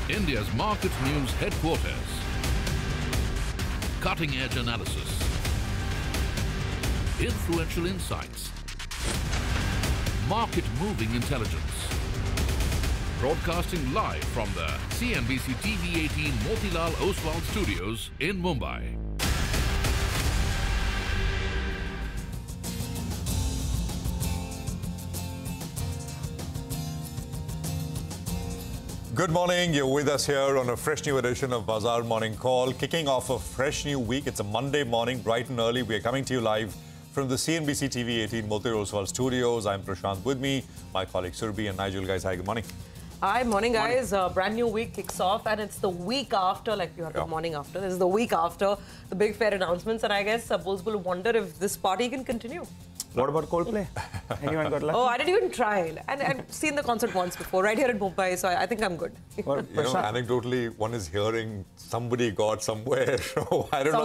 India's market news headquarters. Cutting-edge analysis. Influential insights. Market-moving intelligence. Broadcasting live from the CNBC-TV18 Motilal Oswal studios in Mumbai. Good morning. You're with us here on a fresh new edition of Bazaar Morning Call. Kicking off a fresh new week. It's a Monday morning, bright and early. We are coming to you live from the CNBC-TV18 Motilal Oswal studios. I'm Prashant. With me, my colleague Surbi and Nigel. Guys, hi, good morning. Hi, morning guys. Brand new week kicks off and it's the week after, like you had good morning after. This is the week after the big Fed announcements, and I guess bulls will wonder if this party can continue. What about Coldplay? Anyone got lucky? Oh, I didn't even try. And I've seen the concert once before, right here in Mumbai, so I think I'm good. Well, you know, anecdotally, one is hearing somebody got somewhere. I don't know.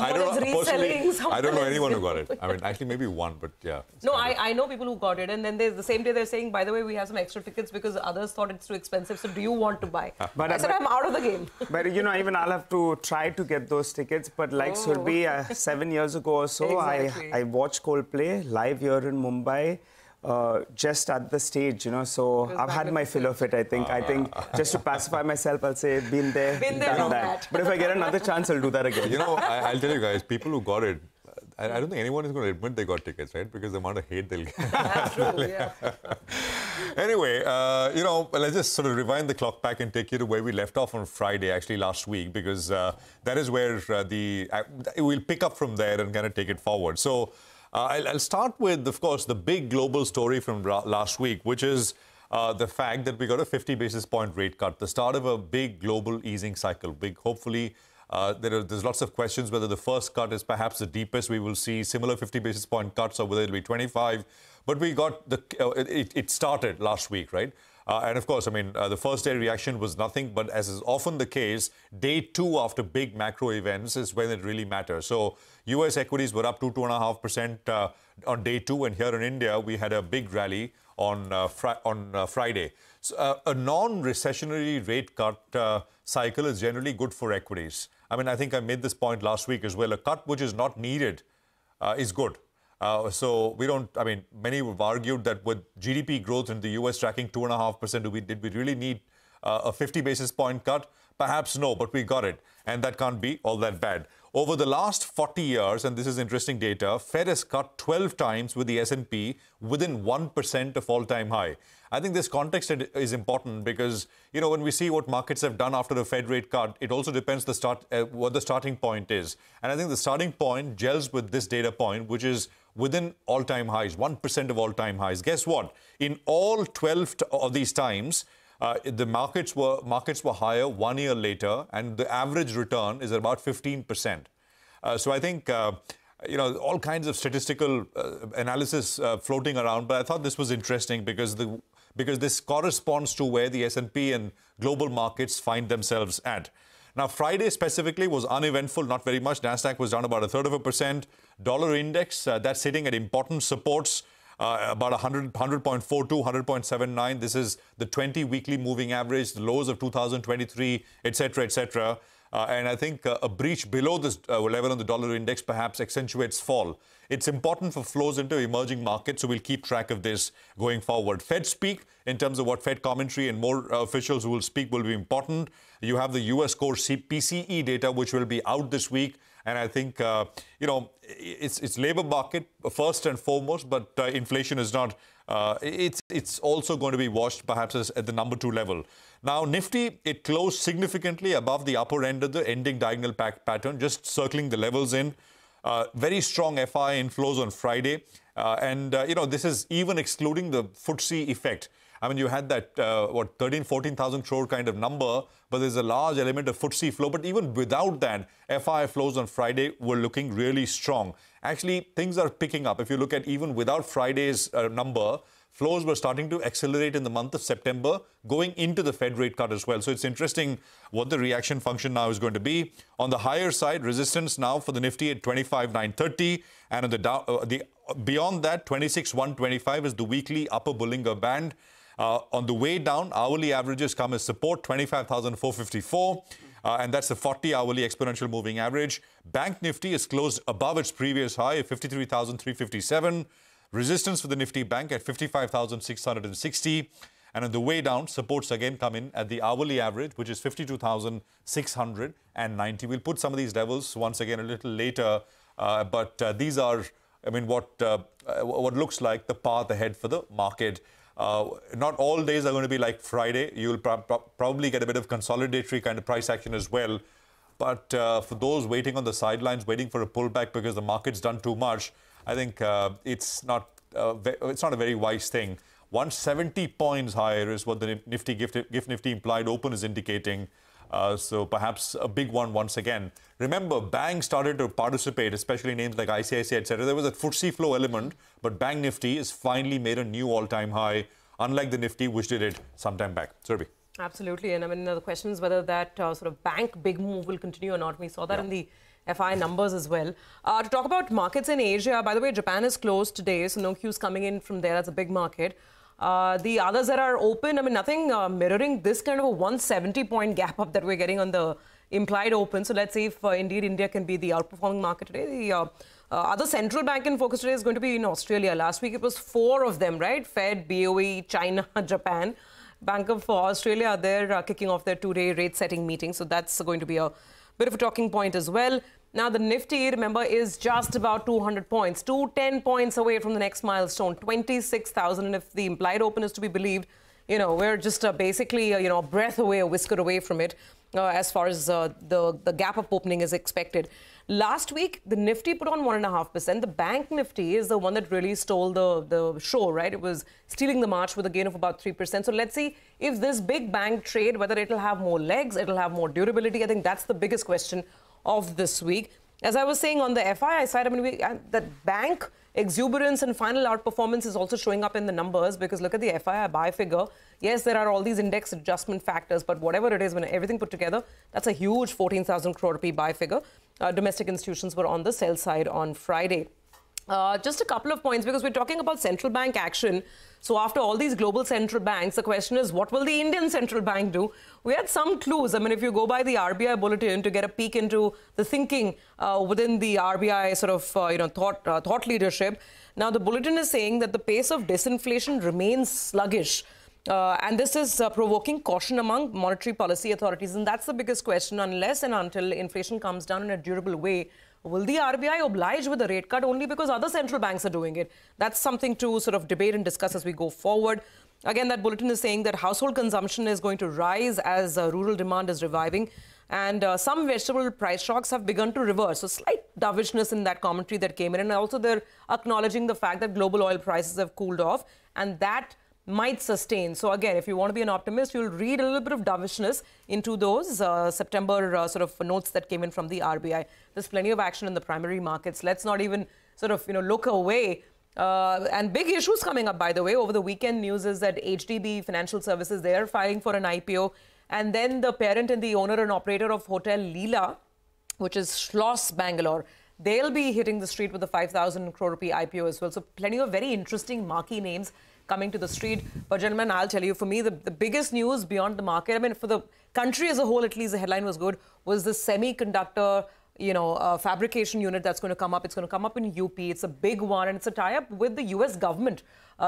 Personally, I don't know anyone who got it. I mean, actually, maybe one, but yeah. No, I know people who got it, and then the same day they're saying, by the way, we have some extra tickets because others thought it's too expensive, so do you want to buy? I said, I'm out of the game. But, you know, even I'll have to try to get those tickets. But like Surbi, 7 years ago or so, exactly. I watched Coldplay live here in Mumbai, just at the stage, you know, so I've had my fill of it, I think. I think just to pacify myself, I'll say, been there, done that. But if I get another chance, I'll do that again. You know, I'll tell you guys, people who got it, I don't think anyone is going to admit they got tickets, right? Because the amount of hate they'll get. That's true, yeah. Anyway, you know, let's just sort of rewind the clock back and take you to where we left off on Friday, actually last week, because that is where we'll pick up from there and kind of take it forward. So I'll start with, of course, the big global story from last week, which is the fact that we got a 50 basis point rate cut, the start of a big global easing cycle. Hopefully, there's lots of questions whether the first cut is perhaps the deepest. We will see similar 50 basis point cuts or whether it'll be 25. But we got it started last week, right? And of course, I mean, the first day reaction was nothing, but as is often the case, day two after big macro events is when it really matters. So US equities were up 2.5% on day two, and here in India, we had a big rally on Friday. So, a non-recessionary rate cut cycle is generally good for equities. I mean, I think I made this point last week as well. A cut which is not needed is good. So we don't, I mean, many have argued that with GDP growth in the US tracking 2.5%, did we really need a 50 basis point cut? Perhaps no, but we got it. And that can't be all that bad. Over the last 40 years, and this is interesting data, Fed has cut 12 times with the S&P within 1% of all-time high. I think this context is important because, you know, when we see what markets have done after a Fed rate cut, it also depends what the starting point is. And I think the starting point gels with this data point, which is within all-time highs, 1% of all-time highs. Guess what? In all 12 of these times, the markets were higher 1 year later, and the average return is about 15%. So I think, you know, all kinds of statistical analysis floating around, but I thought this was interesting because this corresponds to where the S&P and global markets find themselves at. Now, Friday specifically was uneventful, not very much. NASDAQ was down about 1/3%. Dollar index, that's sitting at important supports. About 100.42, 100.79. This is the 20 weekly moving average, the lows of 2023, etc., etc. And I think a breach below this level on the dollar index perhaps accentuates fall. It's important for flows into emerging markets, so we'll keep track of this going forward. Fed speak, in terms of what Fed commentary and more officials who will speak will be important. You have the US core PCE data, which will be out this week. And I think, you know, it's labor market first and foremost, but inflation is not. It's also going to be watched perhaps at the number 2 level. Now, Nifty, it closed significantly above the upper end of the ending diagonal pattern, just circling the levels in. Very strong FI inflows on Friday. You know, this is even excluding the FTSE effect. I mean, you had that, 14,000 crore kind of number, but there's a large element of FTSE flow. But even without that, FI flows on Friday were looking really strong. Actually, things are picking up. If you look at even without Friday's number, flows were starting to accelerate in the month of September, going into the Fed rate cut as well. So it's interesting what the reaction function now is going to be. On the higher side, resistance now for the Nifty at 25,930, and on the beyond that, 26,125 is the weekly upper Bollinger Band. On the way down, hourly averages come as support, 25,454. And that's the 40 hourly exponential moving average. Bank Nifty is closed above its previous high of 53,357. Resistance for the Nifty Bank at 55,660. And on the way down, supports again come in at the hourly average, which is 52,690. We'll put some of these levels once again a little later. But these are, I mean, what looks like the path ahead for the market. Not all days are going to be like Friday. You'll probably get a bit of consolidatory kind of price action as well. But for those waiting on the sidelines, waiting for a pullback because the market's done too much, I think it's not a very wise thing. 170 points higher is what the Nifty GIFT Nifty implied open is indicating. So perhaps a big one once again. Remember, banks started to participate, especially names like ICICI, etc. There was a FTSE flow element, but Bank Nifty has finally made a new all-time high, unlike the Nifty, which did it some time back. Surabhi. Absolutely. And I mean, the question is whether that sort of bank big move will continue or not. We saw that in the FI numbers as well. To talk about markets in Asia, by the way, Japan is closed today, so no cues coming in from there. That's a big market. The others that are open, I mean, nothing mirroring this kind of a 170-point gap up that we're getting on the implied open. So let's see if indeed India can be the outperforming market today. The other central bank in focus today is going to be in Australia. Last week it was 4 of them, right? Fed, BOE, China, Japan. Bank of Australia, they're kicking off their 2-day rate setting meeting. So that's going to be a bit of a talking point as well. Now, the Nifty, remember, is just about 200 points, 210 points away from the next milestone, 26,000. And if the implied open is to be believed, you know, we're just basically, you know, a breath away, a whisker away from it as far as the gap up opening is expected. Last week, the Nifty put on 1.5%. The Bank Nifty is the one that really stole the show, right? It was stealing the march with a gain of about 3%. So let's see if this big bank trade, whether it'll have more legs, it'll have more durability. I think that's the biggest question of this week. As I was saying on the FII side, I mean, that bank exuberance and final outperformance is also showing up in the numbers, because look at the FII buy figure. Yes, there are all these index adjustment factors, but whatever it is, when everything put together, that's a huge 14,000 crore rupee buy figure. Domestic institutions were on the sell side on Friday. Just a couple of points, because we're talking about central bank action. So after all these global central banks, the question is, what will the Indian central bank do? We had some clues. I mean, if you go by the RBI bulletin to get a peek into the thinking within the RBI sort of, thought leadership. Now, the bulletin is saying that the pace of disinflation remains sluggish. And this is provoking caution among monetary policy authorities. And that's the biggest question. Unless and until inflation comes down in a durable way, will the RBI oblige with a rate cut only because other central banks are doing it? That's something to sort of debate and discuss as we go forward. Again, that bulletin is saying that household consumption is going to rise as rural demand is reviving. And some vegetable price shocks have begun to reverse. So slight dovishness in that commentary that came in. And also they're acknowledging the fact that global oil prices have cooled off. And that might sustain. So again, if you want to be an optimist, you'll read a little bit of dovishness into those September sort of notes that came in from the RBI. There's plenty of action in the primary markets. Let's not even sort of, look away. And big issues coming up, by the way. Over the weekend, news is that HDB Financial Services, they're filing for an IPO. And then the parent and the owner and operator of Hotel Leela, which is Schloss Bangalore, they'll be hitting the street with a 5,000 crore rupee IPO as well. So plenty of very interesting marquee names coming to the street. But gentlemen, I'll tell you, for me, the biggest news beyond the market, I mean, for the country as a whole, at least the headline was good, was the semiconductor, fabrication unit that's going to come up. It's going to come up in UP. It's a big one, and it's a tie-up with the US government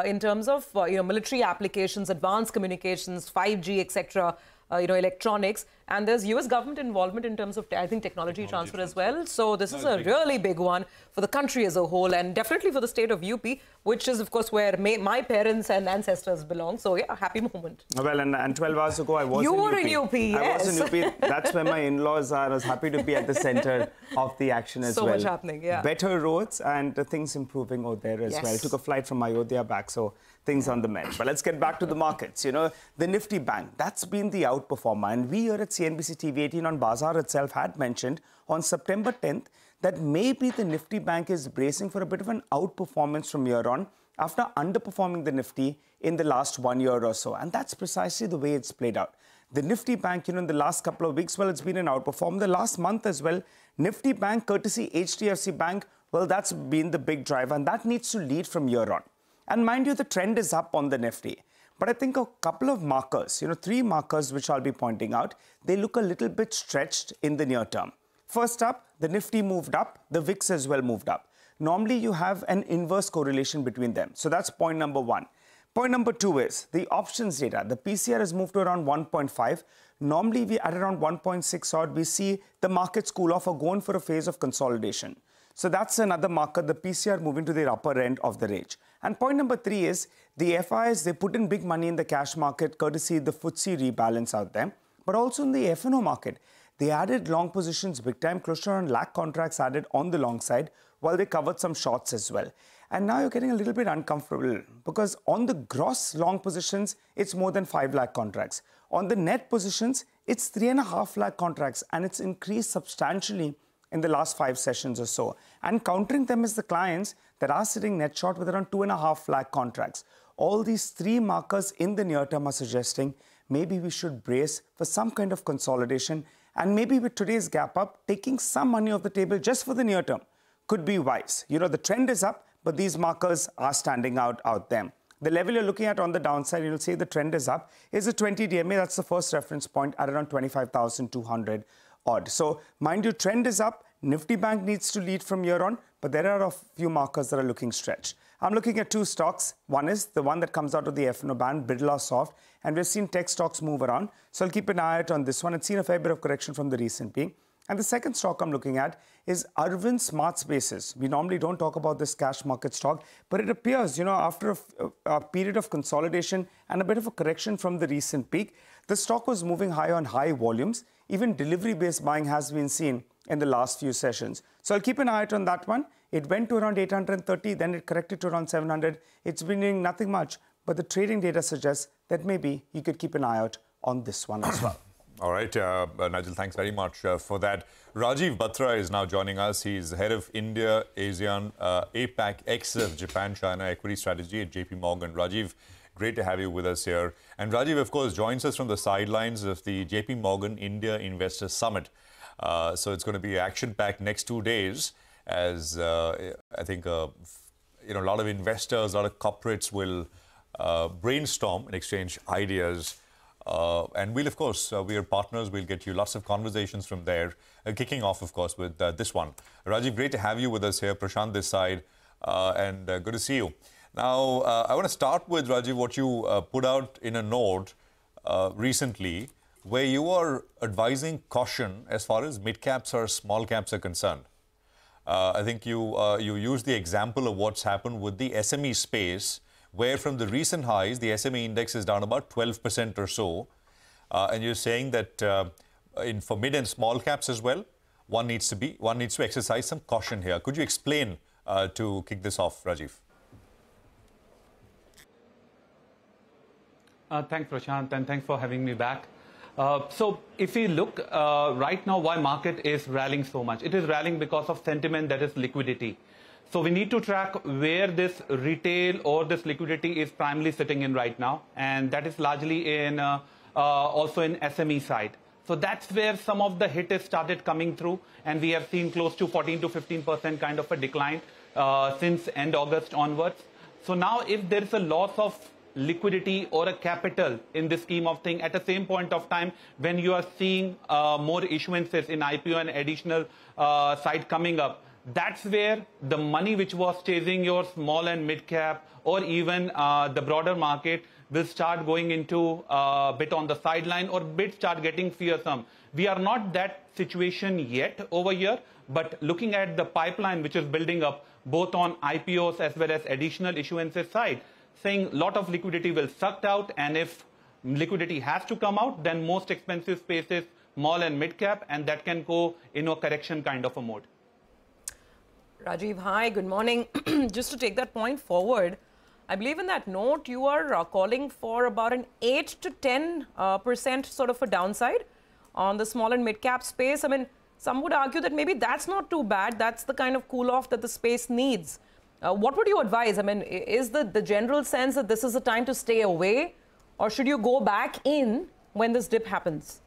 in terms of, military applications, advanced communications, 5G, etc., electronics. And there's US government involvement in terms of, I think, technology transfer as well. So this is a really big one for the country as a whole, and definitely for the state of UP, which is, of course, where my parents and ancestors belong. So, yeah, happy moment. Well, and 12 hours ago, I was in UP. You were in UP, yes. I was in UP. That's where my in-laws are. I was happy to be at the center of the action as well. So much happening, yeah. Better roads and things improving over there as well. Took a flight from Ayodhya back, so things on the mend. But let's get back to the markets. The Nifty Bank, that's been the outperformer. And we here at CNBC-TV18 on Bazaar itself had mentioned on September 10th that maybe the Nifty Bank is bracing for a bit of an outperformance from here on after underperforming the Nifty in the last 1 year or so. And that's precisely the way it's played out. The Nifty Bank, in the last couple of weeks, well, it's been an outperformer. The last month as well, Nifty Bank, courtesy HDFC Bank, well, that's been the big driver, and that needs to lead from here on. And mind you, the trend is up on the Nifty. But I think a couple of markers, three markers which I'll be pointing out, they look a little bit stretched in the near term. First up, the Nifty moved up, the VIX as well moved up. Normally, you have an inverse correlation between them. So that's point number one. Point number two is the options data. The PCR has moved to around 1.5. Normally, we at around 1.6 odd, we see the markets cool off or go in for a phase of consolidation. So that's another marker, the PCR moving to the upper end of the range. And point number three is the FIs, they put in big money in the cash market, courtesy the FTSE rebalance out there. But also in the F&O market, they added long positions big time, close to around lakh contracts added on the long side, while they covered some shorts as well. And now you're getting a little bit uncomfortable because on the gross long positions, it's more than 5 lakh contracts. On the net positions, it's 3.5 lakh contracts, and it's increased substantially in the last 5 sessions or so. And countering them is the clients that are sitting net short with around 2.5 lakh contracts. All these three markers in the near term are suggesting maybe we should brace for some kind of consolidation, and maybe with today's gap up, taking some money off the table just for the near term could be wise. The trend is up, but these markers are standing out there. The level you're looking at on the downside, you'll see the trend is up, is a 20 DMA. That's the first reference point at around 25,200 odd. So mind you, trend is up. Nifty Bank needs to lead from here on, but there are a few markers that are looking stretched. I'm looking at two stocks. One is the one that comes out of the F&O band, Birla Soft, and we've seen tech stocks move around. So I'll keep an eye out on this one. It's seen a fair bit of correction from the recent peak. And the second stock I'm looking at is Arvind Smart Spaces. We normally don't talk about this cash market stock, but it appears, after a period of consolidation and a bit of a correction from the recent peak, the stock was moving high on high volumes. Even delivery-based buying has been seen in the last few sessions. So I'll keep an eye out on that one. It went to around 830, then it corrected to around 700. It's been doing nothing much, but the trading data suggests that maybe you could keep an eye out on this one as well. All right, Nigel, thanks very much for that. Rajiv Batra is now joining us. He's head of India, ASEAN, APAC, ex Japan-China equity strategy at JP Morgan. Rajiv, great to have you with us here. And Rajiv, of course, joins us from the sidelines of the JP Morgan India Investor Summit. So it's going to be action-packed next 2 days as I think a lot of investors, a lot of corporates will brainstorm and exchange ideas. And we'll, of course, we are partners. We'll get you lots of conversations from there. Kicking off, of course, with this one. Rajiv, great to have you with us here. Prashant this side, and good to see you. Now, I want to start with, Rajiv, what you put out in a note recently, where you are advising caution as far as mid-caps or small caps are concerned. I think you used the example of what's happened with the SME space, where from the recent highs, the SME index is down about 12% or so. And you're saying that for mid and small caps as well, one needs to exercise some caution here. Could you explain to kick this off, Rajiv? Thanks, Prashant, and thanks for having me back. So if we look right now, why market is rallying so much? It is rallying because of sentiment, that is liquidity. So we need to track where this retail or this liquidity is primarily sitting in right now. And that is largely in also in SME side. So that's where some of the hit has started coming through. And we have seen close to 14 to 15% kind of a decline since end August onwards. So now if there is a loss of liquidity or a capital in this scheme of thing at the same point of time when you are seeing more issuances in IPO and additional side coming up, that's where the money which was chasing your small and mid cap or even the broader market will start going into a bit on the sideline or bit start getting fearsome. We are not that situation yet over here, but looking at the pipeline which is building up both on IPOs as well as additional issuances side, saying a lot of liquidity will sucked out, and if liquidity has to come out, then most expensive spaces, small and mid cap, and that can go in a correction kind of a mode. Rajiv, hi, good morning. Just to take that point forward, I believe in that note you are calling for about an 8 to 10% sort of a downside on the small and mid cap space. I mean, some would argue that maybe that's not too bad. That's the kind of cool off that the space needs. What would you advise? I mean, is the general sense that this is a time to stay away, or should you go back in when this dip happens?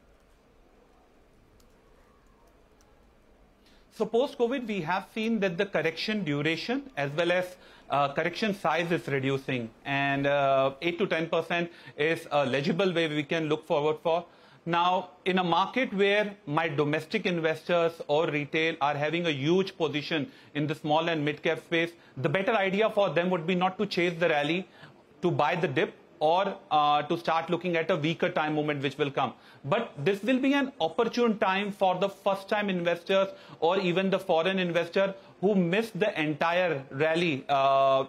So post-COVID, we have seen that the correction duration as well as correction size is reducing, and 8 to 10% is a legible way we can look forward for. Now, in a market where my domestic investors or retail are having a huge position in the small and mid-cap space, the better idea for them would be not to chase the rally, to buy the dip, or to start looking at a weaker time movement which will come. But this will be an opportune time for the first-time investors or even the foreign investor who missed the entire rally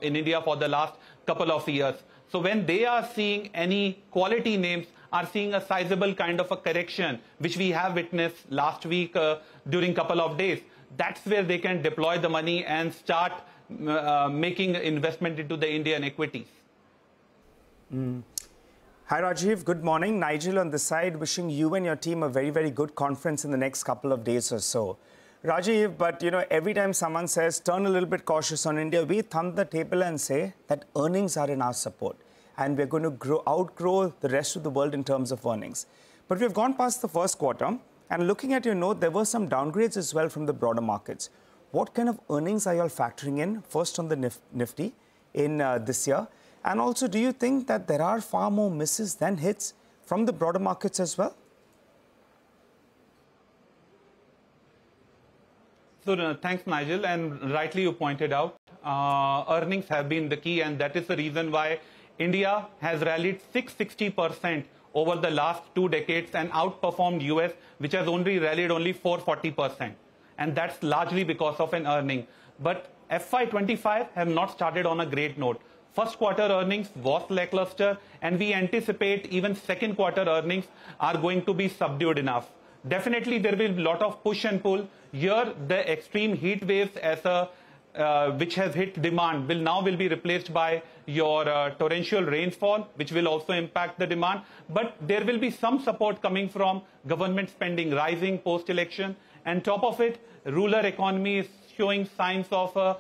in India for the last couple of years. So when they are seeing any quality names are seeing a sizable kind of a correction, which we have witnessed last week during couple of days, that's where they can deploy the money and start making investment into the Indian equities. Hi Rajiv, good morning. Nigel on this side, wishing you and your team a very, very good conference in the next couple of days or so. Rajiv, but you know, every time someone says turn a little bit cautious on India, we thump the table and say that earnings are in our support and we're going to outgrow the rest of the world in terms of earnings. But we've gone past the first quarter, and looking at your note, there were some downgrades as well from the broader markets. What kind of earnings are you all factoring in, first on the Nifty in this year? And also, do you think that there are far more misses than hits from the broader markets as well? So thanks, Nigel, and rightly you pointed out, earnings have been the key, and that is the reason why India has rallied 660% over the last 2 decades and outperformed US, which has only rallied only 440%. And that's largely because of an earning. But FY25 have not started on a great note. First quarter earnings was lackluster, and we anticipate even second quarter earnings are going to be subdued enough. Definitely there will be a lot of push and pull. Here the extreme heat waves as a which has hit demand will be replaced by your torrential rainfall, which will also impact the demand. But there will be some support coming from government spending rising post-election. And top of it, rural economy is showing signs of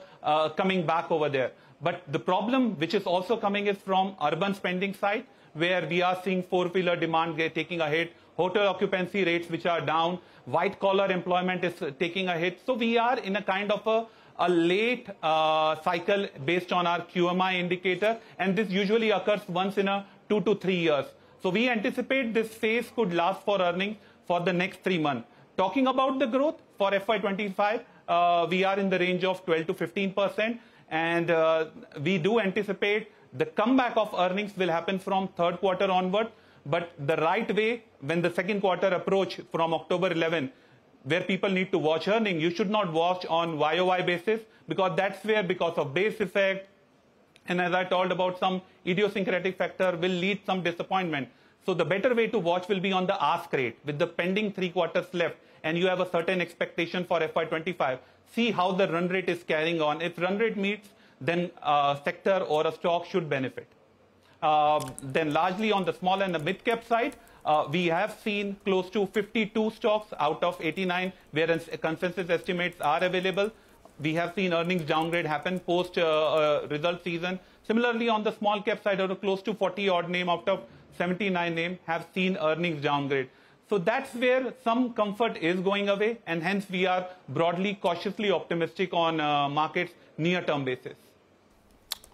coming back over there. But the problem which is also coming is from urban spending side, where we are seeing four-wheeler demand taking a hit, hotel occupancy rates which are down, white-collar employment is taking a hit. So we are in a kind of a late cycle based on our QMI indicator, and this usually occurs once in 2 to 3 years. So we anticipate this phase could last for earnings for the next 3 months. Talking about the growth for FY25, we are in the range of 12 to 15%, and we do anticipate the comeback of earnings will happen from third quarter onward. But the right way, when the second quarter approach from October 11, where people need to watch earnings, you should not watch on YOY basis, because that's where, because of base effect, and as I told about some idiosyncratic factor, will lead some disappointment. So the better way to watch will be on the ask rate. With the pending 3 quarters left, and you have a certain expectation for FY25, see how the run rate is carrying on. If run rate meets, then a sector or a stock should benefit. Then largely on the small and the mid-cap side, we have seen close to 52 stocks out of 89, whereas consensus estimates are available. We have seen earnings downgrade happen post result season. Similarly, on the small cap side, close to 40 odd name out of 79 name have seen earnings downgrade. So that's where some comfort is going away, and hence we are broadly cautiously optimistic on markets near-term basis.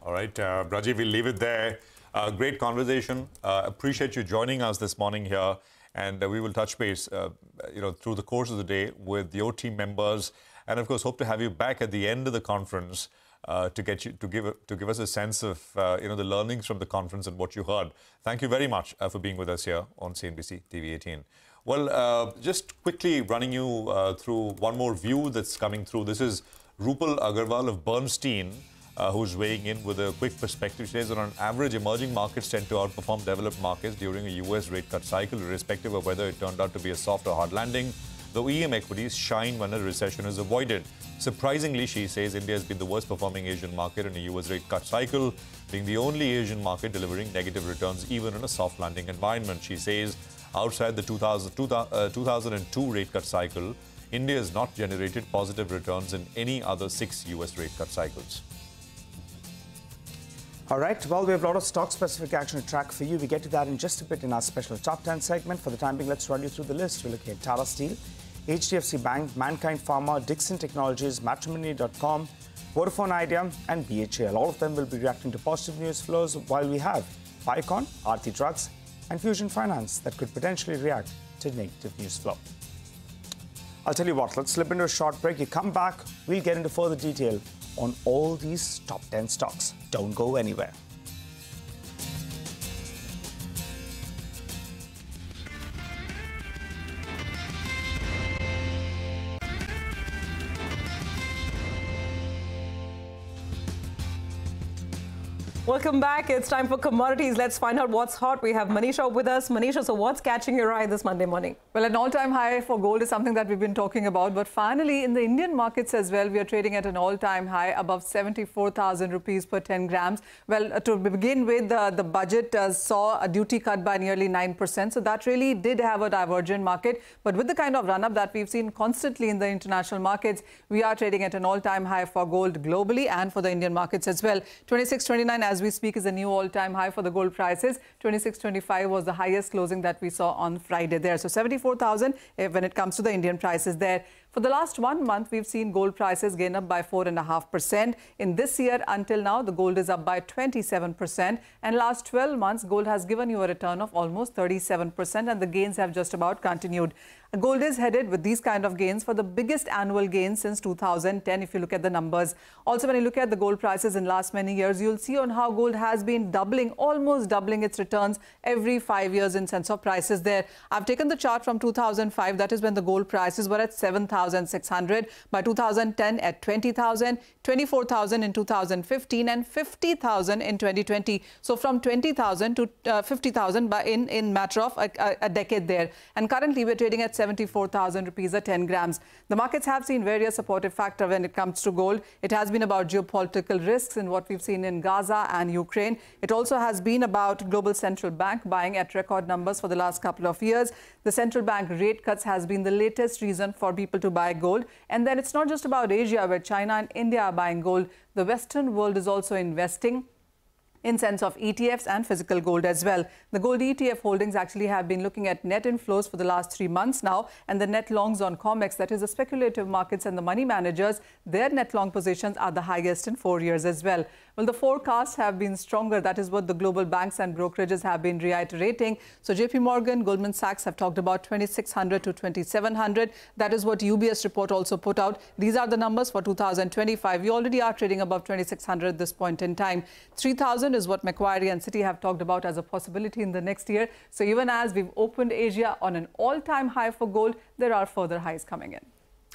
All right, Rajiv, we'll leave it there. Great conversation. Appreciate you joining us this morning here, and we will touch base, through the course of the day with your team members, and of course hope to have you back at the end of the conference to give us a sense of the learnings from the conference and what you heard. Thank you very much for being with us here on CNBC-TV18. Well, just quickly running you through one more view that's coming through. This is Rupal Agarwal of Bernstein, who's weighing in with a quick perspective. She says that on average, emerging markets tend to outperform developed markets during a US rate cut cycle, irrespective of whether it turned out to be a soft or hard landing, though EM equities shine when a recession is avoided. Surprisingly, she says India has been the worst performing Asian market in a US rate cut cycle, being the only Asian market delivering negative returns even in a soft landing environment. She says outside the 2002 rate cut cycle, India has not generated positive returns in any other 6 US rate cut cycles. All right, well, we have a lot of stock-specific action to track for you. We get to that in just a bit in our special Top 10 segment. For the time being, let's run you through the list. We're looking at Tata Steel, HDFC Bank, Mankind Pharma, Dixon Technologies, Matrimony.com, Vodafone Idea and BHAL. All of them will be reacting to positive news flows, while we have Biocon, Aarti Drugs and Fusion Finance that could potentially react to negative news flow. I'll tell you what, let's slip into a short break. You come back, we'll get into further detail on all these top 10 stocks. Don't go anywhere. Welcome back. It's time for commodities. Let's find out what's hot. We have Manisha with us. Manisha, so what's catching your eye this Monday morning? Well, an all-time high for gold is something that we've been talking about. But finally, in the Indian markets as well, we are trading at an all-time high above 74,000 rupees per 10 grams. Well, to begin with, the budget saw a duty cut by nearly 9%. So that really did have a divergent market. But with the kind of run-up that we've seen constantly in the international markets, we are trading at an all-time high for gold globally and for the Indian markets as well. 26.29 as we speak is a new all-time high for the gold prices. 26.25 was the highest closing that we saw on Friday there. So 74,000 when it comes to the Indian prices there. For the last 1 month, we've seen gold prices gain up by 4.5%. In this year, until now, the gold is up by 27%. And last 12 months, gold has given you a return of almost 37%, and the gains have just about continued. Gold is headed with these kind of gains for the biggest annual gain since 2010, if you look at the numbers. Also, when you look at the gold prices in last many years, you'll see on how gold has been doubling, almost doubling its returns every 5 years in sense of prices there. I've taken the chart from 2005. That is when the gold prices were at 7,600. By 2010 at 20,000, 24,000 in 2015 and 50,000 in 2020. So from 20,000 to 50,000 in matter of a decade there. And currently we're trading at 74,000 rupees a 10 grams. The markets have seen various supportive factors when it comes to gold. It has been about geopolitical risks in what we've seen in Gaza and Ukraine. It also has been about global central bank buying at record numbers for the last couple of years. The central bank rate cuts has been the latest reason for people to buy gold. And then it's not just about Asia, where China and India are buying gold. The Western world is also investing in sense of ETFs and physical gold as well. The gold ETF holdings actually have been looking at net inflows for the last 3 months now, and the net longs on COMEX, that is the speculative markets and the money managers, their net long positions are the highest in 4 years as well. Well, the forecasts have been stronger. That is what the global banks and brokerages have been reiterating. So JP Morgan, Goldman Sachs have talked about 2,600 to 2,700. That is what UBS report also put out. These are the numbers for 2025. We already are trading above 2,600 at this point in time. 3,000 is what Macquarie and Citi have talked about as a possibility in the next year. So even as we've opened Asia on an all-time high for gold, there are further highs coming in.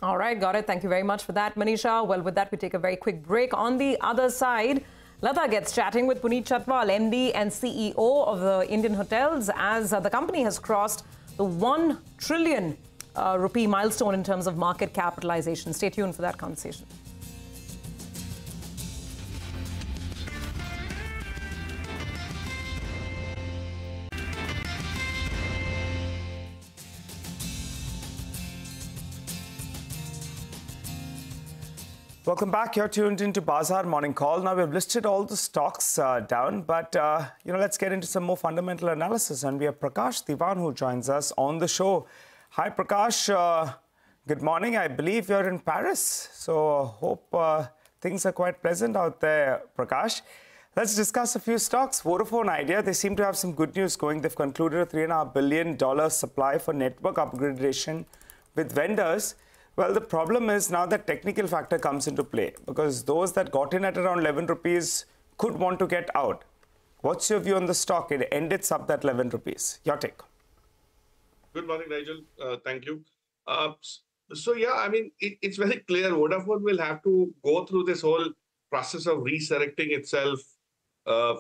All right, got it. Thank you very much for that, Manisha. Well, with that, we take a very quick break. On the other side, Lata gets chatting with Puneet Chhatwal, MD and CEO of the Indian Hotels, as the company has crossed the 1 trillion rupee milestone in terms of market capitalization. Stay tuned for that conversation. Welcome back. You're tuned into Bazaar Morning Call. Now, we've listed all the stocks down, but, let's get into some more fundamental analysis. And we have Prakash Diwan who joins us on the show. Hi, Prakash. Good morning. I believe you're in Paris. So hope things are quite pleasant out there, Prakash. Let's discuss a few stocks. Vodafone Idea, they seem to have some good news going. They've concluded a $3.5 billion supply for network upgradation with vendors. Well, the problem is now that technical factor comes into play, because those that got in at around 11 rupees could want to get out. What's your view on the stock? It ended sub that 11 rupees. Your take. Good morning, Nigel. Thank you. It's very clear Vodafone will have to go through this whole process of resurrecting itself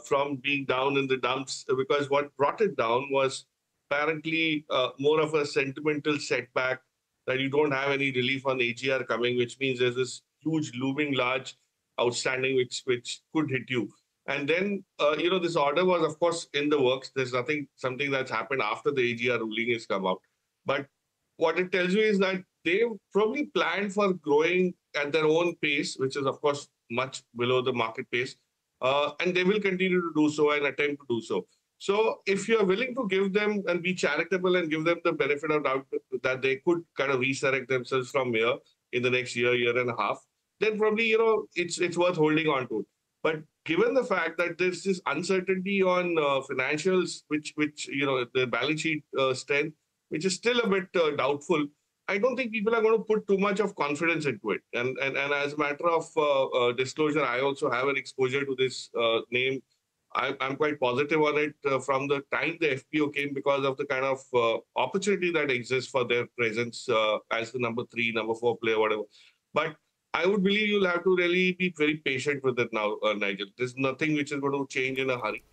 from being down in the dumps, because what brought it down was apparently more of a sentimental setback, that you don't have any relief on AGR coming, which means there's this huge looming large outstanding which could hit you. And then, this order was, of course, in the works. There's something that's happened after the AGR ruling has come out. But what it tells you is that they probably planned for growing at their own pace, which is, of course, much below the market pace. And they will continue to do so and attempt to do so. So if you're willing to give them and be charitable and give them the benefit of doubt that they could kind of resurrect themselves from here in the next year and a half, then probably, it's worth holding on to. But given the fact that there's this uncertainty on financials, which the balance sheet strength, which is still a bit doubtful, I don't think people are going to put too much of confidence into it. And as a matter of disclosure, I also have an exposure to this name. I'm quite positive on it from the time the FPO came, because of the kind of opportunity that exists for their presence as the number 3, number 4 player, whatever. But I would believe you'll have to really be very patient with it now, Nigel. There's nothing which is going to change in a hurry.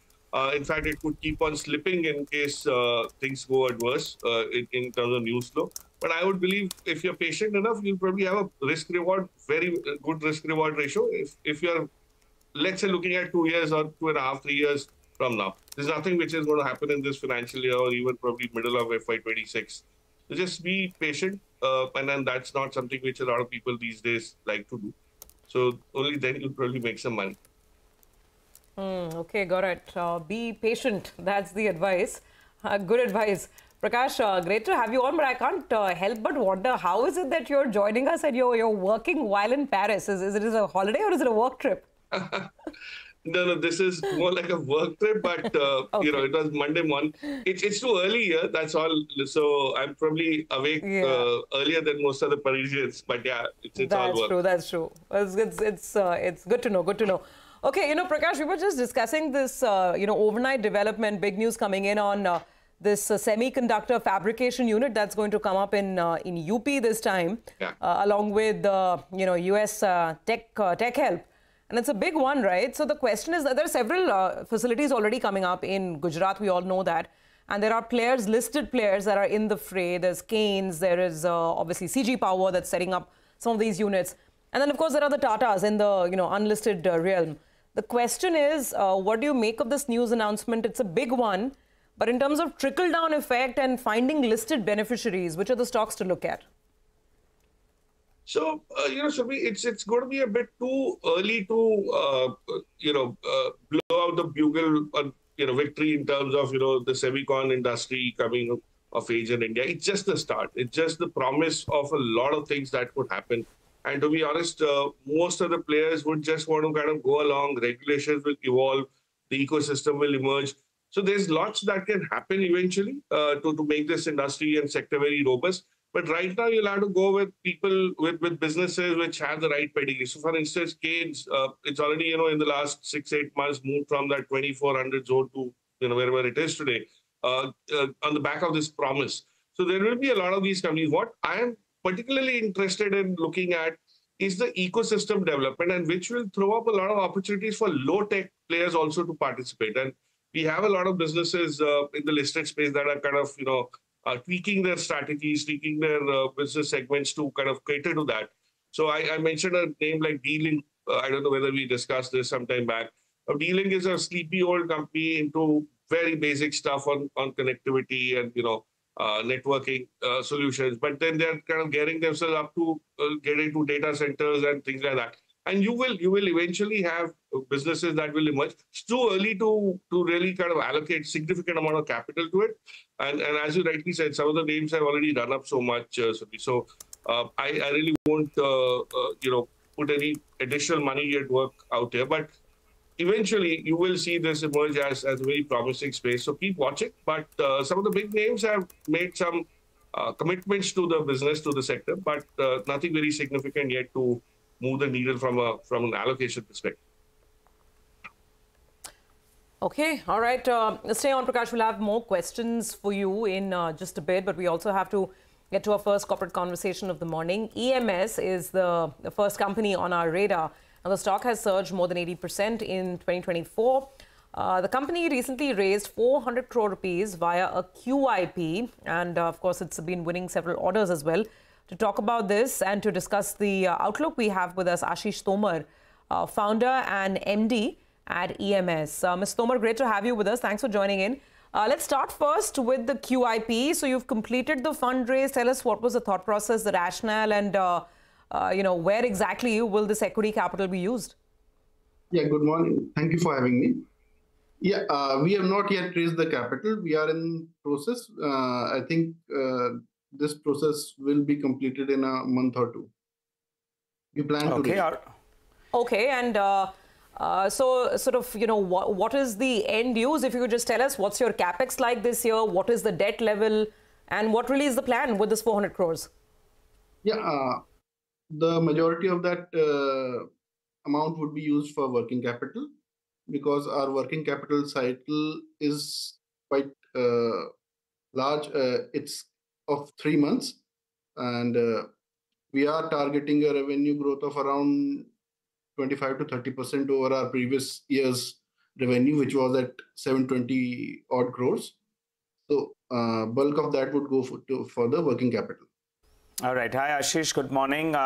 In fact, it could keep on slipping in case things go adverse in terms of news flow. But I would believe if you're patient enough, you'll probably have a risk-reward, very good risk-reward ratio. If you're, let's say, looking at 2 years or 2.5, 3 years from now, there's nothing which is going to happen in this financial year or even probably middle of FY26. So just be patient, and then that's not something which a lot of people these days like to do. So only then you'll probably make some money. Okay, got it. Be patient. That's the advice. Good advice. Prakash, great to have you on, but I can't help but wonder, how is it that you're joining us and you're working while in Paris? Is it a holiday or is it a work trip? No, this is more like a work trip, but Okay. it was Monday morning. It's too early here, that's all. So I'm probably awake earlier than most of the Parisians. But yeah, it's all work. That's true. It's good to know. Good to know. Okay, Prakash, we were just discussing this, overnight development, big news coming in on this semiconductor fabrication unit that's going to come up in UP this time, along with US tech help. And it's a big one, right? So the question is that there are several facilities already coming up in Gujarat. We all know that. And there are listed players that are in the fray. There's Keynes. There is obviously CG Power that's setting up some of these units. And then, of course, there are the Tatas in the unlisted realm. The question is, what do you make of this news announcement? It's a big one. But in terms of trickle-down effect and finding listed beneficiaries, which are the stocks to look at? So, Shubhi, it's going to be a bit too early to, blow out the bugle on, victory in terms of, the semicon industry coming of age in India. It's just the start. It's just the promise of a lot of things that could happen. And to be honest, most of the players would just want to kind of go along. Regulations will evolve. The ecosystem will emerge. So there's lots that can happen eventually to make this industry and sector very robust. But right now, you'll have to go with people, with businesses which have the right pedigree. So, for instance, Keynes, it's already, in the last 6-8 months, moved from that 2400 zone to, wherever it is today, on the back of this promise. So there will be a lot of these companies. What I am particularly interested in looking at is the ecosystem development, and which will throw up a lot of opportunities for low-tech players also to participate. And we have a lot of businesses in the listed space that are kind of, tweaking their strategies, tweaking their business segments to kind of cater to that. So I mentioned a name like D-Link. I don't know whether we discussed this some time back. D-Link is a sleepy old company into very basic stuff on connectivity and, networking solutions. But then they're kind of gearing themselves up to get into data centers and things like that. And you will eventually have businesses that will emerge. It's too early to really kind of allocate significant amount of capital to it. And as you rightly said, some of the names have already run up so much. So I really won't put any additional money at work out here. But eventually you will see this emerge as a very promising space. So keep watching. But some of the big names have made some commitments to the business, to the sector, but nothing very significant yet to move the needle from an allocation perspective. Okay, all right. Stay on, Prakash. We'll have more questions for you in just a bit, but we also have to get to our first corporate conversation of the morning. EMS is the first company on our radar. Now, the stock has surged more than 80% in 2024. The company recently raised 400 crore rupees via a QIP, and of course, it's been winning several orders as well. To talk about this and to discuss the outlook, we have with us Ashish Tomar, founder and MD at EMS. Ms. Tomar, great to have you with us. Thanks for joining in. Let's start first with the QIP. So you've completed the fundraise. Tell us what was the thought process, the rationale, and where exactly will this equity capital be used? Yeah, good morning. Thank you for having me. Yeah, we have not yet raised the capital. We are in process. I think this process will be completed in a month or two. We plan to raise. Okay, and so sort of, what is the end use? If you could just tell us, what's your capex like this year? What is the debt level? And what really is the plan with this 400 crores? Yeah, the majority of that amount would be used for working capital, because our working capital cycle is quite large. It's of 3 months, and we are targeting a revenue growth of around 25 to 30% over our previous year's revenue, which was at 720 odd crores. So bulk of that would go for the working capital. All right. Hi, Ashish. Good morning.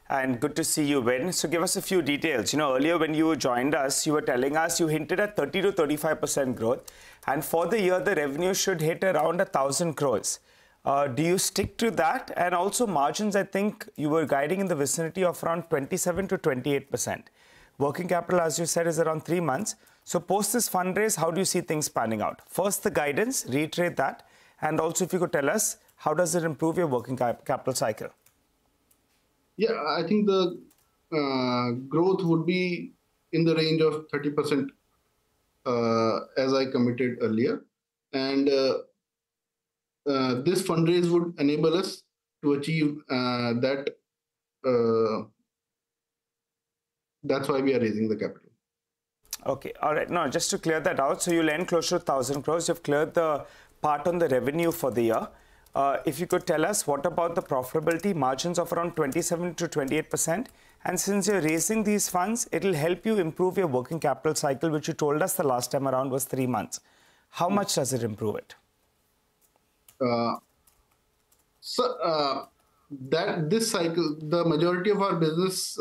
And good to see you, Ben. So give us a few details. Earlier when you joined us, you were telling us, you hinted at 30 to 35% growth. And for the year, the revenue should hit around 1,000 crores. Do you stick to that? And also margins, I think you were guiding in the vicinity of around 27 to 28%. Working capital, as you said, is around 3 months. So post this fundraise, how do you see things panning out? First, the guidance, reiterate that. And also, if you could tell us, how does it improve your working capital cycle? Yeah, I think the growth would be in the range of 30%, as I committed earlier. And this fundraise would enable us to achieve that. That's why we are raising the capital. Okay, all right. Now, just to clear that out, so you'll end closer to 1,000 crores. You've cleared the part on the revenue for the year. If you could tell us, what about the profitability margins of around 27 to 28%? And since you're raising these funds, it'll help you improve your working capital cycle, which you told us the last time around was 3 months. How much does it improve it? That this cycle, the majority of our business,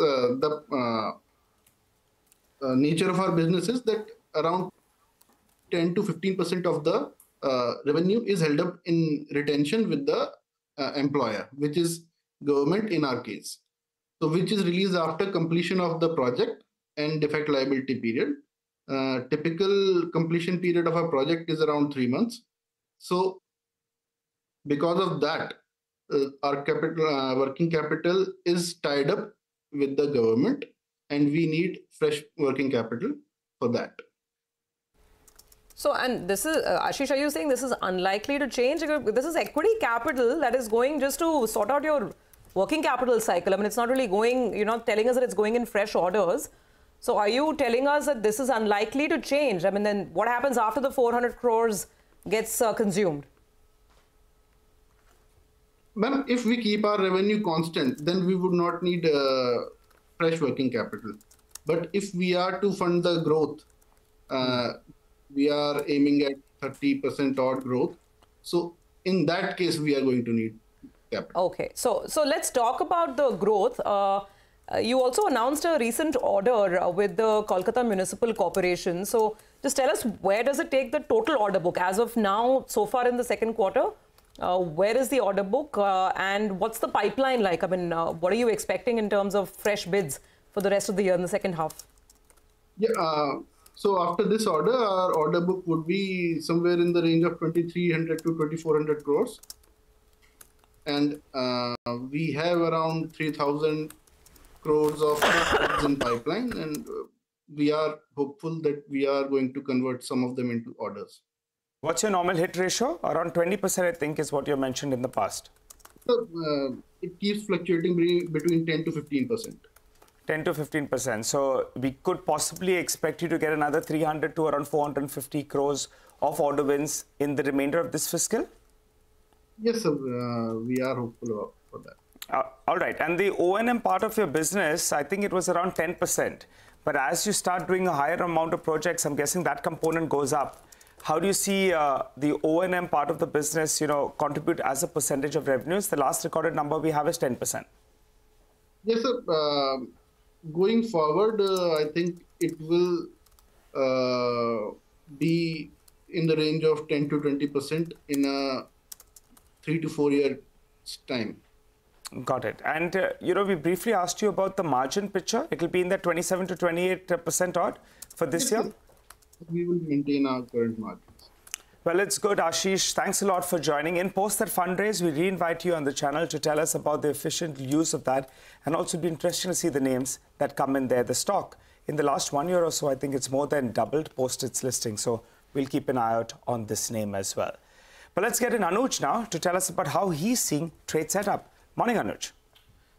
nature of our business is that around 10 to 15% of the revenue is held up in retention with the employer, which is government in our case. So which is released after completion of the project and defect liability period. Typical completion period of a project is around 3 months. So because of that, our working capital is tied up with the government, and we need fresh working capital for that. So, and this is, Ashish, are you saying this is unlikely to change? This is equity capital that is going just to sort out your working capital cycle. I mean, it's not really going, you're not telling us that it's going in fresh orders. So are you telling us that this is unlikely to change? I mean, then what happens after the 400 crores gets consumed? Ma'am, if we keep our revenue constant, then we would not need fresh working capital. But if we are to fund the growth, we are aiming at 30% odd growth. So in that case, we are going to need capital. Okay, so let's talk about the growth. You also announced a recent order with the Kolkata Municipal Corporation. So just tell us, where does it take the total order book as of now, so far in the second quarter? Where is the order book and what's the pipeline like? I mean, what are you expecting in terms of fresh bids for the rest of the year in the second half? Yeah, so after this order, our order book would be somewhere in the range of 2,300 to 2,400 crores. And we have around 3,000 crores of bids in pipeline, and we are hopeful that we are going to convert some of them into orders. What's your normal hit ratio? Around 20%, I think, is what you mentioned in the past. So, it keeps fluctuating between 10 to 15%. 10 to 15%. So we could possibly expect you to get another 300 to around 450 crores of order wins in the remainder of this fiscal? Yes, sir. We are hopeful for that. All right. And the O&M part of your business, I think it was around 10%. But as you start doing a higher amount of projects, I'm guessing that component goes up. How do you see the O&M part of the business, contribute as a percentage of revenues? The last recorded number we have is 10%. Yes, sir. Going forward, I think it will be in the range of 10 to 20% in a 3 to 4 years time. Got it. And, we briefly asked you about the margin picture. It will be in the 27 to 28% odd for this year? We will maintain our current margins. Well, it's good, Ashish. Thanks a lot for joining in. Post that fundraise, we re-invite you on the channel to tell us about the efficient use of that. And also be interesting to see the names that come in there. The stock, in the last 1 year or so, I think it's more than doubled post its listing. So we'll keep an eye out on this name as well. But let's get in Anuj now to tell us about how he's seeing trade setup. Morning, Anuj.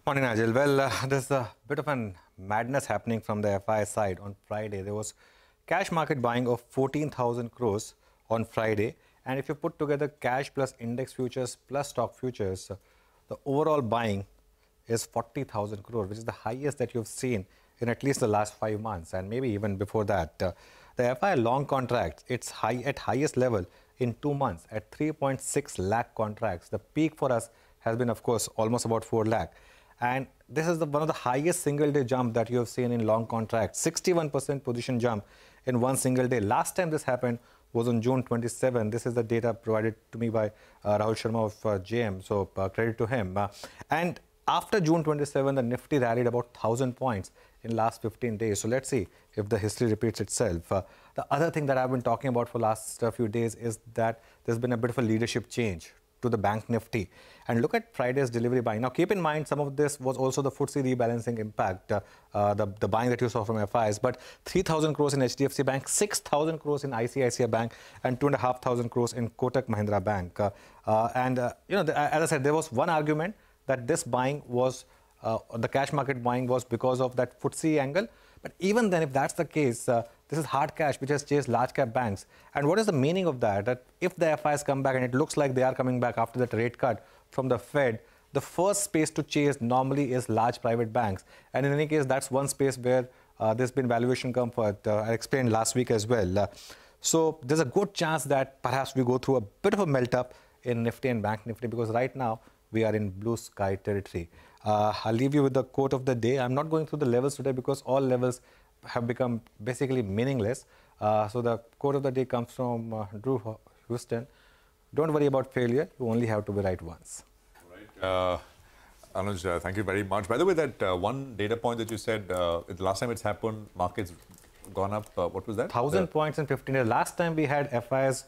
Morning, Nigel. Well, there's a bit of a madness happening from the FI side. On Friday, there was cash market buying of 14,000 crores on Friday. And if you put together cash plus index futures plus stock futures, the overall buying is 40,000 crores, which is the highest that you've seen in at least the last 5 months, and maybe even before that. The FI long contract, it's at highest level in 2 months at 3.6 lakh contracts. The peak for us has been, of course, almost about 4 lakh. And this is one of the highest single-day jump that you have seen in long contracts, 61% position jump in one single day. Last time this happened was on June 27. This is the data provided to me by Rahul Sharma of JM, so credit to him. And after June 27, the Nifty rallied about 1,000 points in last 15 days. So let's see if the history repeats itself. The other thing that I've been talking about for last few days is that there's been a bit of a leadership change to the bank Nifty. And look at Friday's delivery buying. Now, keep in mind, some of this was also the FTSE rebalancing impact, the buying that you saw from FIs. But 3,000 crores in HDFC Bank, 6,000 crores in ICICI Bank, and 2,500 crores in Kotak Mahindra Bank. As I said, there was one argument that this buying was, the cash market buying was because of that FTSE angle. But even then, if that's the case, this is hard cash which has chased large cap banks. And what is the meaning of that? That if the FIs come back, and it looks like they are coming back after that rate cut from the Fed, the first space to chase normally is large private banks. And in any case, that's one space where there's been valuation comfort. I explained last week as well. So there's a good chance that perhaps we go through a bit of a melt up in Nifty and Bank Nifty, because right now we are in blue sky territory. I'll leave you with the quote of the day. I'm not going through the levels today because all levels have become basically meaningless. So the quote of the day comes from Drew Houston. Don't worry about failure. You only have to be right once. All right. Anuj, thank you very much. By the way, that one data point that you said, the last time it's happened, markets gone up, what was that? 1,000 points in 15 days. Last time we had FIs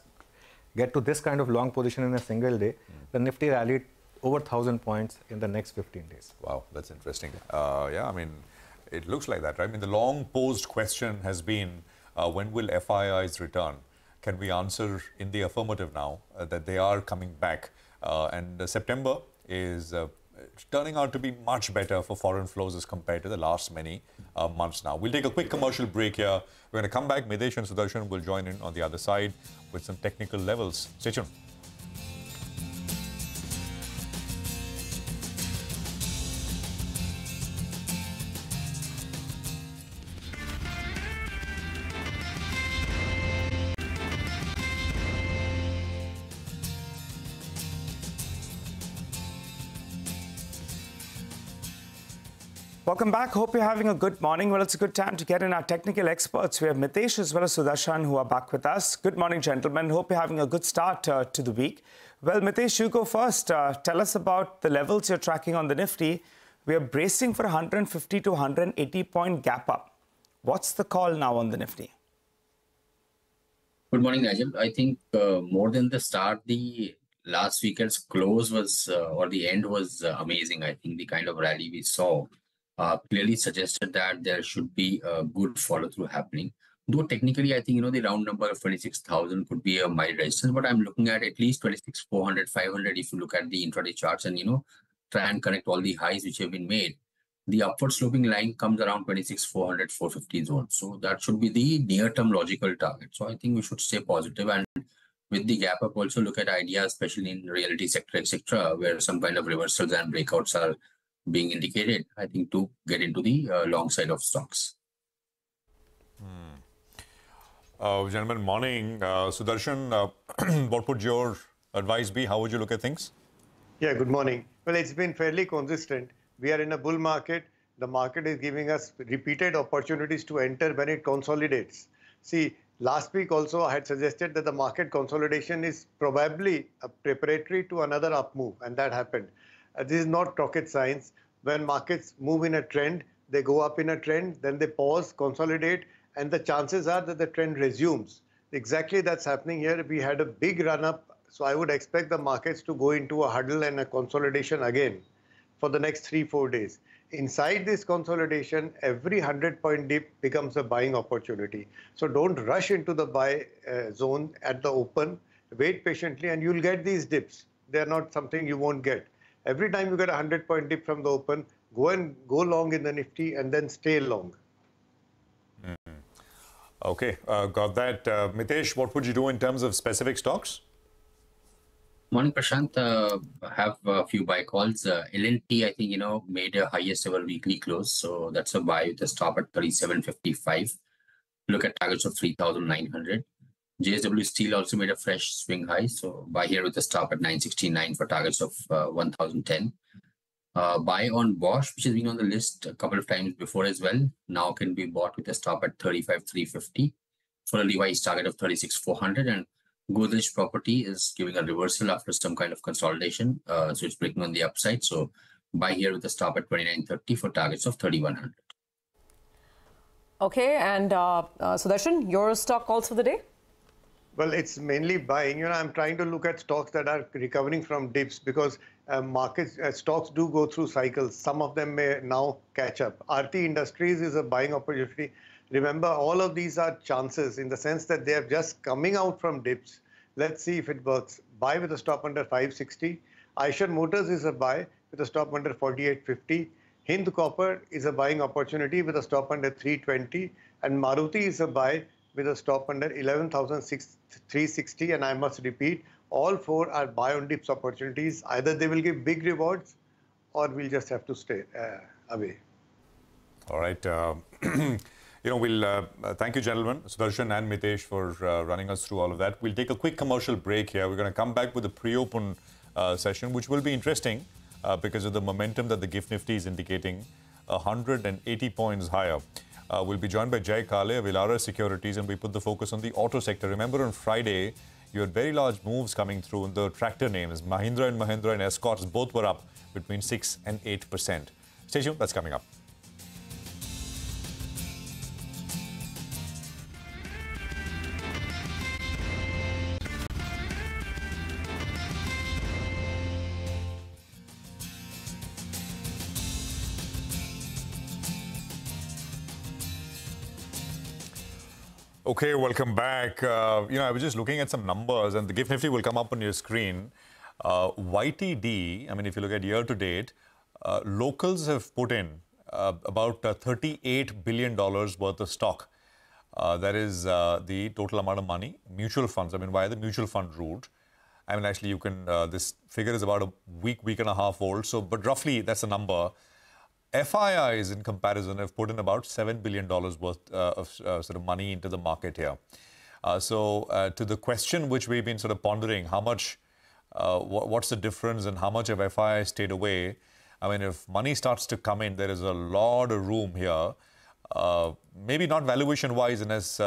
get to this kind of long position in a single day. The Nifty rallied over 1,000 points in the next 15 days. Wow, that's interesting. Yeah, I mean, it looks like that, right? I mean, the long posed question has been, when will FIIs return? Can we answer in the affirmative now that they are coming back? And September is turning out to be much better for foreign flows as compared to the last many months now. We'll take a quick commercial break here. We're going to come back. Midesh and Sudarshan will join in on the other side with some technical levels. Stay tuned. Welcome back. Hope you're having a good morning. Well, it's a good time to get in our technical experts. We have Mitesh as well as Sudarshan who are back with us. Good morning, gentlemen. Hope you're having a good start to the week. Well, Mitesh, you go first. Tell us about the levels you're tracking on the Nifty. We are bracing for 150 to 180 point gap up. What's the call now on the Nifty? Good morning, Nigel. I think more than the start, the last weekend's close was, or the end was amazing. I think the kind of rally we saw clearly suggested that there should be a good follow-through happening. Though technically, I think, the round number of 26,000 could be a mild resistance, but I'm looking at least 26,400, 500 if you look at the intraday charts and, try and connect all the highs which have been made. The upward sloping line comes around 26,400, 450 zone. So that should be the near-term logical target. So I think we should stay positive, and with the gap up also look at ideas, especially in realty sector, etc., where some kind of reversals and breakouts are being indicated, I think, to get into the long side of stocks. Gentlemen, morning. Sudarshan, what would your advice be? How would you look at things? Yeah, good morning. Well, it's been fairly consistent. We are in a bull market. The market is giving us repeated opportunities to enter when it consolidates. See, last week also I had suggested that the market consolidation is probably a preparatory to another up move, and that happened. This is not rocket science. When markets move in a trend, they go up in a trend, then they pause, consolidate, and the chances are that the trend resumes. Exactly, that's happening here. We had a big run up, so I would expect the markets to go into a huddle and a consolidation again for the next 3-4 days. Inside this consolidation, every 100-point dip becomes a buying opportunity. So don't rush into the buy zone at the open. Wait patiently and you'll get these dips. They're not something you won't get. Every time you get a 100-point dip from the open, go long in the Nifty and then stay long. Okay, got that. Mitesh, what would you do in terms of specific stocks? Morning, Prashant. I have a few buy calls. L&T, I think, made a highest ever weekly close. So that's a buy with a stop at 37.55. Look at targets of 3,900. JSW Steel also made a fresh swing high. So buy here with a stop at 969 for targets of 1,010. Buy on Bosch, which has been on the list a couple of times before as well. Now can be bought with a stop at 35,350 for a revised target of 36,400. And Godrej Property is giving a reversal after some kind of consolidation. So it's breaking on the upside. So buy here with a stop at 29.30 for targets of 3,100. Okay, and Sudarshan, your stock calls for the day? Well, it's mainly buying. I'm trying to look at stocks that are recovering from dips because stocks do go through cycles. Some of them may now catch up. RT Industries is a buying opportunity. Remember, all of these are chances in the sense that they are just coming out from dips. Let's see if it works. Buy with a stop under 560. Eicher Motors is a buy with a stop under 48.50. Hind Copper is a buying opportunity with a stop under 320. And Maruti is a buy with a stop under 11,360. And I must repeat, all four are buy on dips opportunities. Either they will give big rewards or we'll just have to stay away. All right. We'll thank you, gentlemen, Sudarshan and Mitesh, for running us through all of that. We'll take a quick commercial break here. We're going to come back with the pre-open session, which will be interesting because of the momentum that the GIFT Nifty is indicating, 180 points higher. We'll be joined by Jay Kale of Elara Securities, and we put the focus on the auto sector. Remember, on Friday, you had very large moves coming through in the tractor names. Mahindra and Mahindra and Escorts both were up between 6 and 8%. Stay tuned. That's coming up. Okay, welcome back. I was just looking at some numbers, and the GIFT Nifty will come up on your screen. YTD, I mean, if you look at year to date, locals have put in about $38 billion worth of stock. That is the total amount of money. Mutual funds, I mean, via the mutual fund route. I mean, actually, you can, this figure is about a week and a half old. So, but roughly, that's the number. FIIs, in comparison, have put in about $7 billion worth of sort of money into the market here. To the question which we've been sort of pondering, how much, what's the difference and how much of FII stayed away? I mean, if money starts to come in, there is a lot of room here. Maybe not valuation-wise, and as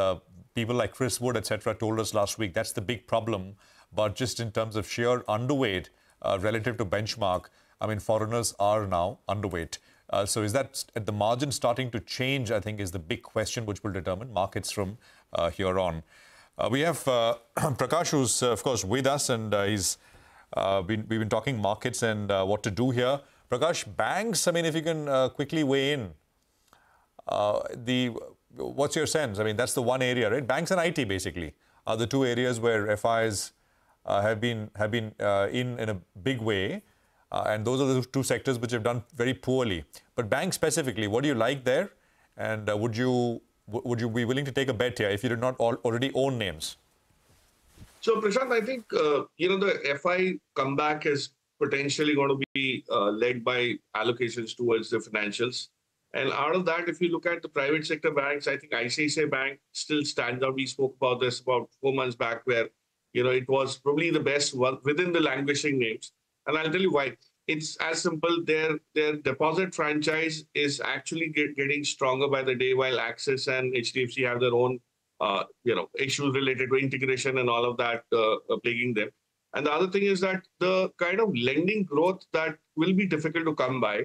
people like Chris Wood, etc., told us last week, that's the big problem. But just in terms of sheer underweight relative to benchmark, I mean, foreigners are now underweight. So is that at the margin starting to change, I think, is the big question which will determine markets from here on. We have Prakash, who's, of course, with us, and we've been talking markets and what to do here. Prakash, banks, I mean, if you can quickly weigh in, what's your sense? I mean, that's the one area, right? Banks and IT, basically, are the two areas where FIs have been in a big way. And those are the two sectors which have done very poorly. But banks specifically, what do you like there? And would you be willing to take a bet here if you did not already own names? So, Prashant, I think, the FI comeback is potentially going to be led by allocations towards the financials. And out of that, if you look at the private sector banks, I think ICICI Bank still stands out. We spoke about this about 4 months back where, it was probably the best one within the languishing names. And I'll tell you why. It's as simple. Their deposit franchise is actually getting stronger by the day, while Axis and HDFC have their own, issues related to integration and all of that plaguing them. And the other thing is that the kind of lending growth that will be difficult to come by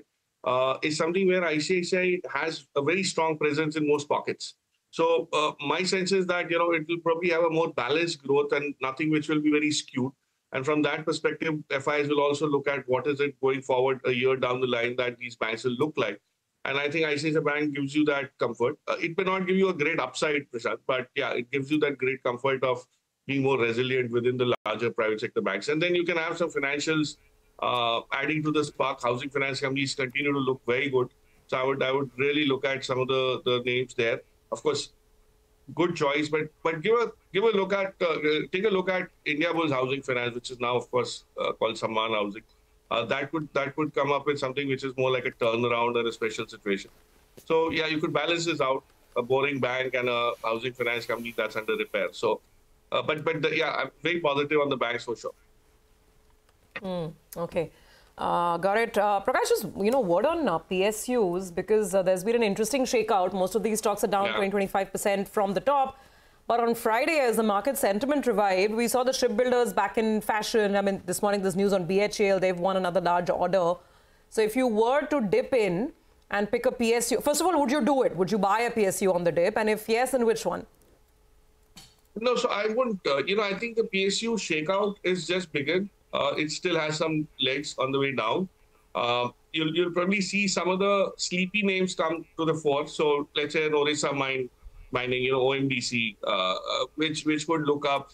is something where ICICI has a very strong presence in most pockets. So my sense is that, it will probably have a more balanced growth and nothing which will be very skewed. And from that perspective, FIs will also look at what is it going forward a year down the line that these banks will look like. And I think ICICI Bank gives you that comfort. It may not give you a great upside, Prashant, but yeah, it gives you that great comfort of being more resilient within the larger private sector banks. And then you can have some financials adding to the spark. Housing finance companies continue to look very good. So I would really look at some of the names there. Of course, good choice, but give a look at take a look at Indiabulls Housing Finance, which is now of course called Samman Housing. That could come up with something which is more like a turnaround or a special situation. So yeah, you could balance this out: a boring bank and a housing finance company that's under repair. So, yeah, I'm very positive on the banks for sure. Okay. Got it. Prakash, just, word on PSUs, because there's been an interesting shakeout. Most of these stocks are down 20-25% from the top. But on Friday, as the market sentiment revived, we saw the shipbuilders back in fashion. I mean, this morning, there's news on BHEL. They've won another large order. So if you were to dip in and pick a PSU, first of all, would you do it? Would you buy a PSU on the dip? And if yes, then which one? No, so I wouldn't. I think the PSU shakeout is just begun. It still has some legs on the way down. You'll probably see some of the sleepy names come to the fore. So let's say Orissa mining, OMDC, which would look up.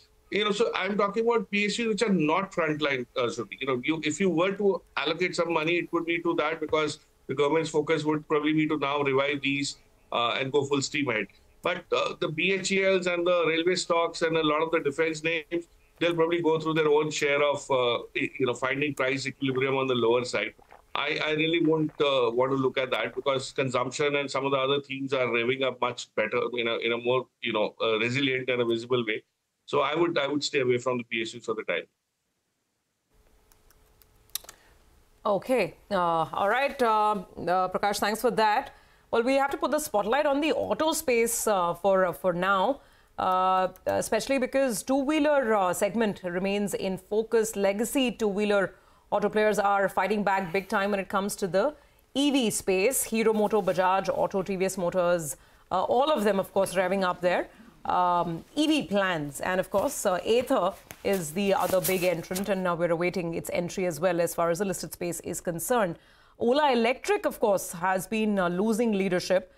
So I'm talking about PSUs which are not frontline. If you were to allocate some money, it would be to that, because the government's focus would probably be to now revive these and go full steam ahead. But the BHELs and the railway stocks and a lot of the defense names, they'll probably go through their own share of, finding price equilibrium on the lower side. I really won't want to look at that, because consumption and some of the other themes are revving up much better in a more, resilient and a visible way. So I would stay away from the PSUs for the time. Okay. All right. Prakash, thanks for that. Well, we have to put the spotlight on the auto space for now. Especially because two-wheeler segment remains in focus. Legacy two-wheeler auto players are fighting back big time when it comes to the EV space. Hero Moto, Bajaj Auto, TVS Motors, all of them, of course, revving up their EV plans. And, of course, Ather is the other big entrant, and now we're awaiting its entry as well as far as the listed space is concerned. Ola Electric, of course, has been losing leadership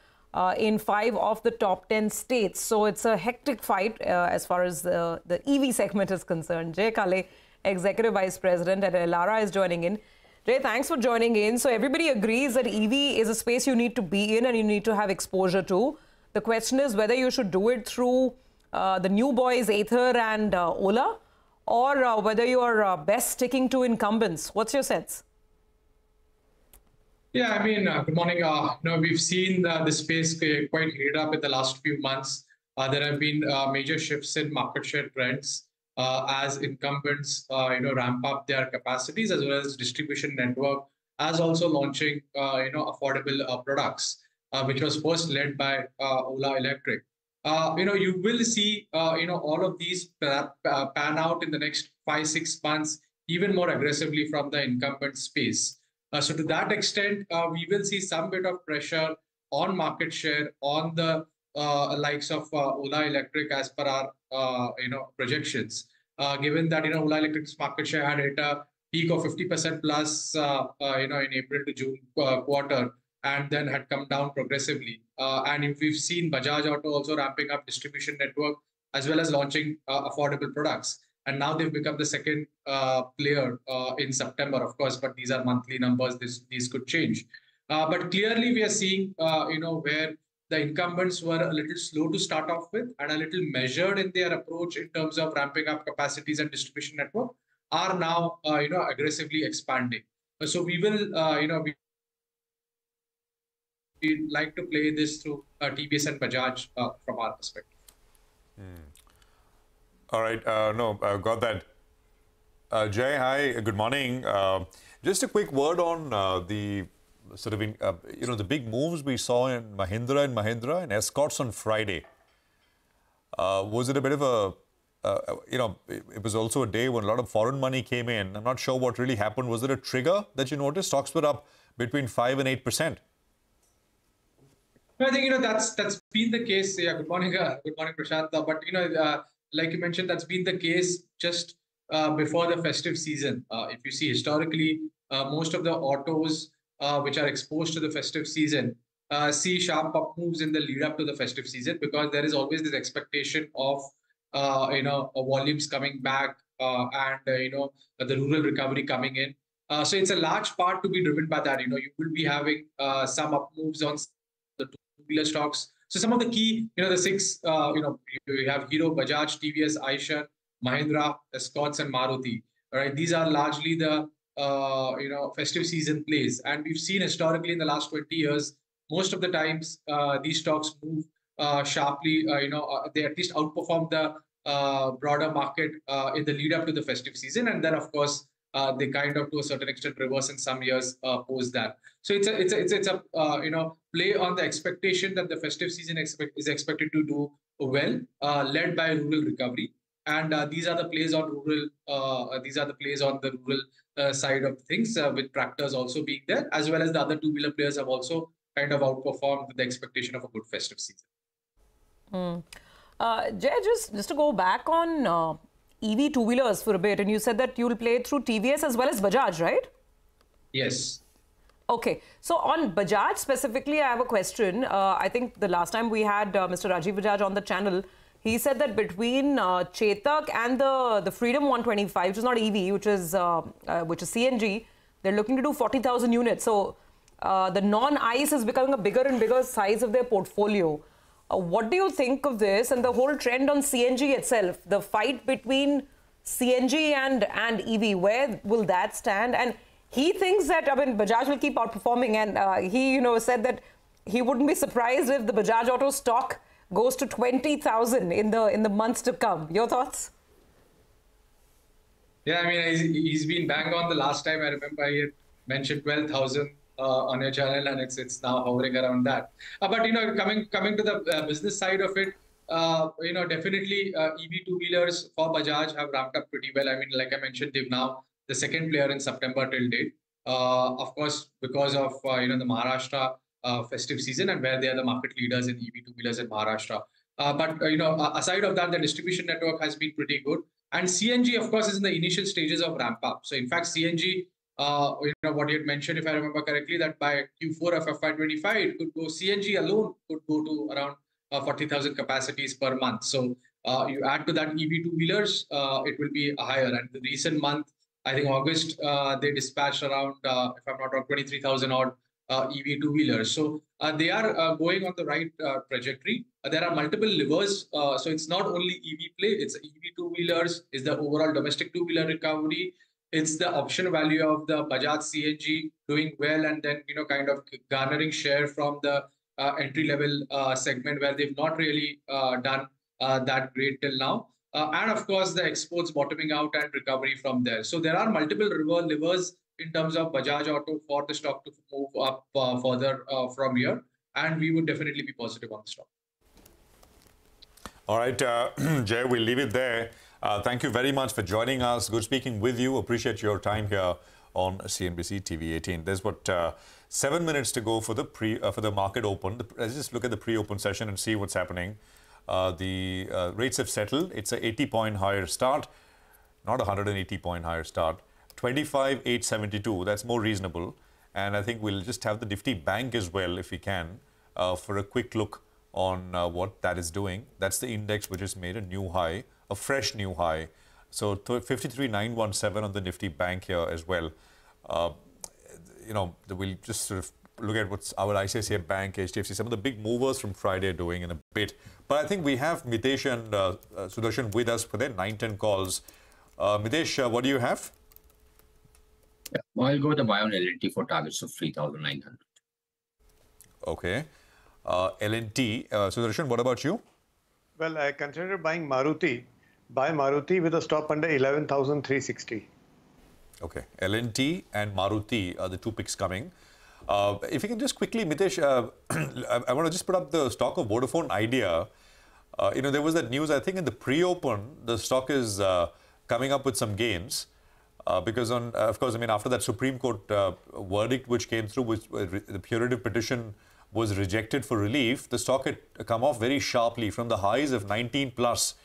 in 5 of the top 10 states. So it's a hectic fight as far as the EV segment is concerned. Jay Kale, Executive Vice President at Elara, is joining in. Jay, thanks for joining in. So everybody agrees that EV is a space you need to be in and you need to have exposure to. The question is whether you should do it through the new boys, Ather and Ola, or whether you are best sticking to incumbents. What's your sense? Yeah, I mean, good morning. We've seen the space quite heated up in the last few months. There have been major shifts in market share trends as incumbents, ramp up their capacities, as well as distribution network, as also launching, affordable products, which was first led by Ola Electric. You will see, all of these pan out in the next 5-6 months, even more aggressively from the incumbent space. So to that extent, we will see some bit of pressure on market share on the likes of Ola Electric as per our projections. Given that Ola Electric's market share had hit a peak of 50% plus in April to June quarter, and then had come down progressively. And if we've seen Bajaj Auto also ramping up distribution network as well as launching affordable products. And now they've become the second player in September, of course, but these are monthly numbers. These could change. But clearly we are seeing, where the incumbents were a little slow to start off with and a little measured in their approach in terms of ramping up capacities and distribution network, are now, aggressively expanding. So we will, we'd like to play this through TVS and Bajaj from our perspective. All right. Got that. Jay, hi. Good morning. Just a quick word on the sort of, the big moves we saw in Mahindra and Escorts on Friday. Was it a bit of a, it was also a day when a lot of foreign money came in. I'm not sure what really happened. Was it a trigger that you noticed? Stocks were up between 5 and 8%. I think that's been the case. Yeah, good morning, Prashant. But like you mentioned, that's been the case just before the festive season. If you see historically, most of the autos which are exposed to the festive season see sharp up moves in the lead up to the festive season, because there is always this expectation of volumes coming back and the rural recovery coming in. So it's a large part to be driven by that. You will be having some up moves on the two-wheeler stocks. So some of the key, the six, you have Hero, Bajaj, TVS, Eicher, Mahindra, Escorts, and Maruti. All right, these are largely the festive season plays, and we've seen historically in the last 20 years, most of the times these stocks move sharply. They at least outperform the broader market in the lead up to the festive season, and then of course they kind of to a certain extent reverse in some years post that. So it's a play on the expectation that the festive season is expected to do well, led by rural recovery. And these are the plays on rural. These are the plays on the rural side of things, with tractors also being there, as well as the other two-wheeler players have also kind of outperformed the expectation of a good festive season. Jay, just to go back on EV two-wheelers for a bit, and you said that you'll play through TVS as well as Bajaj, right? Yes. Okay. So on Bajaj specifically, I have a question. I think the last time we had Mr. Rajiv Bajaj on the channel, he said that between Chetak and the Freedom 125, which is not EV, which is CNG, they're looking to do 40,000 units. So the non-ICE is becoming a bigger and bigger size of their portfolio. What do you think of this and the whole trend on CNG itself? The fight between CNG and EV, where will that stand? And he thinks that, Bajaj will keep outperforming, and he, said that he wouldn't be surprised if the Bajaj Auto stock goes to 20,000 in the months to come. Your thoughts? Yeah, he's been bang on. The last time I remember he had mentioned 12,000 on your channel, and it's now hovering around that. But coming to the business side of it, definitely EV two-wheelers for Bajaj have ramped up pretty well. Like I mentioned, they've now the second player in September till date. Of course, because of the Maharashtra festive season, and where they are the market leaders in EV two-wheelers in Maharashtra. But aside of that, the distribution network has been pretty good. And CNG, of course, is in the initial stages of ramp up. So in fact, CNG, what you had mentioned, if I remember correctly, that by Q4 of FY25, it could go, CNG alone could go to around 40,000 capacities per month. So you add to that EV two-wheelers, it will be higher. And the recent month, I think August, they dispatched around, if I'm not wrong, 23,000 odd EV two-wheelers. So they are going on the right trajectory. There are multiple levers. So it's not only EV play, it's EV two-wheelers, it's the overall domestic two-wheeler recovery. It's the option value of the Bajaj CNG doing well, and then, kind of garnering share from the entry-level segment where they've not really done that great till now. And of course, the exports bottoming out and recovery from there. So there are multiple levers in terms of Bajaj Auto for the stock to move up further from here. And we would definitely be positive on the stock. All right, Jay, we'll leave it there. Thank you very much for joining us. Good speaking with you. Appreciate your time here on CNBC TV18. There's 7 minutes to go for the market open. Let's just look at the pre-open session and see what's happening. The rates have settled. It's a 80-point higher start, not a 180-point higher start. 25,872. That's more reasonable. And I think we'll just have the Nifty Bank as well, if we can, for a quick look on what that is doing. That's the index which has made a new high, a fresh new high. So 53,917 on the Nifty Bank here as well. We'll just sort of look at what's our ICICI Bank, HDFC, some of the big movers from Friday doing in a bit. But I think we have Mitesh and Sudarshan with us for their 9-10 calls. Mitesh, what do you have? Yeah, well, I'll go with the buy on L&T for targets of 3,900. Okay. L&T. Sudarshan, what about you? Well, I consider buying Maruti. Buy Maruti with a stop under 11,360. Okay. L&T and Maruti are the two picks coming. If you can just quickly, Mitesh, I want to just put up the stock of Vodafone Idea. There was that news, I think in the pre-open, the stock is coming up with some gains. Because of course, after that Supreme Court verdict which came through, which the putative petition was rejected for relief, the stock had come off very sharply from the highs of 19 plus.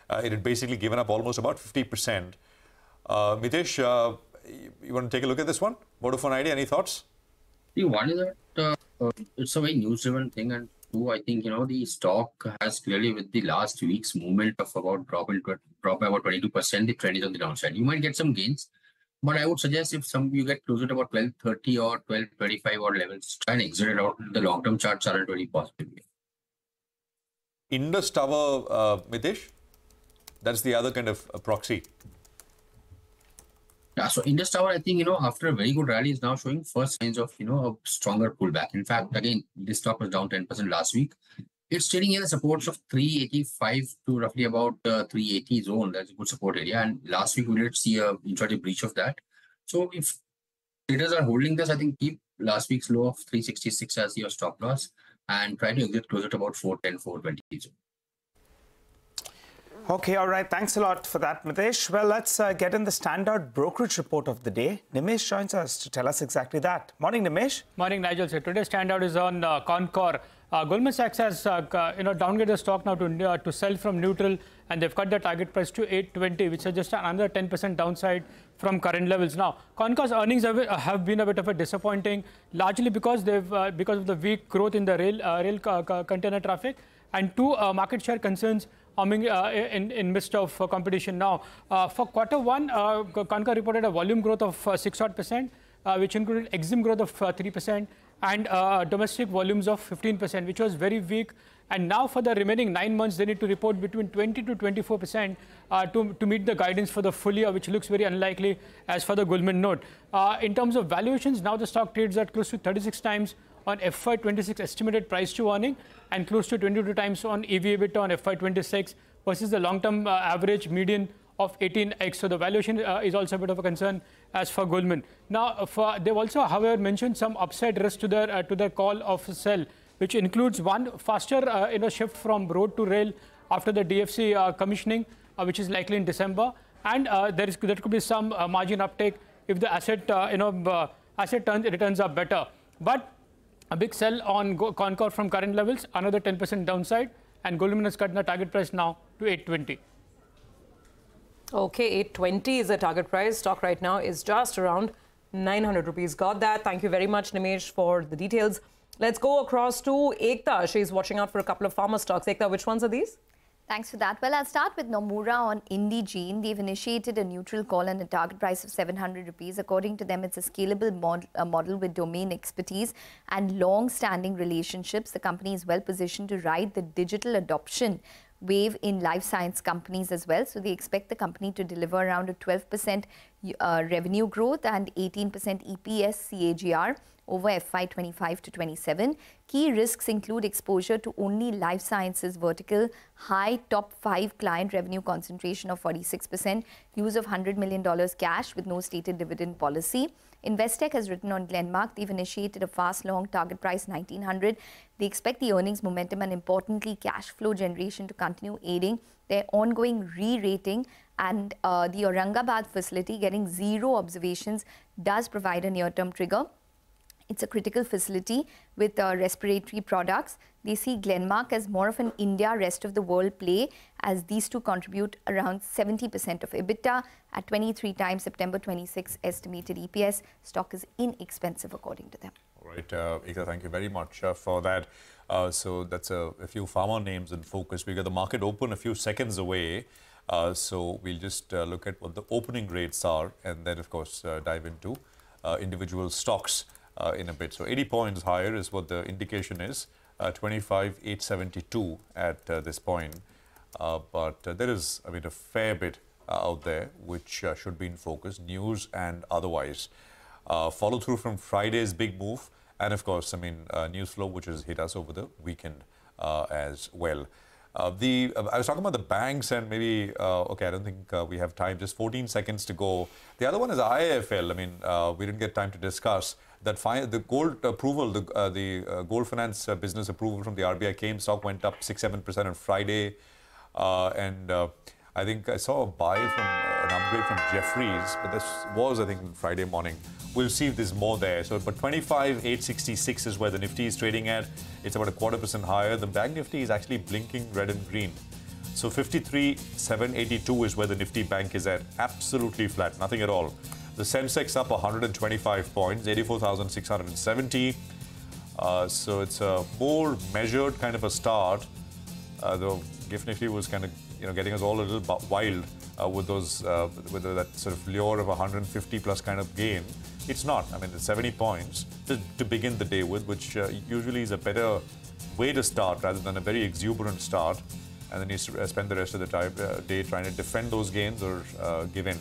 It had basically given up almost about 50%. Mitesh, you want to take a look at this one? Vodafone Idea, any thoughts? See, one is that it's a very news-driven thing, and two, I think the stock has clearly, with the last week's movement of about drop by about 22%, the trend is on the downside. You might get some gains, but I would suggest if you get closer to about 1230 or 1225 or levels, try and exit it out. The long-term charts aren't very positive. Indus Tower, Mitesh, that's the other kind of proxy. Yeah, so Indus Tower, I think, after a very good rally, is now showing first signs of, a stronger pullback. In fact, again, this stock was down 10% last week. It's trading in the supports of 385 to roughly about 380 zone. That's a good support area. And last week, we did see a intraday breach of that. So if traders are holding this, I think keep last week's low of 366 as your stop loss and try to exit closer to about 410, 420 zone. Okay, all right. Thanks a lot for that, Mitesh. Well, let's get in the standout brokerage report of the day. Nimesh joins us to tell us exactly that. Morning, Nimesh. Morning, Nigel. So today's standout is on Concor. Goldman Sachs has downgraded the stock now to sell from neutral, and they've cut the target price to 820, which is just another 10% downside from current levels. Now, Concor's earnings have been a bit of a disappointing, largely because because of the weak growth in the rail container traffic, and two, market share concerns in midst of competition. Now, for quarter one, Concor reported a volume growth of 6%, which included EXIM growth of 3% and domestic volumes of 15%, which was very weak. And now for the remaining 9 months, they need to report between 20 to 24% to meet the guidance for the full year, which looks very unlikely as for the Goldman note. In terms of valuations, now the stock trades at close to 36 times on FY26 estimated price to earning and close to 22 times on EV/EBITDA on FY26 versus the long-term average median of 18x. So the valuation is also a bit of a concern as for Goldman. Now, they've also, however, mentioned some upside risk to their call of sell, which includes one, faster shift from road to rail after the DFC commissioning, which is likely in December, and there could be some margin uptake if the asset returns are better. But a big sell on Concor from current levels, another 10% downside, and Goldman has cut the target price now to 820. Okay, 820 is the target price. Stock right now is just around 900 rupees. Got that. Thank you very much, Nimesh, for the details. Let's go across to Ekta. She's watching out for a couple of pharma stocks. Ekta, which ones are these? Thanks for that. Well, I'll start with Nomura on Indegene. They've initiated a neutral call and a target price of 700 rupees. According to them, it's a scalable model with domain expertise and long-standing relationships. The company is well positioned to ride the digital adoption wave in life science companies as well. So they expect the company to deliver around a 12% revenue growth and 18% EPS CAGR over FY25 to 27. Key risks include exposure to only life sciences vertical, high top 5 client revenue concentration of 46%, use of $100 million cash with no stated dividend policy. Investec has written on Glenmark. They've initiated a fast long target price 1900. They expect the earnings momentum and importantly cash flow generation to continue aiding their ongoing re-rating, and the Aurangabad facility getting 0 observations does provide a near-term trigger. It's a critical facility with respiratory products. They see Glenmark as more of an India, rest of the world play, as these two contribute around 70% of EBITDA at 23 times September 26 estimated EPS. Stock is inexpensive according to them. All right, Ekta, thank you very much for that. So that's a few pharma names in focus. We got the market open a few seconds away. So we'll just look at what the opening rates are and then, of course, dive into individual stocks in a bit. So 80 points higher is what the indication is, 25,872 at this point. But there is, a fair bit out there which should be in focus, news and otherwise. Follow through from Friday's big move, and of course, news flow which has hit us over the weekend as well. I was talking about the banks and maybe, okay, I don't think we have time, just 14 seconds to go. The other one is IIFL. We didn't get time to discuss that. The gold approval, the gold finance business approval from the RBI came, stock went up 6-7% on Friday. And I think I saw a buy from an upgrade from Jeffries, but this was, I think, Friday morning. We'll see if there's more there. So, but 25,866 is where the Nifty is trading at. It's about 0.25% higher. The Bank Nifty is actually blinking red and green. So 53,782 is where the Nifty Bank is at. Absolutely flat, nothing at all. The sensex up 125 points, 84,670. So it's a more measured kind of a start. Though GIFT Nifty was kind of getting us all a little wild with those with that sort of lure of 150 plus kind of gain. It's not. I mean, it's 70 points to begin the day with, which usually is a better way to start rather than a very exuberant start, and then you spend the rest of the day trying to defend those gains or give in.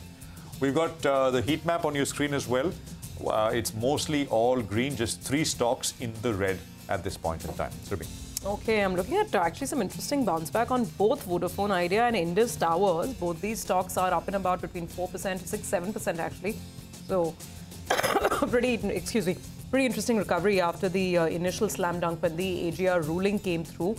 We've got the heat map on your screen as well. It's mostly all green, just 3 stocks in the red at this point in time. Sribhi. Okay, I'm looking at actually some interesting bounce back on both Vodafone Idea and Indus Towers. Both these stocks are up and about between 4%, 6-7% actually. So pretty interesting recovery after the initial slam dunk when the AGR ruling came through.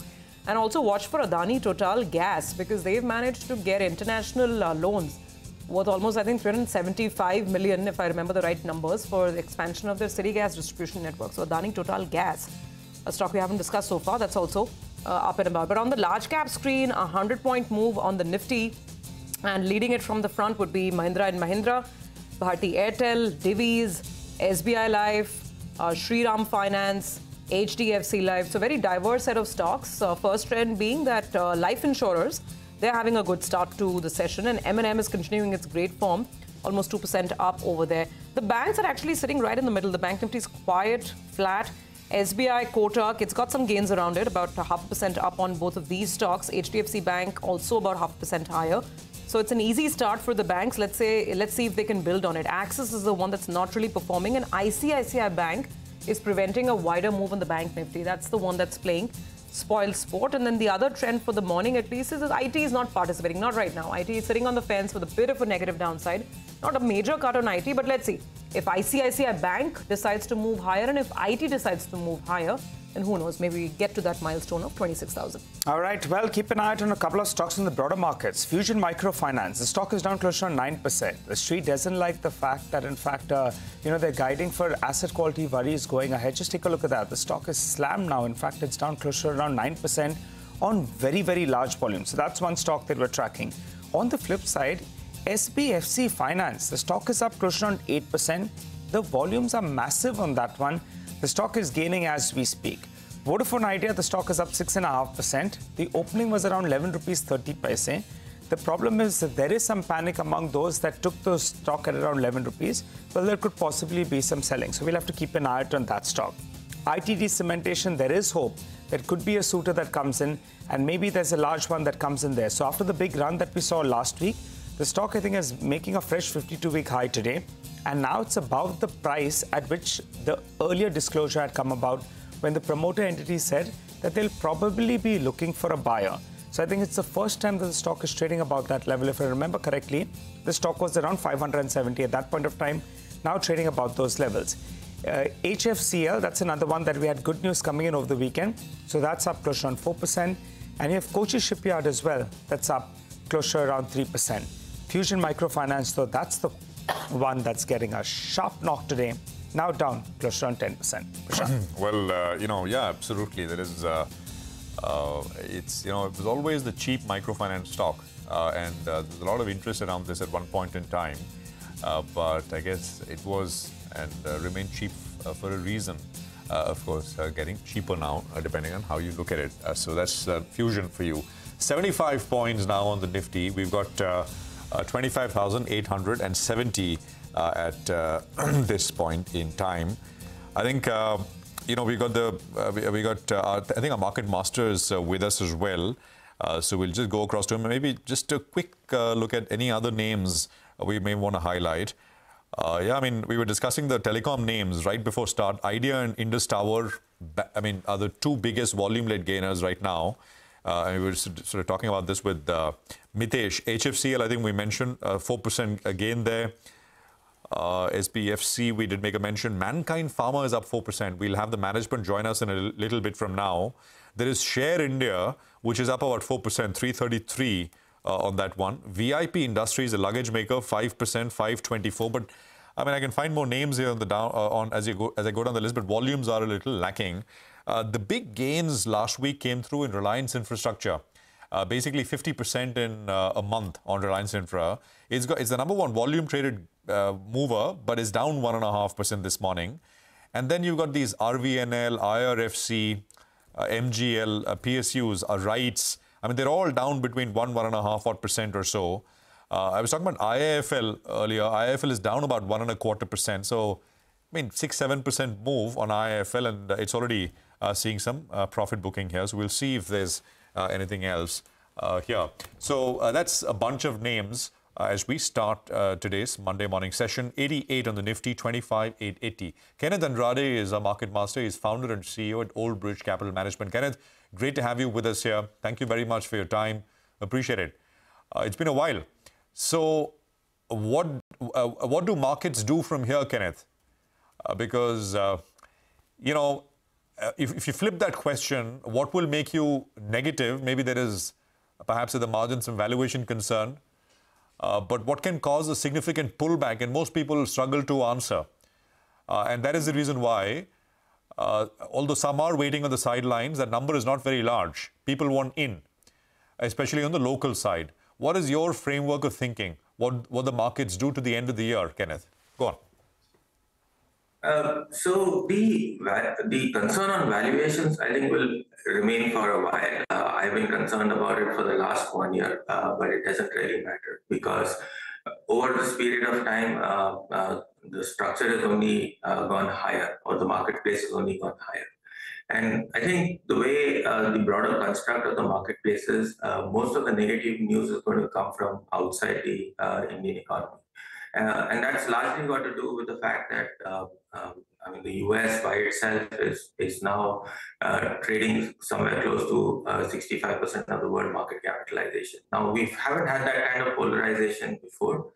And also watch for Adani Total Gas, because they've managed to get international loans worth almost, I think, 375 million, if I remember the right numbers, for the expansion of their city gas distribution network. So Adani Total Gas, a stock we haven't discussed so far, that's also up and about. But on the large cap screen, a 100-point move on the Nifty, and leading it from the front would be Mahindra & Mahindra, Bharti Airtel, Divi's, SBI Life, Shriram Finance, HDFC Life. So very diverse set of stocks. First trend being that life insurers, they're having a good start to the session, and M&M is continuing its great form, almost 2% up over there. The banks are actually sitting right in the middle. The Bank Nifty is quiet, flat. SBI, Kotak, it's got some gains around it, about 0.5% up on both of these stocks. HDFC Bank also about 0.5% higher. So it's an easy start for the banks. Let's see if they can build on it. Axis is the one that's not really performing, and ICICI Bank is preventing a wider move on the Bank Nifty. That's the one that's playing spoil sport. And then the other trend for the morning at least is that IT is not participating, not right now. IT is sitting on the fence with a bit of a negative downside. Not a major cut on IT, but let's see. If ICICI Bank decides to move higher and if IT decides to move higher, then who knows, maybe we get to that milestone of 26,000. All right, well, keep an eye out on a couple of stocks in the broader markets. Fusion Microfinance, the stock is down close to 9%. The street doesn't like the fact that, in fact, they're guiding for asset quality worries going ahead. Just take a look at that. The stock is slammed now. In fact, it's down close to around 9% on very, very large volume. So that's one stock that we're tracking. On the flip side, SBFC Finance, the stock is up close to around 8%. The volumes are massive on that one. The stock is gaining as we speak. Vodafone Idea, the stock is up 6.5%. The opening was around 11 rupees 30 paise. The problem is that there is some panic among those that took the stock at around 11 rupees. Well, there could possibly be some selling. So we'll have to keep an eye out on that stock. ITD Cementation, there is hope. There could be a suitor that comes in, and maybe there's a large one that comes in there. So after the big run that we saw last week, the stock, I think, is making a fresh 52-week high today. And now it's above the price at which the earlier disclosure had come about when the promoter entity said that they'll probably be looking for a buyer. So I think it's the first time that the stock is trading about that level. If I remember correctly, the stock was around 570 at that point of time, now trading about those levels. HFCL, that's another one that we had good news coming in over the weekend. So that's up close to around 4%. And you have Kochi Shipyard as well. That's up close to around 3%. Fusion Microfinance, though, that's the one that's getting a sharp knock today, now down close to around 10%. Well, yeah, absolutely. There is, it was always the cheap microfinance stock, and there's a lot of interest around this at one point in time. But I guess it was and remained cheap for a reason. Of course, getting cheaper now, depending on how you look at it. So that's Fusion for you. 75 points now on the Nifty. We've got 25,870 at this point in time. I think we got I think our market master is with us as well. So we'll just go across to him. Maybe just a quick look at any other names we may want to highlight. Yeah, I mean, we were discussing the telecom names right before start. Idea and Indus Tower, I mean, are the two biggest volume-led gainers right now. And we were sort of talking about this with Mitesh. HFCL, I think we mentioned 4% gain there. SBFC, we did make a mention. Mankind Pharma is up 4%. We'll have the management join us in a little bit from now. There is Share India, which is up about 4%, 333. on that one. VIP Industries, a luggage maker, 5%, 524. But I mean, I can find more names here on the down as I go down the list, but volumes are a little lacking. The big gains last week came through in Reliance Infrastructure. Basically 50% in a month on Reliance Infra. It's the number one volume traded mover, but is down 1.5% this morning. And then you've got these RVNL, IRFC, MGL, PSUs, RITES. I mean, they're all down between 1.5% or so. I was talking about IIFL earlier. IIFL is down about 1.25%. So, I mean, 6-7% move on IIFL, and it's already seeing some profit booking here. So we'll see if there's anything else here. So that's a bunch of names as we start today's Monday morning session. 88 on the Nifty, 25,880. Kenneth Andrade is a market master. He's founder and CEO at Old Bridge Capital Management. Kenneth, great to have you with us here. Thank you very much for your time. Appreciate it. It's been a while. So what do markets do from here, Kenneth? Because, you know, if you flip that question, what will make you negative? Maybe there is perhaps at the margin some valuation concern. But what can cause a significant pullback? And most people struggle to answer. And that is the reason why, although some are waiting on the sidelines, that number is not very large. People want in, especially on the local side. What is your framework of thinking? What the markets do to the end of the year, Kenneth? Go on. So the concern on valuations, I think, will remain for a while. I've been concerned about it for the last 1 year, but it doesn't really matter because over this period of time, the structure has only gone higher, or the marketplace has only gone higher. And I think the way the broader construct of the marketplace is, most of the negative news is going to come from outside the Indian economy. And that's largely got to do with the fact that I mean, the US by itself is now trading somewhere close to 65% of the world market capitalization. Now, we haven't had that kind of polarization before.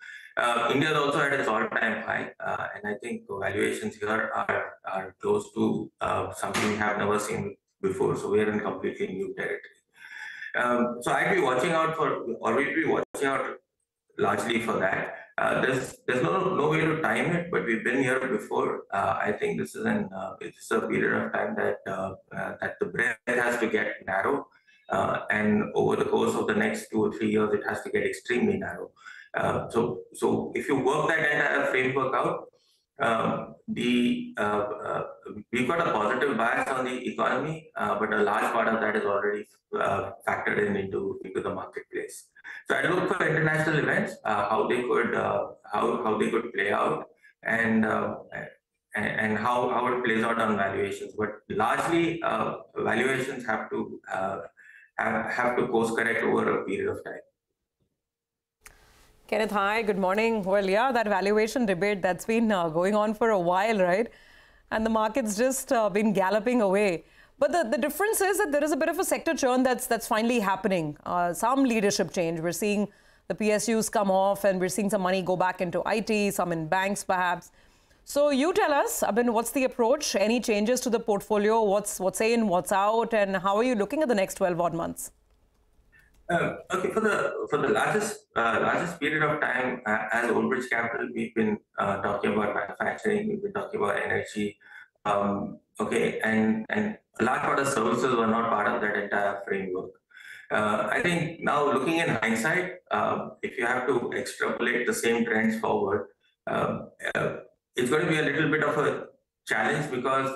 India has also had its all-time high, and I think valuations here are close to something we have never seen before. So we're in completely new territory. So I'd be watching out for, or we'd be watching out largely for that. There's no way to time it, but we've been here before. I think this is it's a period of time that the breadth has to get narrow, and over the course of the next 2 or 3 years, it has to get extremely narrow. So if you work that entire framework out, we've got a positive bias on the economy, but a large part of that is already factored into the marketplace. So I look for international events, how they could play out, and how it plays out on valuations. But largely, valuations have to course correct over a period of time. Kenneth, hi, good morning. Well, yeah, that valuation debate that's been going on for a while, right? And the market's just been galloping away. But the difference is that there is a bit of a sector churn that's finally happening. Some leadership change. We're seeing the PSUs come off, and we're seeing some money go back into IT, some in banks perhaps. So you tell us, I mean, what's the approach? Any changes to the portfolio? What's in, what's out, and how are you looking at the next 12 odd months? Okay, for the largest period of time, as Old Bridge Capital, we've been talking about manufacturing, we've been talking about energy, okay, and a large part of services were not part of that entire framework. I think now, looking in hindsight, if you have to extrapolate the same trends forward, it's going to be a little bit of a challenge because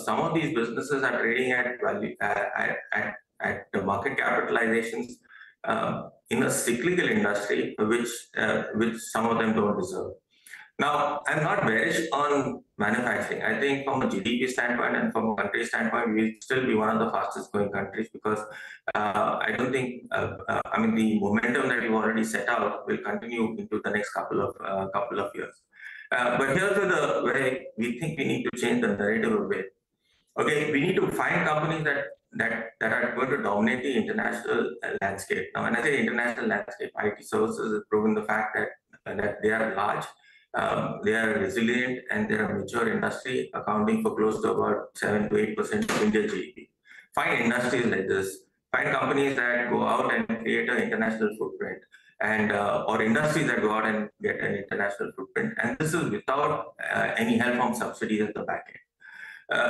some of these businesses are trading at value at the market capitalizations in a cyclical industry, which some of them don't deserve. Now, I'm not bearish on manufacturing. I think from a GDP standpoint and from a country standpoint, we'll still be one of the fastest growing countries because I don't think, I mean, the momentum that we've already set out will continue into the next couple of years. But here's where we think we need to change the narrative a bit. Okay, we need to find companies that are going to dominate the international landscape. Now, when I say international landscape, IT services has proven the fact that they are large, they are resilient, and they're a mature industry, accounting for close to about 7 to 8% of India's GDP. Find industries like this, find companies that go out and create an international footprint, and or industries that go out and get an international footprint. And this is without any help from subsidies at the back end.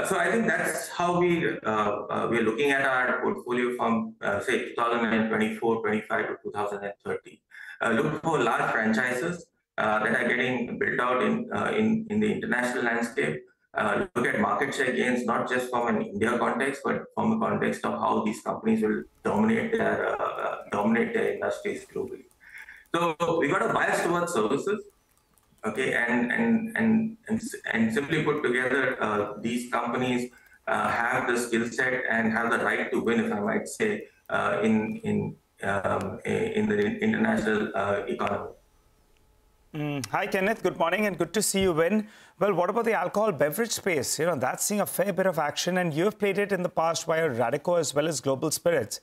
So I think that's how we're looking at our portfolio from say 2024, 25 to 2030. Look for large franchises that are getting built out in the international landscape. Look at market share gains, not just from an India context, but from a context of how these companies will dominate their industries globally. So we got a bias towards services, okay, and simply put together, these companies have the skill set and have the right to win, if I might say, in the international economy. Hi, Kenneth. Good morning and good to see you win. Well, what about the alcohol beverage space? You know, that's seeing a fair bit of action, and you've played it in the past via Radico as well as Global Spirits.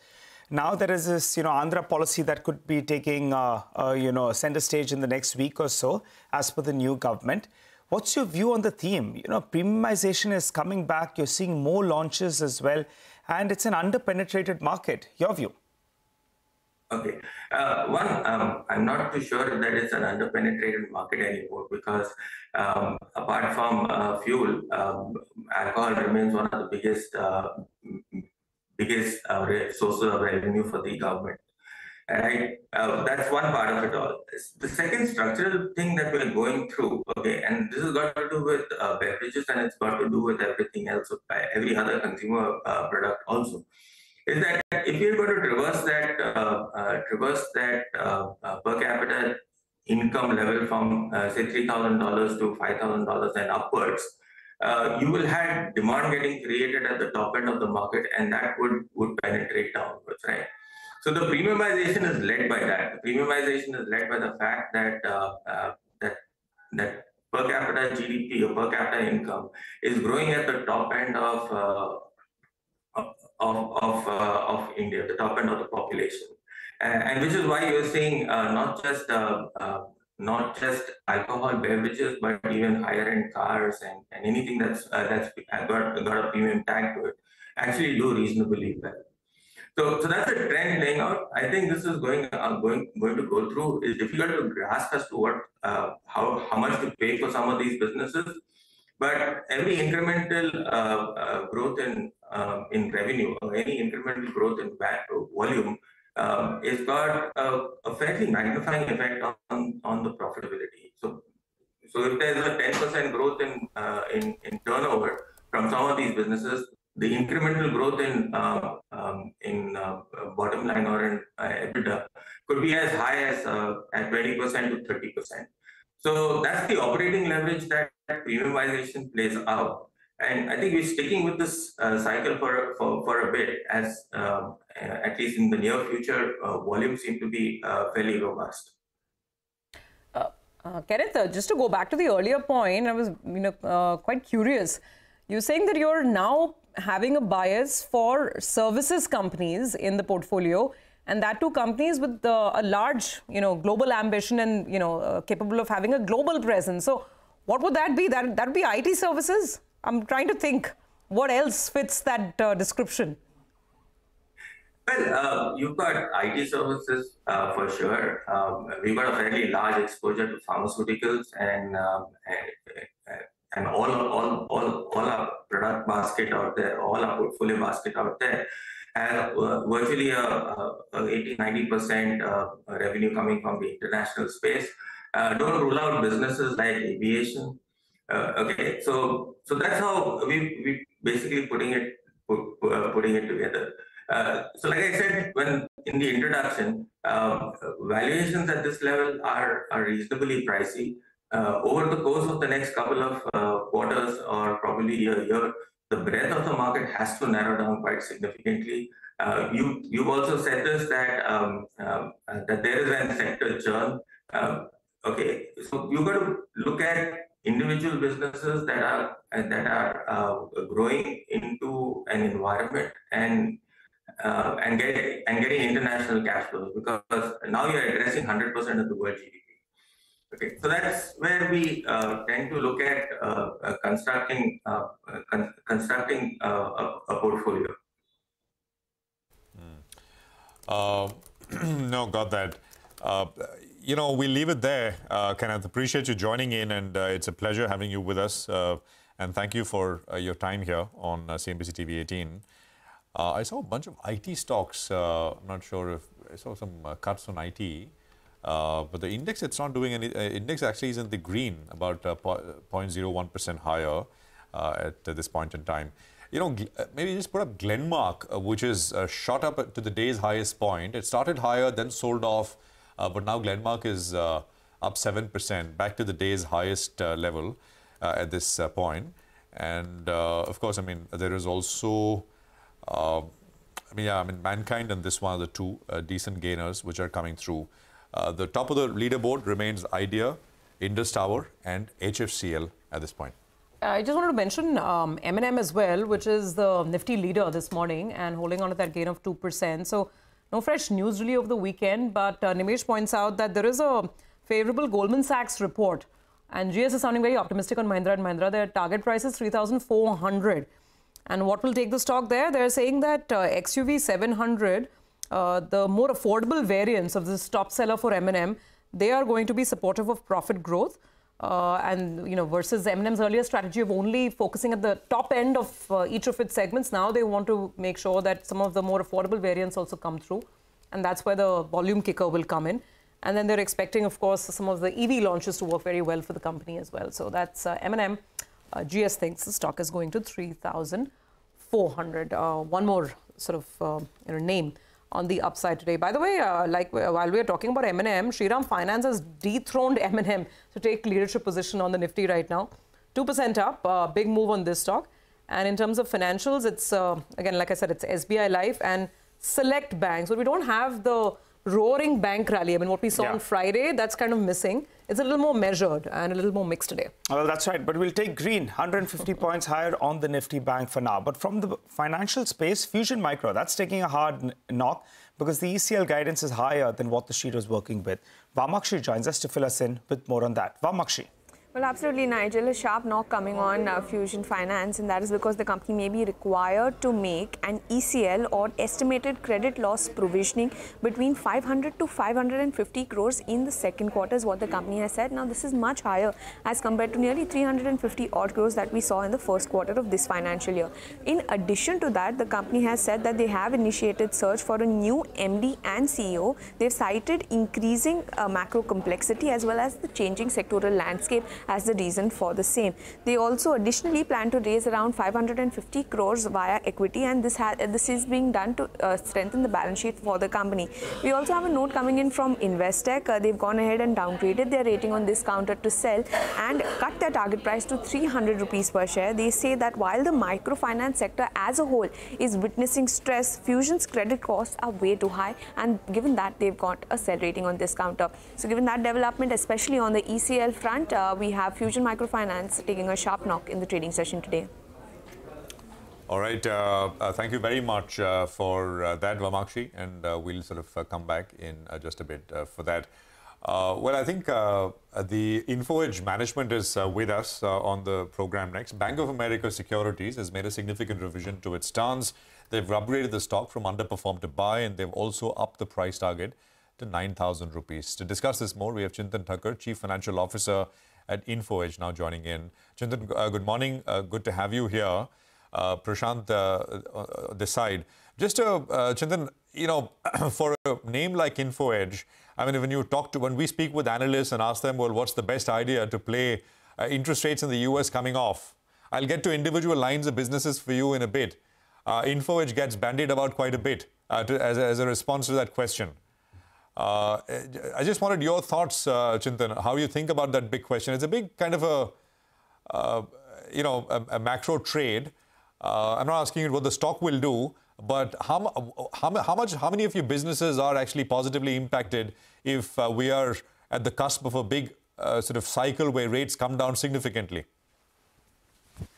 Now there is this, Andhra policy that could be taking, center stage in the next week or so, as per the new government. What's your view on the theme? Premiumization is coming back. You're seeing more launches as well, and it's an under-penetrated market. Your view? Okay. I'm not too sure that it's an under-penetrated market anymore, because apart from fuel, alcohol remains one of the biggest sources of revenue for the government. Right? That's one part of it all. The second structural thing that we're going through, okay, and this has got to do with beverages, and it's got to do with everything else, every other consumer product also, is that if you're going to traverse that per capita income level from say $3,000 to $5,000 and upwards, you will have demand getting created at the top end of the market, and that would penetrate downwards, right? So the premiumization is led by that. The premiumization is led by the fact that that per capita GDP or per capita income is growing at the top end of India, the top end of the population, and which is why you're seeing not just alcohol beverages, but even higher end cars and anything that's got a premium tag to it actually do reasonably well. So that's a trend playing out. I think this is going to go through. It's difficult to grasp as to what how much to pay for some of these businesses, but every incremental growth in revenue or any incremental growth in volume has got a fairly magnifying effect on the profitability. So if there's a 10% growth in turnover from some of these businesses, the incremental growth in bottom line or in EBITDA could be as high as at 20% to 30%. So that's the operating leverage that premiumization plays out. And I think we're sticking with this cycle for a bit, as at least in the near future, volumes seem to be fairly robust. Kenneth, just to go back to the earlier point, I was quite curious. You're saying that you're now having a bias for services companies in the portfolio, and that too companies with a large, global ambition and, capable of having a global presence. So what would that be? That would be IT services? I'm trying to think what else fits that description. Well, you've got IT services for sure. We've got a fairly large exposure to pharmaceuticals, and all our product basket out there, all our portfolio basket out there, has virtually 80-90% revenue coming from the international space. Don't rule out businesses like aviation. Okay, so that's how we basically putting it together. So like I said, when in the introduction, valuations at this level are reasonably pricey. Over the course of the next couple of quarters or probably a year, the breadth of the market has to narrow down quite significantly. You've also said this, that there is a sector churn. Okay, so you've got to look at individual businesses that are growing into an environment and getting international cash flows, because now you're addressing 100% of the world GDP. Okay, so that's where we tend to look at constructing a portfolio. No, got that. You know, we'll leave it there. Kenneth, appreciate you joining in, and it's a pleasure having you with us. And thank you for your time here on CNBC TV 18. I saw a bunch of IT stocks. I'm not sure if I saw some cuts on IT. But the index, it's not doing any. Index actually is in the green, about 0.01% higher at this point in time. You know, maybe just put up Glenmark, which is shot up to the day's highest point. It started higher, then sold off, but now Glenmark is up 7%, back to the day's highest level at this point. And of course, I mean, there is also, Mankind and this one are the two decent gainers which are coming through. The top of the leaderboard remains Idea, Indus Tower, and HFCL at this point. I just wanted to mention M&M as well, which is the Nifty leader this morning and holding on to that gain of 2%. So no fresh news really over the weekend, but Nimesh points out that there is a favorable Goldman Sachs report, and GS is sounding very optimistic on Mahindra & Mahindra. Their target price is 3,400. And what will take the stock there? They're saying that XUV 700, the more affordable variants of this top seller for M&M, they are going to be supportive of profit growth. And, you know, versus M&M's earlier strategy of only focusing at the top end of each of its segments, now they want to make sure that some of the more affordable variants also come through. And that's where the volume kicker will come in. And then they're expecting, of course, some of the EV launches to work very well for the company as well. So that's M&M. GS thinks the stock is going to 3,400. One more sort of name on the upside today. By the way, while we are talking about M&M, Shriram Finance has dethroned M&M to take leadership position on the Nifty right now. 2% up, big move on this stock. And in terms of financials, it's, again, like I said, it's SBI Life and select banks. So we don't have the roaring bank rally. I mean, what we saw on Friday, that's kind of missing. It's a little more measured and a little more mixed today. Well, that's right. But we'll take green, 150 points higher on the Nifty bank for now. But from the financial space, Fusion Micro, that's taking a hard knock because the ECL guidance is higher than what the street was working with. Vamakshi joins us to fill us in with more on that. Vamakshi. Well, absolutely, Nigel. A sharp knock coming on Fusion Finance, and that is because the company may be required to make an ECL or estimated credit loss provisioning between 500 to 550 crores in the second quarter is what the company has said. Now, this is much higher as compared to nearly 350 odd crores that we saw in the first quarter of this financial year. In addition to that, the company has said that they have initiated search for a new MD and CEO. They've cited increasing macro complexity as well as the changing sectoral landscape as the reason for the same. They also additionally plan to raise around 550 crores via equity, and this is being done to strengthen the balance sheet for the company. We also have a note coming in from Investec. They've gone ahead and downgraded their rating on this counter to sell and cut their target price to 300 rupees per share. They say that while the microfinance sector as a whole is witnessing stress, Fusion's credit costs are way too high, and given that, they've got a sell rating on this counter. So given that development, especially on the ECL front, we have Fusion Microfinance taking a sharp knock in the trading session today. All right. Thank you very much for that, Vamakshi. And we'll sort of come back in just a bit for that. Well, I think the InfoEdge management is with us on the program next. Bank of America Securities has made a significant revision to its stance. They've upgraded the stock from underperform to buy, and they've also upped the price target to 9,000 rupees. To discuss this more, we have Chintan Thakur, Chief Financial Officer at InfoEdge, now joining in. Chintan, good morning. Good to have you here. Prashant this side. Just Chintan, you know, for a name like InfoEdge, I mean, when we speak with analysts and ask them, well, what's the best idea to play interest rates in the US coming off? I'll get to individual lines of businesses for you in a bit. InfoEdge gets bandied about quite a bit as a response to that question. I just wanted your thoughts, Chintan, how you think about that big question. It's a big kind of a macro trade. I'm not asking you what the stock will do, but how many of your businesses are actually positively impacted if we are at the cusp of a big sort of cycle where rates come down significantly?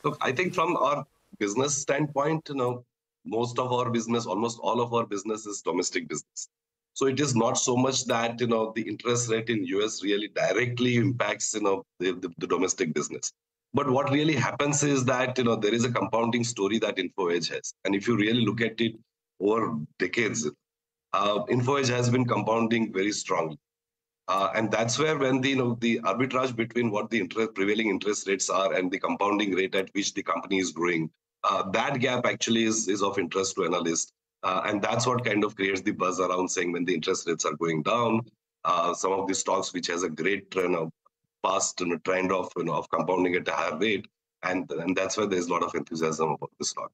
Look, I think from our business standpoint, you know, most of our business, almost all of our business is domestic business. So it is not so much that, you know, the interest rate in US really directly impacts, you know, the domestic business. But what really happens is that, you know, there is a compounding story that InfoEdge has. And if you really look at it over decades, Info Edge has been compounding very strongly. And that's where when the arbitrage between what the prevailing interest rates are and the compounding rate at which the company is growing, that gap actually is of interest to analysts. And that's what kind of creates the buzz around saying when the interest rates are going down, some of the stocks which has a great past trend of compounding at a higher rate, and that's why there's a lot of enthusiasm about the stock.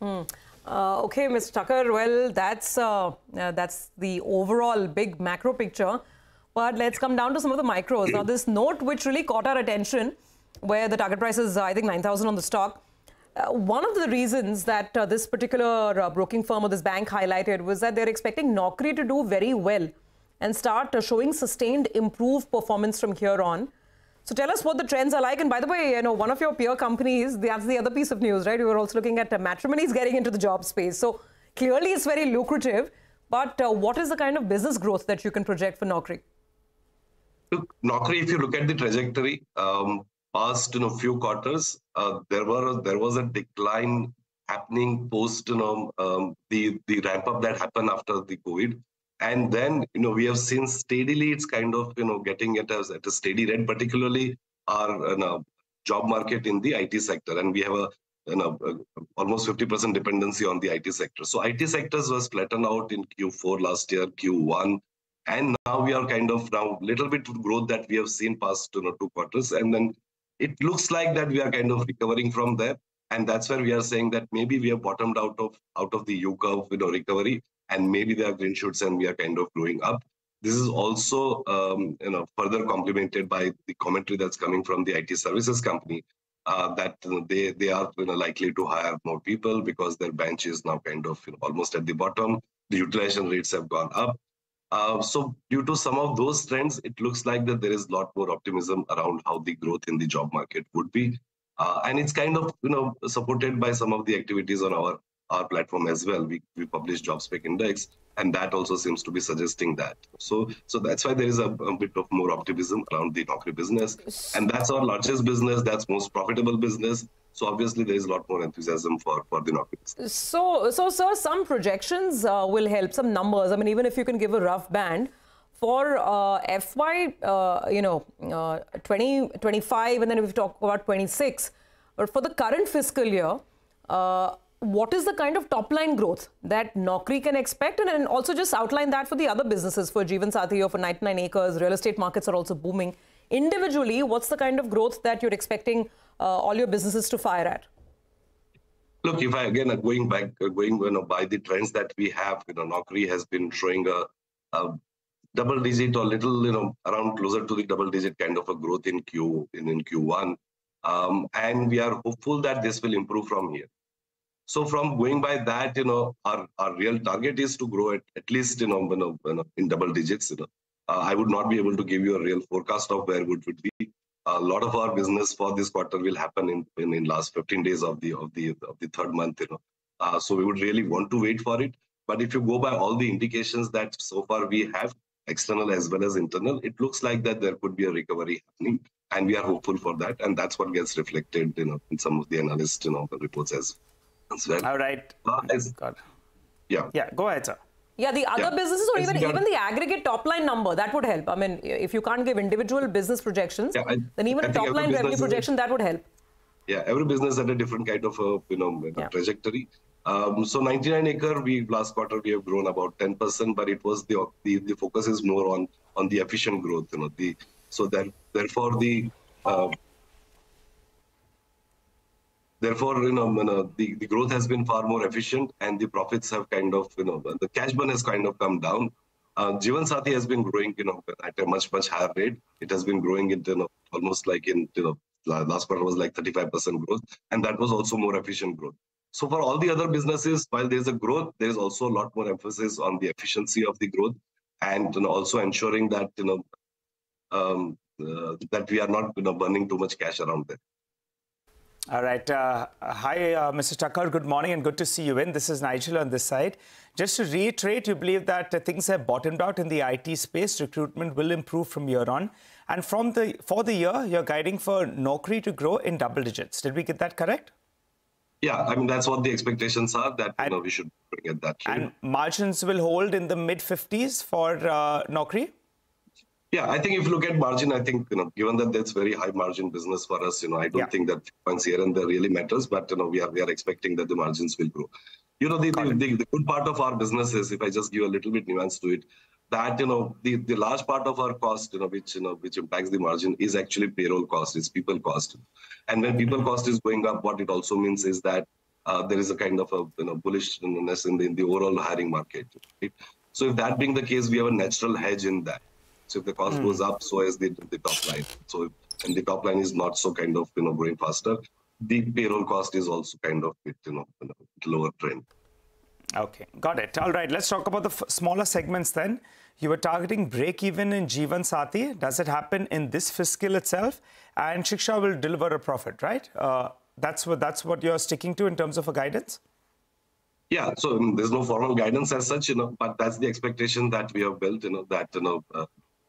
Okay, Mr. Tucker, well, that's the overall big macro picture. But let's come down to some of the micros. Now, this note which really caught our attention, where the target price is, I think, 9,000 on the stock. One of the reasons that this particular broking firm or this bank highlighted was that they're expecting Naukri to do very well and start showing sustained improved performance from here on. So tell us what the trends are like. And by the way, one of your peer companies, that's the other piece of news, right? We were also looking at Matrimony's getting into the job space. So clearly it's very lucrative. But what is the kind of business growth that you can project for Naukri? Look, Naukri, if you look at the trajectory, past few quarters, there was a decline happening post the ramp up that happened after the COVID. And then, we have seen steadily it's kind of, getting at a steady rate, particularly our job market in the IT sector. And we have almost 50% dependency on the IT sector. So IT sectors was flattened out in Q4 last year, Q1. And now we are kind of little bit of growth that we have seen past 2 quarters. And then it looks like that we are kind of recovering from there. And that's where we are saying that maybe we have bottomed out of the U-curve recovery. And maybe there are green shoots and we are kind of growing up. This is also, further complemented by the commentary that's coming from the IT services company that they are likely to hire more people because their bench is now kind of almost at the bottom. The utilization rates have gone up. So due to some of those trends, it looks like that there is a lot more optimism around how the growth in the job market would be. And it's kind of, supported by some of the activities on our platform as well. We publish job spec index, and that also seems to be suggesting that. So that's why there is a bit of more optimism around the Naukri business. And that's our largest business. That's most profitable business. So obviously there is a lot more enthusiasm for the Naukri business. So sir, some projections will help, some numbers. I mean, even if you can give a rough band for FY 2025, and then if we talk about 26, but for the current fiscal year, what is the kind of top-line growth that Naukri can expect? And also just outline that for the other businesses, for Jeevan Sathi or for 99 Acres. Real estate markets are also booming. Individually, what's the kind of growth that you're expecting all your businesses to fire at? Look, if I again going by the trends that we have, Naukri has been showing a double-digit or little, around closer to the double-digit kind of a growth in Q1. And we are hopeful that this will improve from here. So from going by that, our real target is to grow at least, in double digits. I would not be able to give you a real forecast of where it would be. A lot of our business for this quarter will happen in last 15 days of the third month. So we would really want to wait for it. But if you go by all the indications that so far we have, external as well as internal, it looks like that there could be a recovery happening, and we are hopeful for that. And that's what gets reflected, in some of the analyst, reports as well. All right. Yeah, go ahead, sir. Yeah, the other businesses or even the aggregate top-line number, that would help. I mean, if you can't give individual business projections, then even a top-line revenue projection, that would help. Yeah, every business had a different kind of trajectory. So 99 Acre, last quarter we have grown about 10%, but it was the focus is more on the efficient growth. Therefore, the growth has been far more efficient, and the profits have kind of, the cash burn has kind of come down. Jeevan Sathi has been growing, at a much higher rate. It has been growing almost like last quarter was like 35% growth, and that was also more efficient growth. So for all the other businesses, while there's a growth, there is also a lot more emphasis on the efficiency of the growth, and also ensuring that that we are not burning too much cash around there. All right. Hi, Mr. Tucker. Good morning and good to see you in. This is Nigel on this side. Just to reiterate, you believe that things have bottomed out in the IT space. Recruitment will improve from here on. And for the year, you're guiding for Naukri to grow in double digits. Did we get that correct? Yeah, I mean, that's what the expectations are, that we should bring at that trade. And margins will hold in the mid-50s for Naukri? Yeah, I think if you look at margin, I think, given that that's very high margin business for us, I don't think that points here and there really matters, but, we are expecting that the margins will grow. The good part of our business is, if I just give a little bit nuance to it, that, the large part of our cost, which impacts the margin is actually payroll cost, it's people cost. And when people cost is going up, what it also means is that there is a kind of a, bullishness in the overall hiring market. Right? So if that being the case, we have a natural hedge in that. So if the cost goes up, so is the top line. So and the top line is not so kind of, growing faster, the payroll cost is also kind of, lower trend. Okay, got it. All right, let's talk about the smaller segments then. You were targeting break-even in Jeevan Saathi. Does it happen in this fiscal itself? And Shiksha will deliver a profit, right? That's what you're sticking to in terms of a guidance? Yeah, so there's no formal guidance as such, but that's the expectation that we have built, that,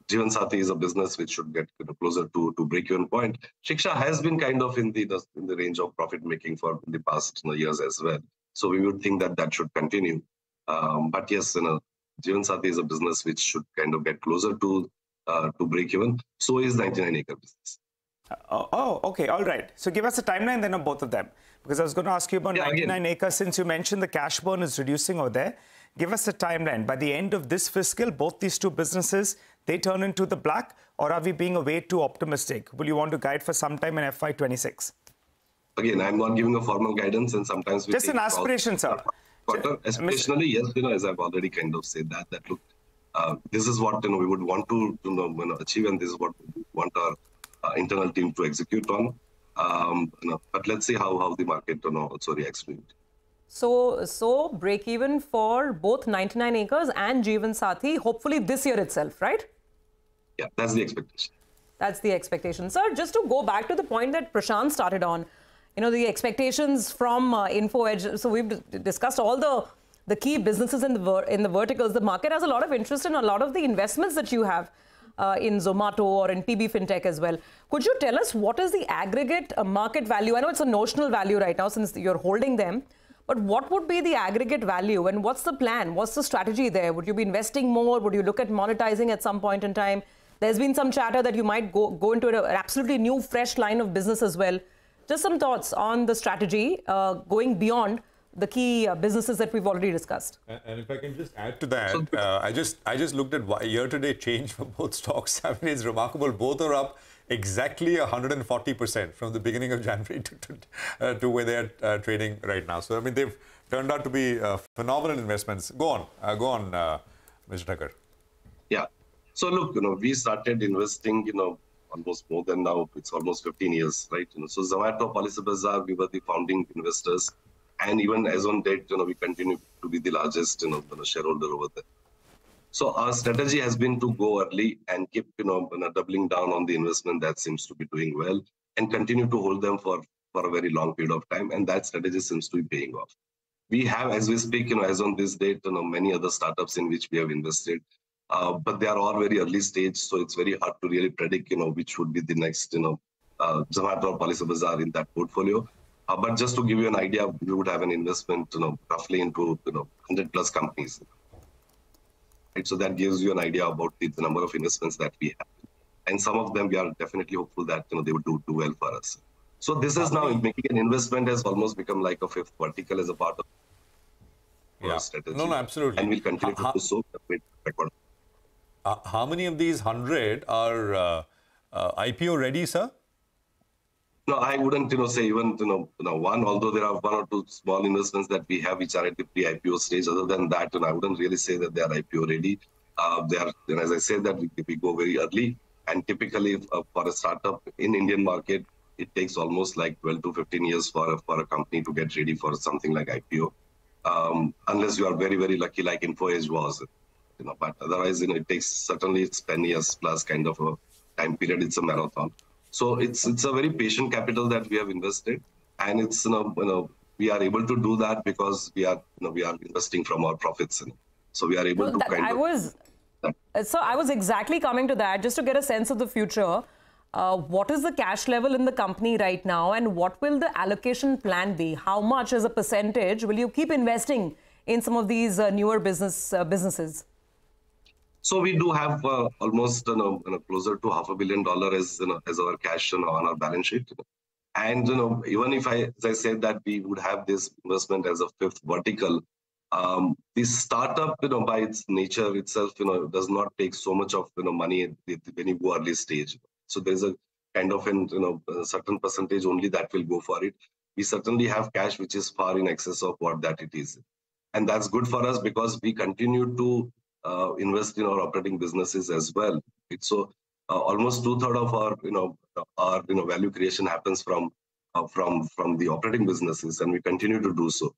Jeevan Saathi is a business which should get closer to break-even point. Shiksha has been kind of in the range of profit making for the past years as well. So we would think that that should continue. But yes, Jeevan Saathi is a business which should kind of get closer to break-even. So is 99acre business. Okay, all right. So give us a timeline then of both of them. Because I was going to ask you about 99acre, since you mentioned the cash burn is reducing over there. Give us a timeline. By the end of this fiscal, both these two businesses, they turn into the black, or are we being a way too optimistic? Will you want to guide for some time in FY26? Again, I'm not giving a formal guidance, and sometimes we just an aspiration, sir. Aspirationally, yes, as I've already kind of said that look, this is what we would want to achieve, and this is what we want our internal team to execute on. But let's see how the market also reacts to it. So break even for both 99acres and Jeevan Saathi, hopefully this year itself, right? Yeah, that's the expectation. That's the expectation. Sir, just to go back to the point that Prashant started on, the expectations from InfoEdge. So we've discussed all the key businesses in the verticals. The market has a lot of interest in a lot of the investments that you have in Zomato or in PB Fintech as well. Could you tell us what is the aggregate market value? I know it's a notional value right now since you're holding them. But what would be the aggregate value and what's the plan? What's the strategy there? Would you be investing more? Would you look at monetizing at some point in time? There's been some chatter that you might go into an absolutely new, fresh line of business as well. Just some thoughts on the strategy going beyond the key businesses that we've already discussed. And if I can just add to that, I just looked at year-to-date change for both stocks. I mean, it's remarkable. Both are up exactly 140% from the beginning of January to where they're trading right now. So, I mean, they've turned out to be phenomenal investments. Go on, Mr. Thakkar. Yeah. So, look, we started investing, almost more than now. It's almost 15 years, right? So, Zomato, Bazaar, we were the founding investors. And even as on date, we continue to be the largest, shareholder over there. So our strategy has been to go early and keep, doubling down on the investment that seems to be doing well and continue to hold them for a very long period of time. And that strategy seems to be paying off. We have, as we speak, as on this date, many other startups in which we have invested, but they are all very early stage. So it's very hard to really predict, which would be the next, Zomato or Bazaar in that portfolio. But just to give you an idea, we would have an investment, roughly into, 100 plus companies. Right? So that gives you an idea about the number of investments that we have. And some of them, we are definitely hopeful that, they would do well for us. So this is now making an investment has almost become like a fifth vertical as a part of our strategy. No, absolutely. And we'll continue to do so. How many of these 100 are IPO ready, sir? No, I wouldn't, say even, one, although there are one or two small investments that we have which are at the pre-IPO stage. Other than that, I wouldn't really say that they are IPO ready. They are, as I said, that we go very early. And typically for a startup in Indian market, it takes almost like 12 to 15 years for a company to get ready for something like IPO. Unless you are very, very lucky like InfoEdge was, but otherwise, it takes certainly it's 10 years plus kind of a time period. It's a marathon. So it's a very patient capital that we have invested, and it's we are able to do that because we are investing from our profits. So we are able to I was exactly coming to that just to get a sense of the future. What is the cash level in the company right now, and what will the allocation plan be? How much as a percentage will you keep investing in some of these newer businesses? So we do have almost closer to $500 million as our cash on our balance sheet. And even if as I said that we would have this investment as a fifth vertical, this startup by its nature itself does not take so much of money when you go early stage. So there's a kind of a certain percentage only that will go for it. We certainly have cash which is far in excess of what that it is, and that's good for us because we continue to invest in our operating businesses as well. So almost 2/3 of our value creation happens from the operating businesses, and we continue to do so.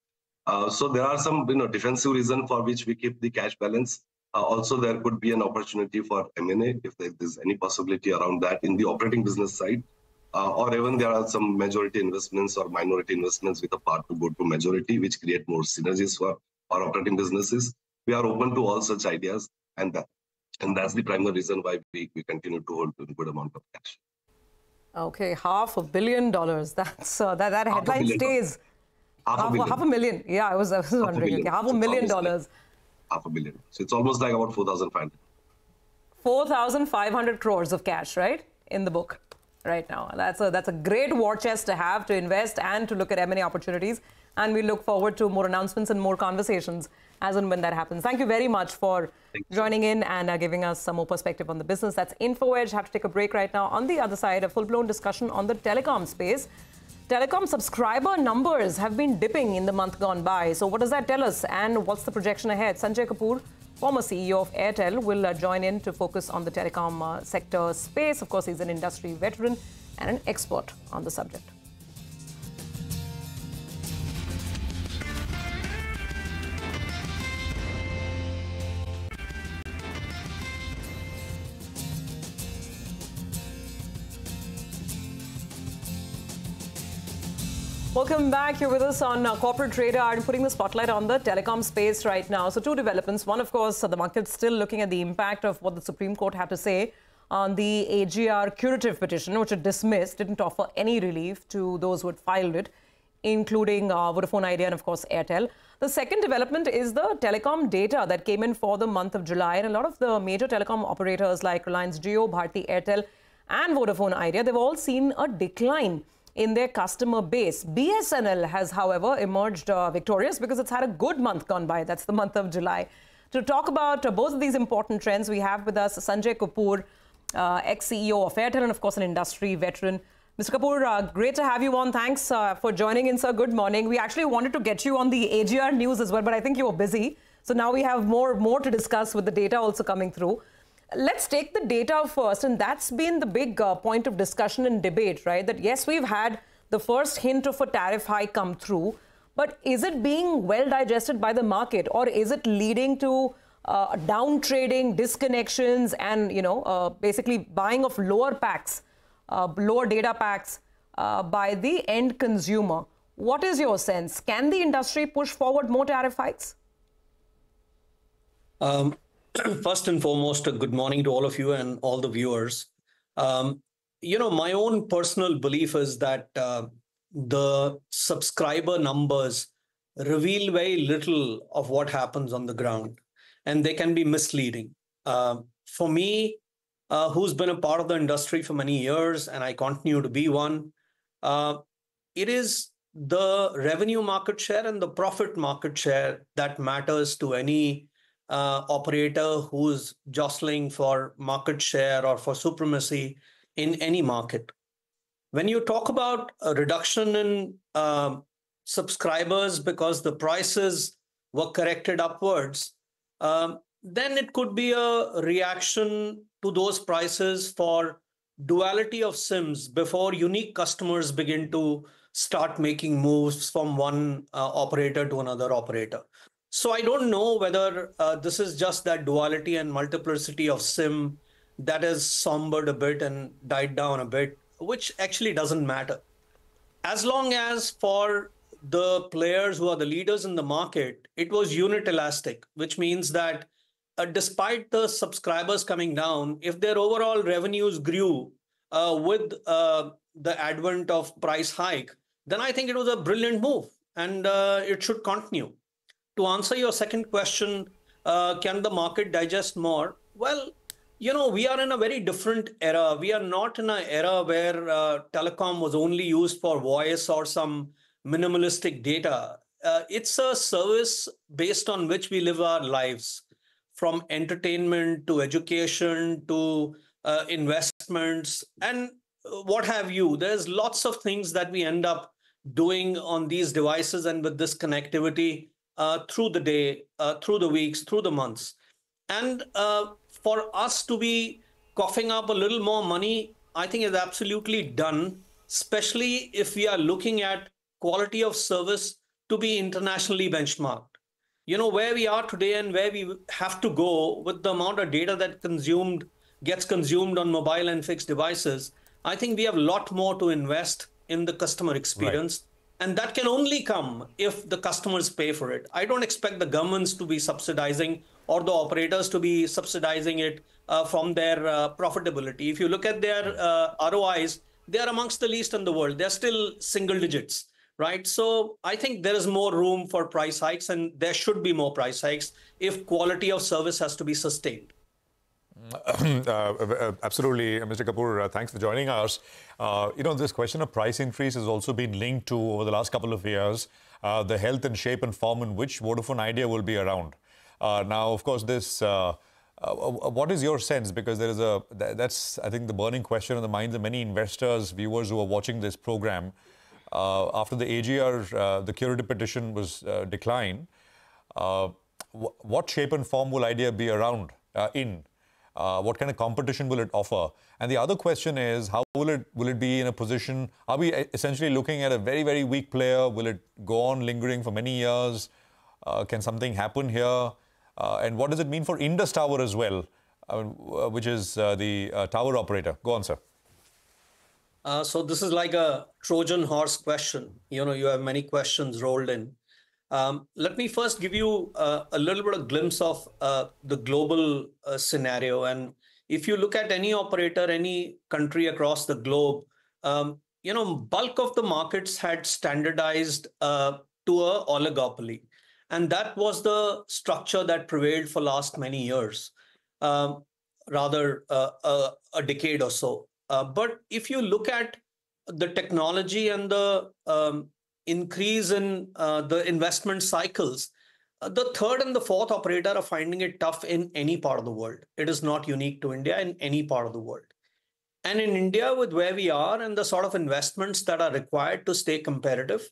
So there are some defensive reason for which we keep the cash balance. Also, there could be an opportunity for M&A if there's any possibility around that in the operating business side, or even there are some majority investments or minority investments with a part to go to majority, which create more synergies for our operating businesses. We are open to all such ideas, and that's the primary reason why we continue to hold a good amount of cash. Okay, $500 million. That's that headline stays. Half a million. Yeah, I was wondering. Okay, $500 million. $500 million. So it's almost like about 4,500. 4,500 crores of cash, right, in the book right now. That's a great war chest to have to invest and to look at M&A opportunities. And we look forward to more announcements and more conversations as and when that happens. Thank you very much for joining in and giving us some more perspective on the business. That's InfoEdge. Have to take a break right now. On the other side, a full-blown discussion on the telecom space. Telecom subscriber numbers have been dipping in the month gone by. So what does that tell us, and what's the projection ahead? Sanjay Kapoor, former CEO of Airtel, will join in to focus on the telecom sector space. Of course, he's an industry veteran and an expert on the subject. Welcome back. You're with us on Corporate Radar and putting the spotlight on the telecom space right now. So two developments. One, of course, the market's still looking at the impact of what the Supreme Court had to say on the AGR curative petition, which it dismissed, didn't offer any relief to those who had filed it, including Vodafone Idea and, of course, Airtel. The second development is the telecom data that came in for the month of July. And a lot of the major telecom operators like Reliance Jio, Bharti Airtel and Vodafone Idea, they've all seen a decline in their customer base. BSNL has, however, emerged victorious because it's had a good month gone by. That's the month of July. To talk about both of these important trends, we have with us Sanjay Kapoor, ex-CEO of Airtel and, of course, an industry veteran. Mr. Kapoor, great to have you on. Thanks for joining in, sir. Good morning. We actually wanted to get you on the AGR news as well, but I think you were busy. So now we have more to discuss with the data also coming through. Let's take the data first, and that's been the big point of discussion and debate, right? That yes, we've had the first hint of a tariff hike come through, but is it being well digested by the market, or is it leading to down trading, disconnections, and basically buying of lower packs, lower data packs by the end consumer? What is your sense? Can the industry push forward more tariff hikes? First and foremost, a good morning to all of you and all the viewers. My own personal belief is that the subscriber numbers reveal very little of what happens on the ground, and they can be misleading. For me, who's been a part of the industry for many years, and I continue to be one, it is the revenue market share and the profit market share that matters to any operator who's jostling for market share or for supremacy in any market. When you talk about a reduction in subscribers because the prices were corrected upwards, then it could be a reaction to those prices for duality of SIMs before unique customers begin to start making moves from one operator to another operator. So I don't know whether this is just that duality and multiplicity of SIM that has sombered a bit and died down a bit, which actually doesn't matter. As long as for the players who are the leaders in the market, it was unit elastic, which means that despite the subscribers coming down, if their overall revenues grew with the advent of price hike, then I think it was a brilliant move, and it should continue. To answer your second question, can the market digest more? Well, you know, we are in a very different era. We are not in an era where telecom was only used for voice or some minimalistic data. It's a service based on which we live our lives, from entertainment to education to investments and what have you. There's lots of things that we end up doing on these devices and with this connectivity through the day, through the weeks, through the months. And for us to be coughing up a little more money, I think is absolutely done, especially if we are looking at quality of service to be internationally benchmarked. You know, where we are today and where we have to go with the amount of data that gets consumed on mobile and fixed devices, I think we have a lot more to invest in the customer experience. Right. And that can only come if the customers pay for it. I don't expect the governments to be subsidizing or the operators to be subsidizing it from their profitability. If you look at their ROIs, they are amongst the least in the world. They're still single digits, right? So I think there is more room for price hikes, and there should be more price hikes if quality of service has to be sustained. Absolutely, Mr. Kapoor, thanks for joining us. You know, this question of price increase has also been linked to, over the last couple of years, the health and shape and form in which Vodafone Idea will be around. Now, of course, this, what is your sense? Because there is that's, I think, the burning question on the minds of many investors, viewers who are watching this program. After the AGR, the curative petition was declined. What shape and form will Idea be around in? What kind of competition will it offer? And the other question is, how will it be in a position? Are we essentially looking at a very, very weak player? Will it go on lingering for many years? Can something happen here? And what does it mean for Indus Tower as well, which is the tower operator? Go on, sir. So this is like a Trojan horse question. You know, you have many questions rolled in. Let me first give you a little bit of glimpse of the global scenario. And if you look at any operator, any country across the globe, you know, bulk of the markets had standardized to a oligopoly. And that was the structure that prevailed for last many years, rather a decade or so. But if you look at the technology and the increase in the investment cycles, the third and the fourth operator are finding it tough in any part of the world. It is not unique to India, in any part of the world. And in India, with where we are and the sort of investments that are required to stay competitive,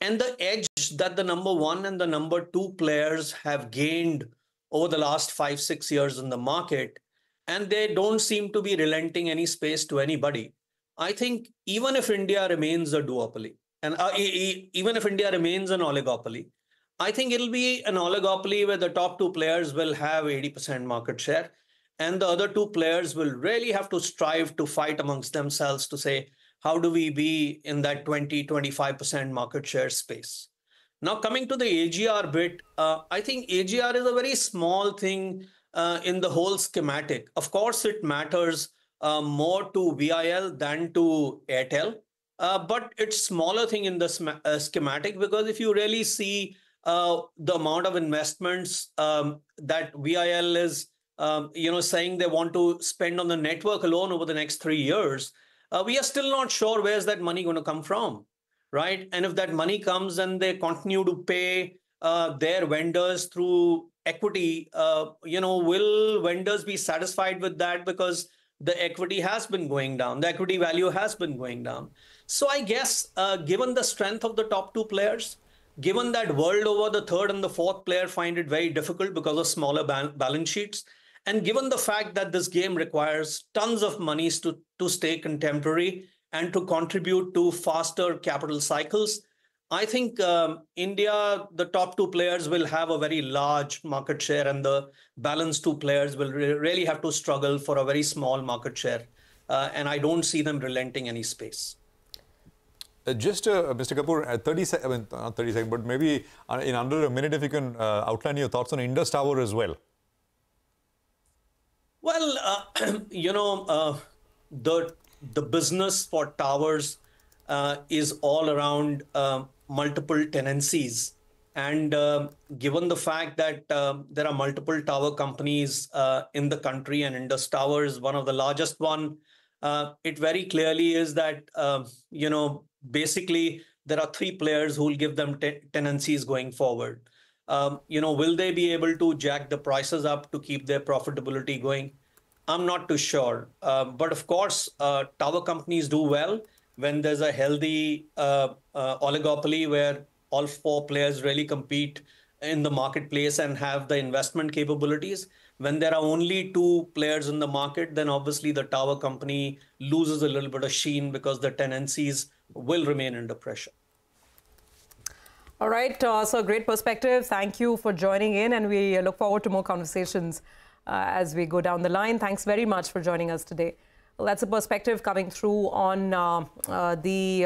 and the edge that the number one and the number two players have gained over the last 5-6 years in the market, and they don't seem to be relenting any space to anybody. I think even if India remains a duopoly, and even if India remains an oligopoly, I think it'll be an oligopoly where the top two players will have 80% market share, and the other two players will really have to strive to fight amongst themselves to say, how do we be in that 20-25% market share space? Now, coming to the AGR bit, I think AGR is a very small thing in the whole schematic. Of course, it matters more to VIL than to Airtel, but it's smaller thing in the schematic, because if you really see the amount of investments that VIL is saying they want to spend on the network alone over the next 3 years, we are still not sure where's that money going to come from, right? And if that money comes and they continue to pay their vendors through equity, will vendors be satisfied with that? Because the equity has been going down, the equity value has been going down. So I guess given the strength of the top two players, given that world over, the third and the fourth player find it very difficult because of smaller balance sheets, and given the fact that this game requires tons of monies to stay contemporary and to contribute to faster capital cycles, I think India, the top two players will have a very large market share, and the balance two players will really have to struggle for a very small market share. And I don't see them relenting any space. Mr. Kapoor, 30 seconds, not 30 seconds, but maybe in under a minute, if you can outline your thoughts on Indus Tower as well. Well, the the business for towers is all around multiple tenancies. And given the fact that there are multiple tower companies in the country, and Indus Tower is one of the largest one, it very clearly is that, basically there are three players who will give them tenancies going forward. Will they be able to jack the prices up to keep their profitability going? I'm not too sure. But of course, tower companies do well when there's a healthy oligopoly where all four players really compete in the marketplace and have the investment capabilities. When there are only two players in the market, then obviously the tower company loses a little bit of sheen because the tenancies will remain under pressure. All right, so great perspective. Thank you for joining in, and we look forward to more conversations as we go down the line. Thanks very much for joining us today. Well, that's a perspective coming through on the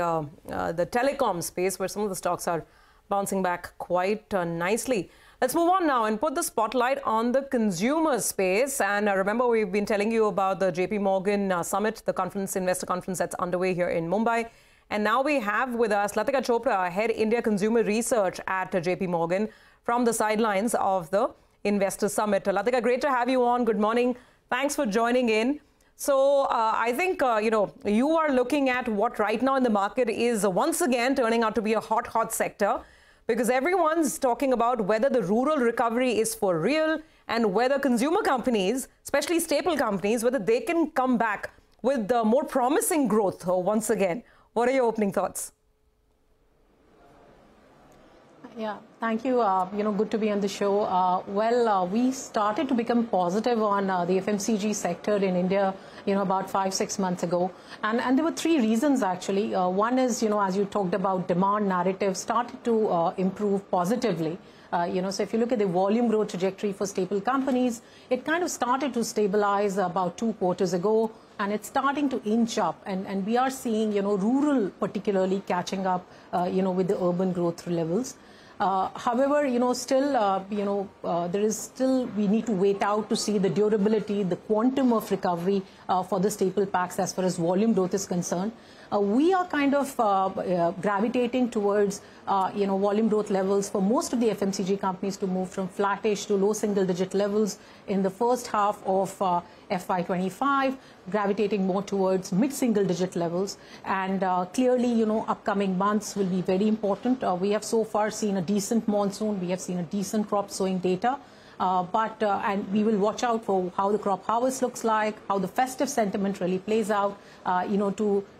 telecom space, where some of the stocks are bouncing back quite nicely. Let's move on now and put the spotlight on the consumer space. And remember, we've been telling you about the JP Morgan Summit, the conference, investor conference that's underway here in Mumbai. And now we have with us Latika Chopra, head India Consumer Research at JP Morgan, from the sidelines of the Investor Summit. Latika, great to have you on. Good morning. Thanks for joining in. So I think, you are looking at what right now in the market is once again turning out to be a hot sector, because everyone's talking about whether the rural recovery is for real and whether consumer companies, especially staple companies, whether they can come back with more promising growth once again. What are your opening thoughts? Yeah, thank you. Good to be on the show. We started to become positive on the FMCG sector in India, about 5-6 months ago. And there were three reasons, actually. One is, as you talked about, demand narrative started to improve positively. So if you look at the volume growth trajectory for staple companies, it kind of started to stabilize about 2 quarters ago, and it's starting to inch up. And we are seeing, rural particularly catching up, with the urban growth levels. However, we need to wait out to see the durability, the quantum of recovery for the staple packs as far as volume growth is concerned. We are kind of gravitating towards, volume growth levels for most of the FMCG companies to move from flattish to low single-digit levels in the first half of FY25, gravitating more towards mid-single-digit levels. And clearly, upcoming months will be very important. We have so far seen a decent monsoon. We have seen a decent crop sowing data. And we will watch out for how the crop harvest looks like, how the festive sentiment really plays out,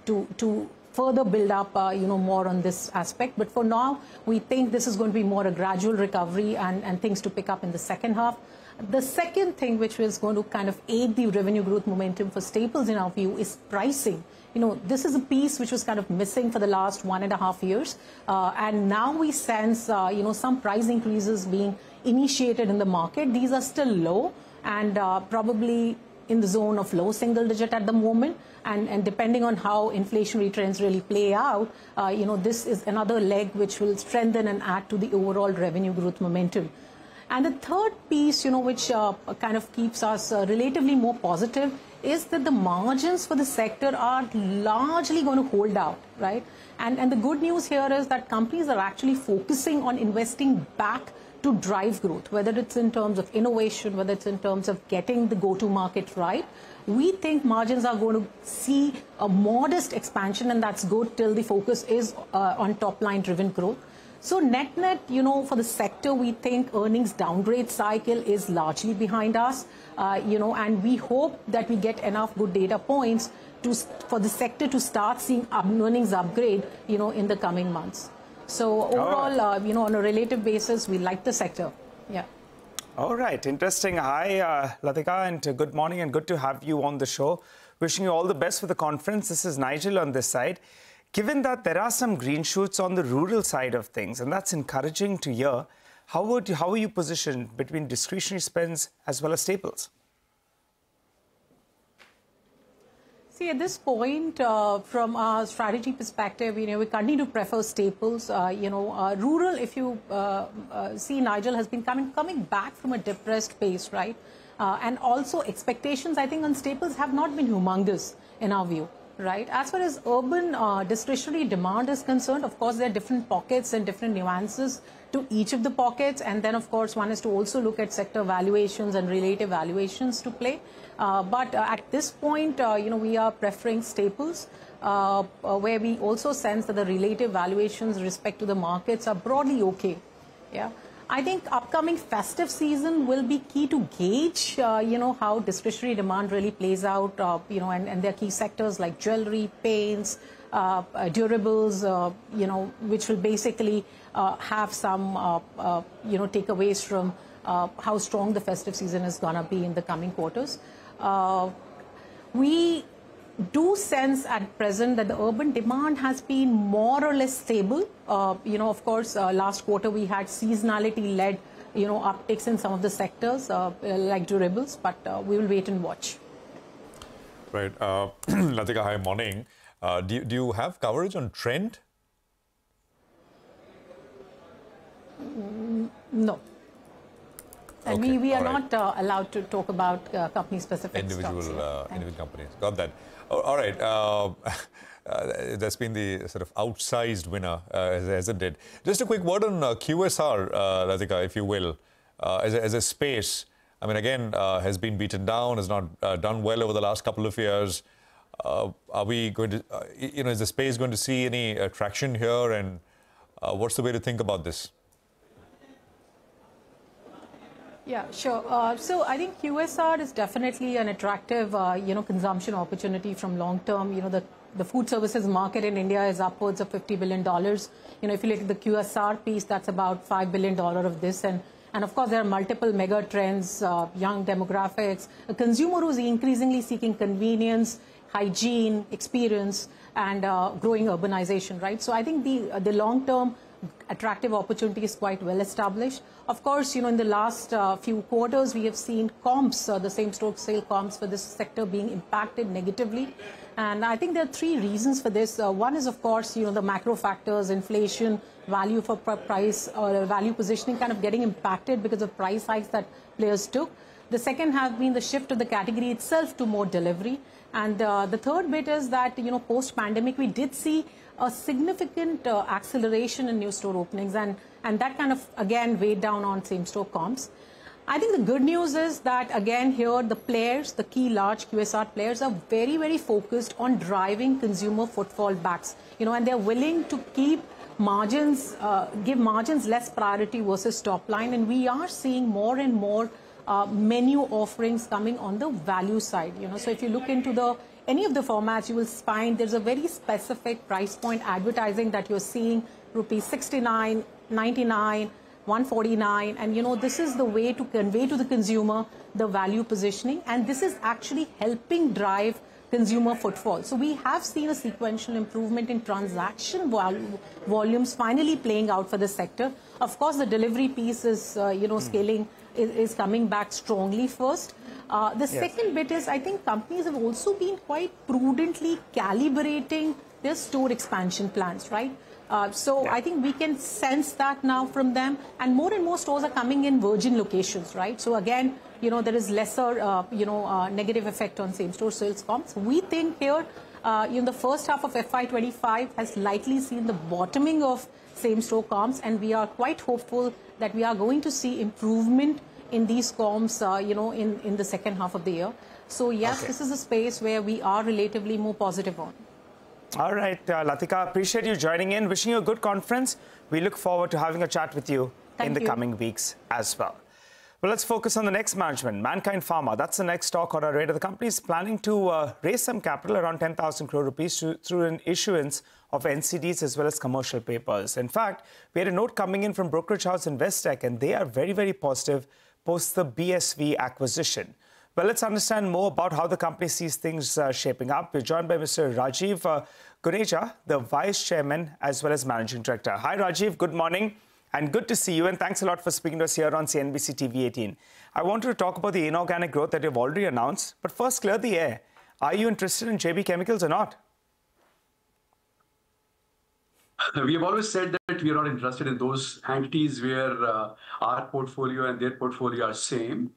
to further build up, more on this aspect. But for now, we think this is going to be more a gradual recovery and things to pick up in the second half. The second thing which is going to kind of aid the revenue growth momentum for staples in our view is pricing. This is a piece which was kind of missing for the last 1.5 years. And now we sense, some price increases being initiated in the market. These are still low and probably in the zone of low single digit at the moment. And depending on how inflationary trends really play out, this is another leg which will strengthen and add to the overall revenue growth momentum. And the third piece, which kind of keeps us relatively more positive is that the margins for the sector are largely going to hold out, right? And the good news here is that companies are actually focusing on investing back to drive growth, whether it's in terms of innovation, whether it's in terms of getting the go-to market right. We think margins are going to see a modest expansion, and that's good till the focus is on top-line driven growth. So net-net, for the sector, we think earnings downgrade cycle is largely behind us, and we hope that we get enough good data points for the sector to start seeing earnings upgrade, in the coming months. So overall, on a relative basis, we like the sector. Yeah. All right. Interesting. Hi, Latika, and good morning and good to have you on the show. Wishing you all the best for the conference. This is Nigel on this side. Given that there are some green shoots on the rural side of things, and that's encouraging to hear, how are you positioned between discretionary spends as well as staples? See, at this point, from a strategy perspective, we continue to prefer staples. Rural, if you see, Nigel, has been coming back from a depressed pace, right? And also expectations, I think, on staples have not been humongous in our view. right? As far as urban discretionary demand is concerned, of course, there are different pockets and different nuances to each of the pockets. And then, of course, one is to also look at sector valuations and relative valuations to play. But at this point, we are preferring staples, where we also sense that the relative valuations with respect to the markets are broadly okay. Yeah. I think upcoming festive season will be key to gauge, how discretionary demand really plays out, and there are key sectors like jewelry, paints, durables, which will basically have some, takeaways from how strong the festive season is going to be in the coming quarters. We do sense at present that the urban demand has been more or less stable. Of course, last quarter we had seasonality-led, upticks in some of the sectors like durables, but we will wait and watch. Right. Latika, hi, morning. Do you have coverage on trend? No. And okay, we are right. not allowed to talk about company-specific individual companies. Got that. All right. That's been the sort of outsized winner, hasn't it? Just a quick word on QSR, Latika, if you will, as a space. I mean, again, has been beaten down, has not done well over the last couple of years. Are we going to, is the space going to see any traction here? And what's the way to think about this? Yeah, sure. So I think QSR is definitely an attractive, consumption opportunity from long term. The food services market in India is upwards of $50 billion. If you look at the QSR piece, that's about $5 billion of this. And of course, there are multiple mega trends, young demographics, a consumer who's increasingly seeking convenience, hygiene, experience, and growing urbanization, right? So I think the long term attractive opportunity is quite well established. Of course, in the last few quarters, we have seen comps, the same-store sale comps for this sector being impacted negatively. And I think there are three reasons for this. One is, of course, the macro factors, inflation, value for price, or value positioning kind of getting impacted because of price hikes that players took. The second has been the shift of the category itself to more delivery. And the third bit is that, post-pandemic, we did see a significant acceleration in new store openings, and that kind of, again, weighed down on same-store comps. I think the good news is that, again, here, the players, the key large QSR players, are very, very focused on driving consumer footfall backs, and they're willing to keep margins, give margins less priority versus top line, and we are seeing more and more menu offerings coming on the value side. So if you look into any of the formats, you will find there's a very specific price point advertising that you're seeing, rupees 69, 99, 149, and this is the way to convey to the consumer the value positioning, and this is actually helping drive consumer footfall. So we have seen a sequential improvement in transaction volumes finally playing out for the sector. Of course, the delivery piece is, scaling is coming back strongly first. The second bit is, I think companies have also been quite prudently calibrating their store expansion plans, right? So I think we can sense that now from them, and more stores are coming in virgin locations, right? So again, there is lesser, negative effect on same-store sales comps. We think here, the first half of FY25 has likely seen the bottoming of same-store comps, and we are quite hopeful that we are going to see improvement in these comps, in the second half of the year. So yes, this is a space where we are relatively more positive on. All right, Latika, appreciate you joining in. Wishing you a good conference. We look forward to having a chat with you in the coming weeks as well. Well, let's focus on the next management, Mankind Pharma. That's the next stock on our radar. The company is planning to raise some capital, around 10,000 crore rupees, through an issuance of NCDs as well as commercial papers. In fact, we had a note coming in from brokerage house Investec, and they are very, very positive post the BSV acquisition. Well, let's understand more about how the company sees things shaping up. We're joined by Mr. Rajiv Guneja, the Vice Chairman as well as Managing Director. Hi, Rajiv. Good morning and good to see you. And thanks a lot for speaking to us here on CNBC-TV18. I wanted to talk about the inorganic growth that you've already announced. But first, clear the air. Are you interested in JB Chemicals or not? We have always said that we are not interested in those entities where our portfolio and their portfolio are same.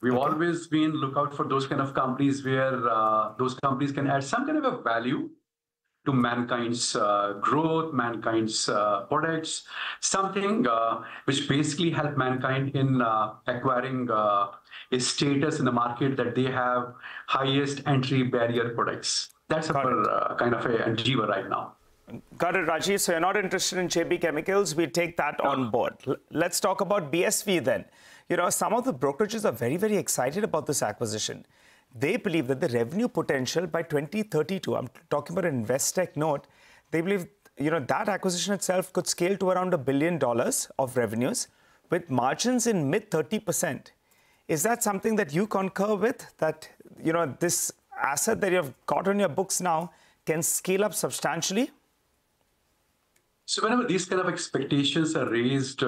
We've always been lookout for those kind of companies where those companies can add some kind of a value to mankind's growth, mankind's products, something which basically help mankind in acquiring a status in the market that they have highest entry barrier products. That's our kind of a endeavor right now. Got it, Rajiv. So you're not interested in JB Chemicals. We take that on board. Let's talk about BSV then. You know, some of the brokerages are very, very excited about this acquisition. They believe that the revenue potential by 2032, I'm talking about an Investec note, they believe, you know, that acquisition itself could scale to around $1 billion of revenues with margins in mid 30%. Is that something that you concur with, that, you know, this asset that you've got on your books now can scale up substantially? So whenever these kind of expectations are raised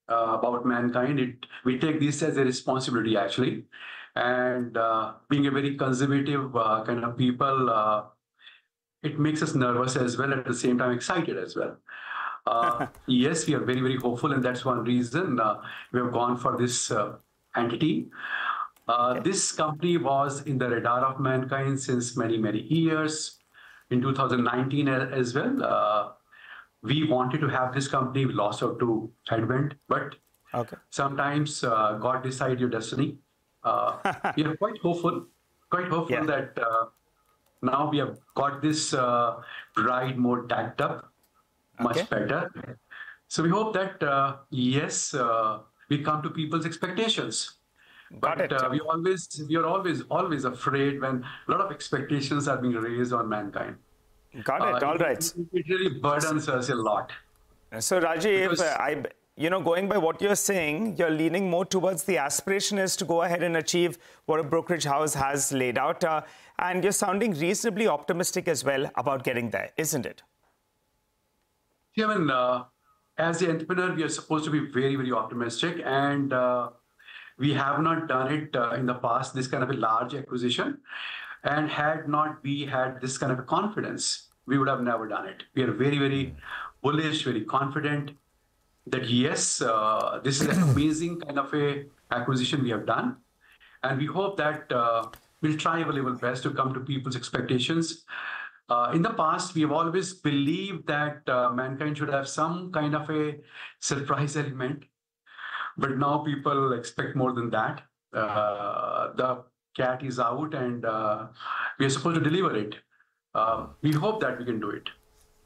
about mankind, we take this as a responsibility, actually. And being a very conservative kind of people, it makes us nervous as well, at the same time excited as well. Yes, we are very, very hopeful, and that's one reason we have gone for this entity. This company was in the radar of mankind since many, many years. In 2019 as well, we wanted to have this company. We lost out to Advent, but sometimes God decides your destiny. We are quite hopeful that now we have got this ride more tacked up, much better. So we hope that, yes, we come to people's expectations. But we are always afraid when a lot of expectations are being raised on mankind. Got it. All right. It really burdens us a lot. So, Rajiv, you know, going by what you're saying, you're leaning more towards the aspiration is to go ahead and achieve what a brokerage house has laid out. And you're sounding reasonably optimistic as well about getting there, isn't it? Yeah, I mean, as an entrepreneur, we are supposed to be very, very optimistic. And we have not done it in the past, this kind of a large acquisition. And had not we had this kind of a confidence, we would have never done it. We are very, very bullish, very confident that yes, this is an amazing kind of a acquisition we have done. And we hope that we'll try our level best to come to people's expectations. In the past, we have always believed that mankind should have some kind of a surprise element. But now people expect more than that. The cat is out and we are supposed to deliver it. We hope that we can do it.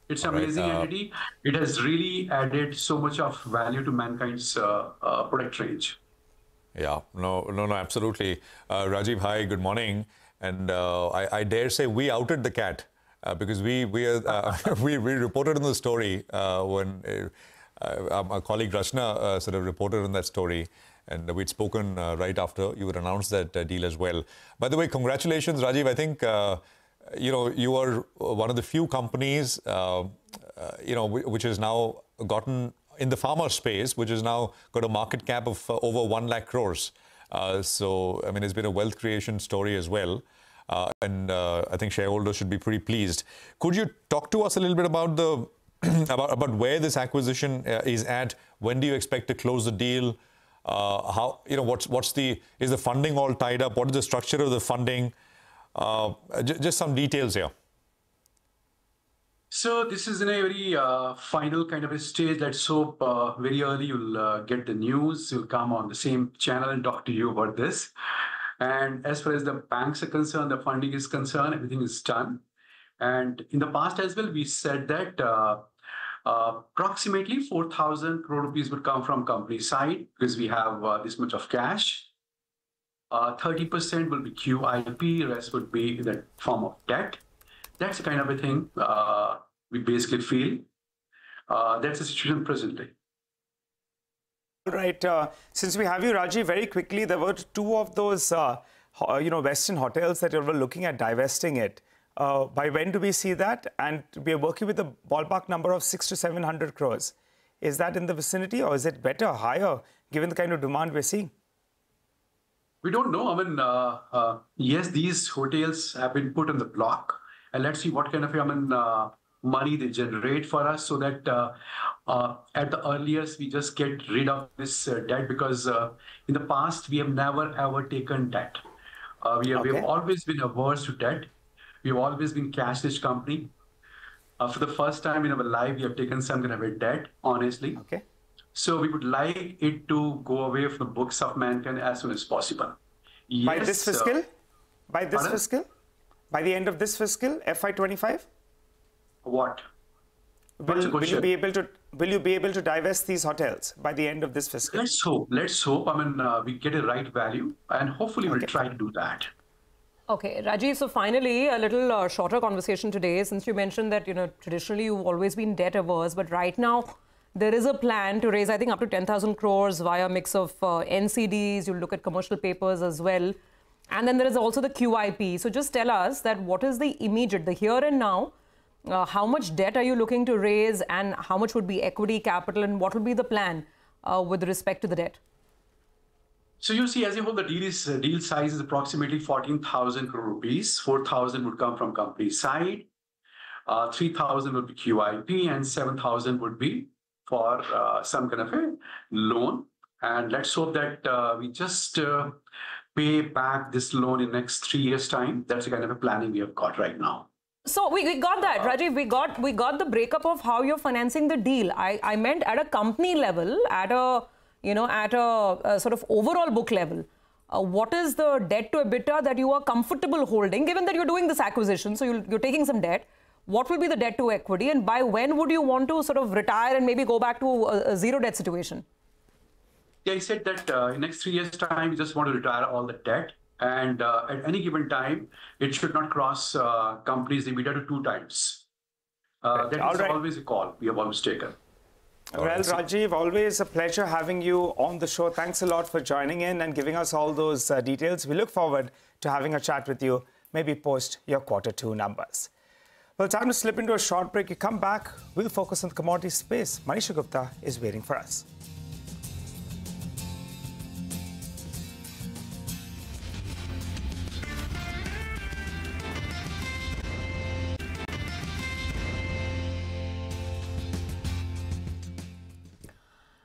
It's an amazing entity. It has really added so much of value to mankind's product range. Yeah, no, absolutely. Rajiv, hi, good morning. And I dare say we outed the cat because we reported on the story when our colleague Rachna sort of reported on that story. And we'd spoken right after you had announced that deal as well. By the way, congratulations, Rajiv. I think, you know, you are one of the few companies, you know, which has now gotten in the pharma space, which has now got a market cap of over 1 lakh crores. So, I mean, it's been a wealth creation story as well. And I think shareholders should be pretty pleased. Could you talk to us a little bit about the about where this acquisition is at? When do you expect to close the deal? How, you know, is the funding all tied up? What is the structure of the funding? Just some details here. So this is in a very final kind of a stage. Let's hope very early you'll get the news. You'll come on the same channel and talk to you about this. And as far as the banks are concerned, the funding is concerned, everything is done. And in the past as well, we said that approximately 4,000 crore rupees would come from company side because we have this much of cash. 30% will be QIP, rest would be in the form of debt. That's the kind of a thing we basically feel. That's the situation presently. All right. Since we have you, Rajiv, very quickly, there were 2 of those, you know, Western hotels that you were looking at divesting it. By when do we see that? And we are working with a ballpark number of 600 to 700 crores. Is that in the vicinity or is it better, higher, given the kind of demand we're seeing? We don't know. I mean, yes, these hotels have been put on the block. And let's see what kind of money they generate for us, so that at the earliest we just get rid of this debt, because in the past we have never ever taken debt. We have always been averse to debt. We have always been cash-rich company. For the first time in our life, we have taken some kind of a debt, honestly. So we would like it to go away from the books of Mankind as soon as possible. Yes, by this fiscal? By this fiscal? By the end of this fiscal, FY25? What? Will you be able to divest these hotels by the end of this fiscal? Let's hope. Let's hope. I mean, we get a right value, and hopefully we'll try to do that. Okay, Rajiv, so finally, a little shorter conversation today, since you mentioned that, traditionally you've always been debt averse, but right now there is a plan to raise, I think, up to 10,000 crores via a mix of NCDs. You'll look at commercial papers as well. And then there is also the QIP. So just tell us that what is the immediate, the here and now, how much debt are you looking to raise, and how much would be equity capital, and what will be the plan with respect to the debt? So you see, as a whole, the deal size is approximately 14,000 crore rupees. 4,000 would come from company side, 3,000 would be QIP, and 7,000 would be for some kind of a loan. And let's hope that we just pay back this loan in next 3 years' time. That's the kind of a planning we have got right now. So we got that, Rajiv. We got the breakup of how you're financing the deal. I meant at a company level, at a sort of overall book level. What is the debt to EBITDA that you are comfortable holding, given that you're doing this acquisition? So you're taking some debt. What will be the debt to equity, and by when would you want to sort of retire and maybe go back to a zero debt situation? Yeah, I said that in next 3 years' time, we just want to retire all the debt. And at any given time, it should not cross companies' EBITDA to 2 times. That is always a call we have always taken. Well, Rajiv, always a pleasure having you on the show. Thanks a lot for joining in and giving us all those details. We look forward to having a chat with you, maybe post your Q2 numbers. Well, time to slip into a short break. You come back, we'll focus on the commodity space. Manisha Gupta is waiting for us.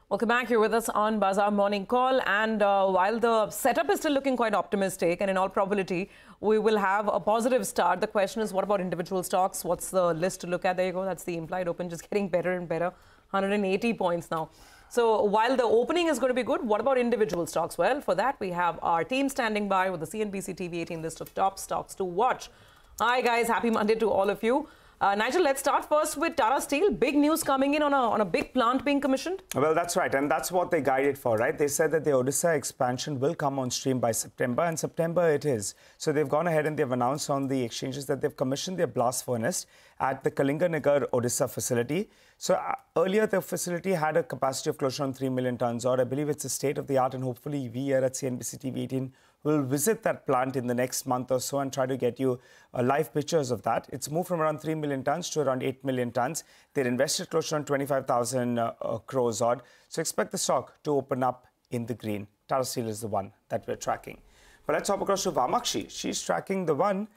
Welcome back. You're with us on Bazaar Morning Call. And while the setup is still looking quite optimistic, and in all probability, we will have a positive start, the question is, what about individual stocks? What's the list to look at? There you go. That's the implied open, just getting better and better. 180 points now. So while the opening is going to be good, what about individual stocks? Well, for that, we have our team standing by with the CNBC-TV18 list of top stocks to watch. Hi, guys. Happy Monday to all of you. Nigel, let's start first with Tata Steel. Big news coming in on a big plant being commissioned. Well, that's right. And that's what they guided for, right? They said that the Odisha expansion will come on stream by September, and September it is. So they've gone ahead and they've announced on the exchanges that they've commissioned their blast furnace at the Kalinganagar Odisha facility. So earlier, the facility had a capacity of close to 3 million tons, or I believe it's a state of the art, and hopefully we here at CNBC-TV18 will visit that plant in the next month or so and try to get you live pictures of that. It's moved from around 3 million tons to around 8 million tons. They're invested close to around 25,000 crores odd. So expect the stock to open up in the green. Tata Steel is the one that we're tracking. But let's hop across to Vamakshi. She's tracking the one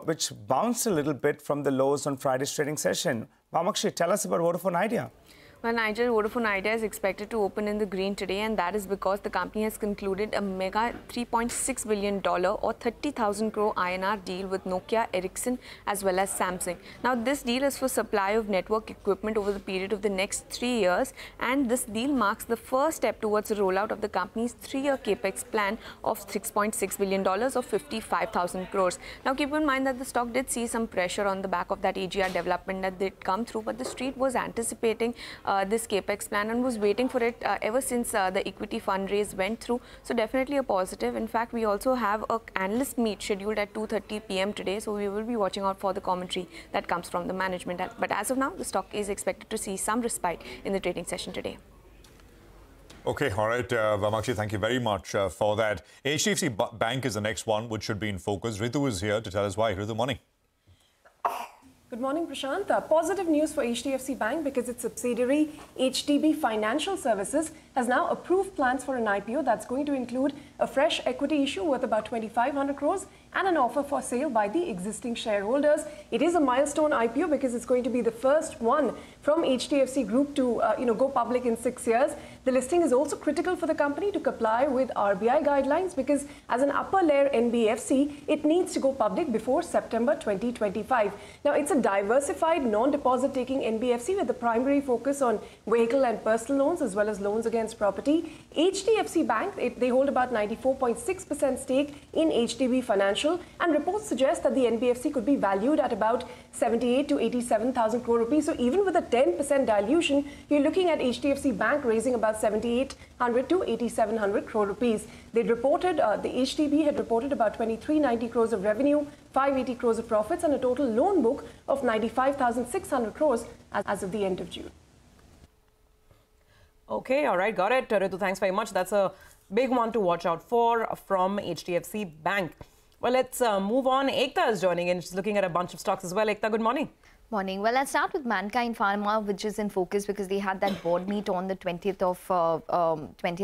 which bounced a little bit from the lows on Friday's trading session. Vamakshi, tell us about Vodafone Idea. Well, Nigel, Vodafone Idea is expected to open in the green today, and that is because the company has concluded a mega $3.6 billion or 30,000 crore INR deal with Nokia, Ericsson as well as Samsung. Now, this deal is for supply of network equipment over the period of the next 3 years, and this deal marks the first step towards the rollout of the company's 3-year capex plan of $6.6 billion or 55,000 crores. Now, keep in mind that the stock did see some pressure on the back of that AGR development that did come through, but the street was anticipating this capex plan and was waiting for it ever since the equity fundraise went through. So definitely a positive. In fact, we also have an analyst meet scheduled at 2:30 p.m. today. So we will be watching out for the commentary that comes from the management. But as of now, the stock is expected to see some respite in the trading session today. Okay, all right, Vamakshi, thank you very much for that. HDFC Bank is the next one, which should be in focus. Ritu is here to tell us why. Ritu, morning. Good morning, Prashant. Positive news for HDFC Bank because its subsidiary HDB Financial Services has now approved plans for an IPO that's going to include a fresh equity issue worth about 2,500 crores and an offer for sale by the existing shareholders. It is a milestone IPO because it's going to be the first one from HDFC Group to go public in 6 years. The listing is also critical for the company to comply with RBI guidelines because as an upper layer NBFC, it needs to go public before September 2025. Now, it's a diversified non-deposit taking NBFC with a primary focus on vehicle and personal loans as well as loans against property. HDFC Bank, they hold about 94.6% stake in HDB Financial, and reports suggest that the NBFC could be valued at about 78 to 87,000 crore rupees. So even with a 10% dilution, you're looking at HDFC Bank raising about 7,800 to 8,700 crore rupees. They reported, the HDB had reported about 2,390 crores of revenue, 580 crores of profits, and a total loan book of 95,600 crores as of the end of June. Okay, all right, got it. Ritu, thanks very much. That's a big one to watch out for from HDFC Bank. Well, let's move on. Ekta is joining in. She's looking at a bunch of stocks as well. Ekta, good morning. Morning. Well, let's start with Mankind Pharma, which is in focus because they had that board meet on the 20th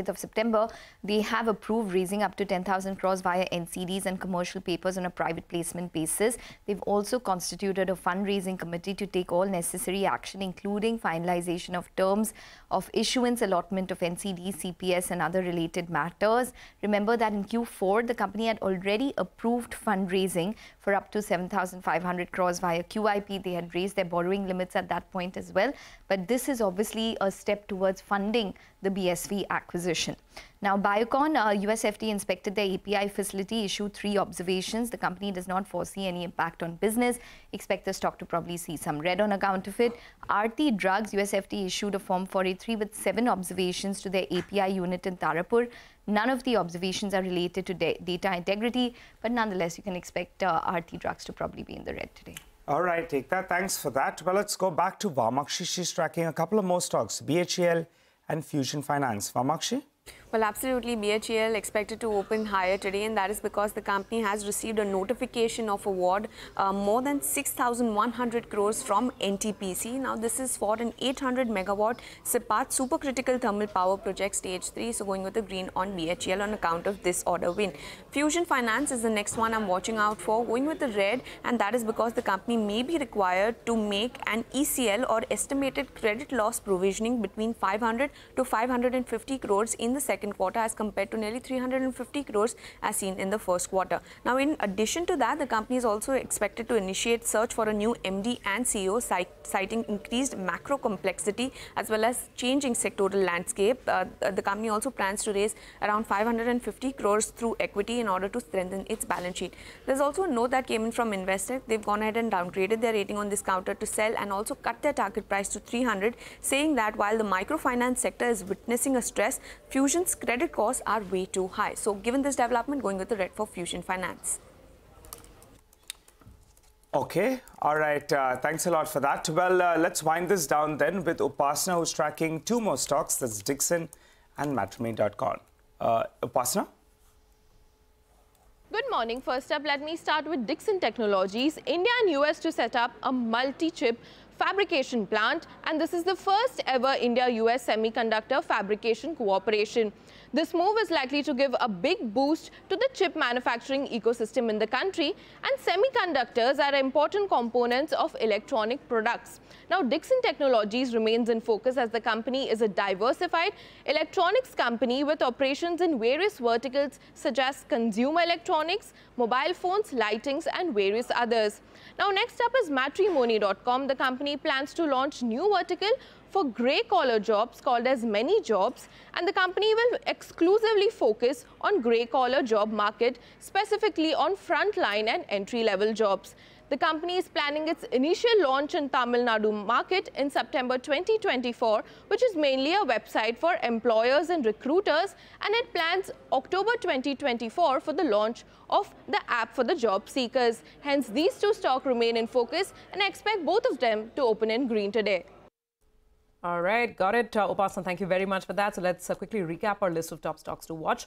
of September. They have approved raising up to 10,000 crores via NCDs and commercial papers on a private placement basis. They've also constituted a fundraising committee to take all necessary action, including finalization of terms of issuance, allotment of NCD, CPS, and other related matters. Remember that in Q4, the company had already approved fundraising for up to 7,500 crores via QIP. They had raised their borrowing limits at that point as well. But this is obviously a step towards funding the BSV acquisition. Now, Biocon, US FDA inspected their API facility, issued 3 observations. The company does not foresee any impact on business. Expect the stock to probably see some red on account of it. Aarti Drugs, US FDA issued a Form 483 with 7 observations to their API unit in Tarapur. None of the observations are related to data integrity, but nonetheless, you can expect Aarti Drugs to probably be in the red today. All right, Ekta, thanks for that. Well, let's go back to Vamakshi. She's tracking a couple of more stocks, BHEL and Fusion Finance. Vamakshi? Well, absolutely. BHEL expected to open higher today, and that is because the company has received a notification of award more than 6,100 crores from NTPC. Now, this is for an 800 megawatt Sipat supercritical thermal power project stage 3. So, going with the green on BHEL on account of this order win. Fusion Finance is the next one I'm watching out for, going with the red, and that is because the company may be required to make an ECL or estimated credit loss provisioning between 500 to 550 crores in the second quarter as compared to nearly 350 crores as seen in the first quarter. Now, in addition to that, the company is also expected to initiate search for a new MD and CEO, citing increased macro complexity as well as changing sectoral landscape. The company also plans to raise around 550 crores through equity in order to strengthen its balance sheet. There's also a note that came in from Investec. They've gone ahead and downgraded their rating on this counter to sell and also cut their target price to 300, saying that while the microfinance sector is witnessing a stress, Fusion's credit costs are way too high. So given this development, going with the red for Fusion Finance. Okay, all right. Thanks a lot for that. Well, let's wind this down then with Upasana, who's tracking 2 more stocks. That's Dixon and Matrimony.com. Upasana? Good morning. First up, let me start with Dixon Technologies. India and US to set up a multi-chip fabrication plant, and this is the first ever India-US semiconductor fabrication cooperation. This move is likely to give a big boost to the chip manufacturing ecosystem in the country, and semiconductors are important components of electronic products. Now, Dixon Technologies remains in focus as the company is a diversified electronics company with operations in various verticals such as consumer electronics, mobile phones, lightings, and various others. Now, next up is Matrimony.com. The company plans to launch new vertical for grey-collar jobs called as Many Jobs, and the company will exclusively focus on grey-collar job market, specifically on frontline and entry-level jobs. The company is planning its initial launch in Tamil Nadu market in September 2024, which is mainly a website for employers and recruiters, and it plans October 2024 for the launch of the app for the job seekers. Hence, these 2 stocks remain in focus, and I expect both of them to open in green today. All right, got it. Upasana, thank you very much for that. So let's quickly recap our list of top stocks to watch.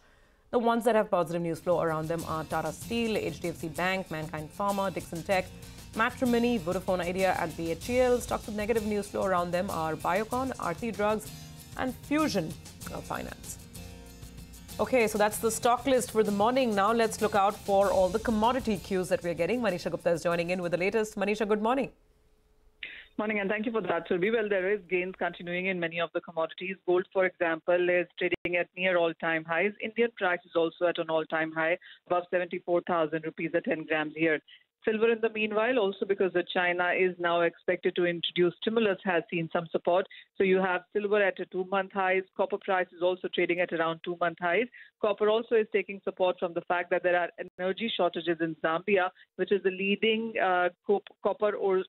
The ones that have positive news flow around them are Tata Steel, HDFC Bank, Mankind Pharma, Dixon Tech, Matrimony, Vodafone Idea, and BHEL. Stocks with negative news flow around them are Biocon, Aarti Drugs, and Fusion Finance. Okay, so that's the stock list for the morning. Now let's look out for all the commodity cues that we're getting. Manisha Gupta is joining in with the latest. Manisha, good morning. Morning, and thank you for that, Surbi. Well, there is gains continuing in many of the commodities. Gold, for example, is trading at near all-time highs. Indian price is also at an all-time high, above 74,000 rupees at 10 grams here. Silver, in the meanwhile, also because China is now expected to introduce stimulus, has seen some support. So you have silver at a 2-month highs. Copper price is also trading at around 2-month highs. Copper also is taking support from the fact that there are energy shortages in Zambia, which is the leading copper ore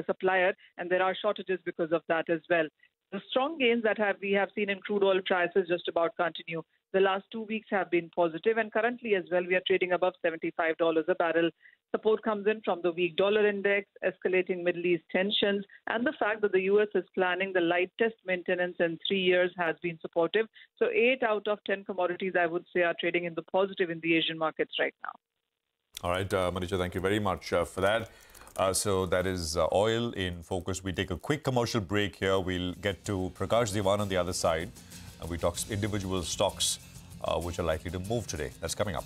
supplier, and there are shortages because of that as well. The strong gains that we have seen in crude oil prices just about continue. The last 2 weeks have been positive, and currently as well we are trading above $75 a barrel. Support comes in from the weak dollar index, escalating Middle East tensions, and the fact that the U.S. is planning the lightest maintenance in 3 years has been supportive. So 8 out of 10 commodities, I would say, are trading in the positive in the Asian markets right now. All right, Manisha, thank you very much for that. So that is oil in focus. We take a quick commercial break here. We'll get to Prakash Diwan on the other side. We talk individual stocks which are likely to move today. That's coming up.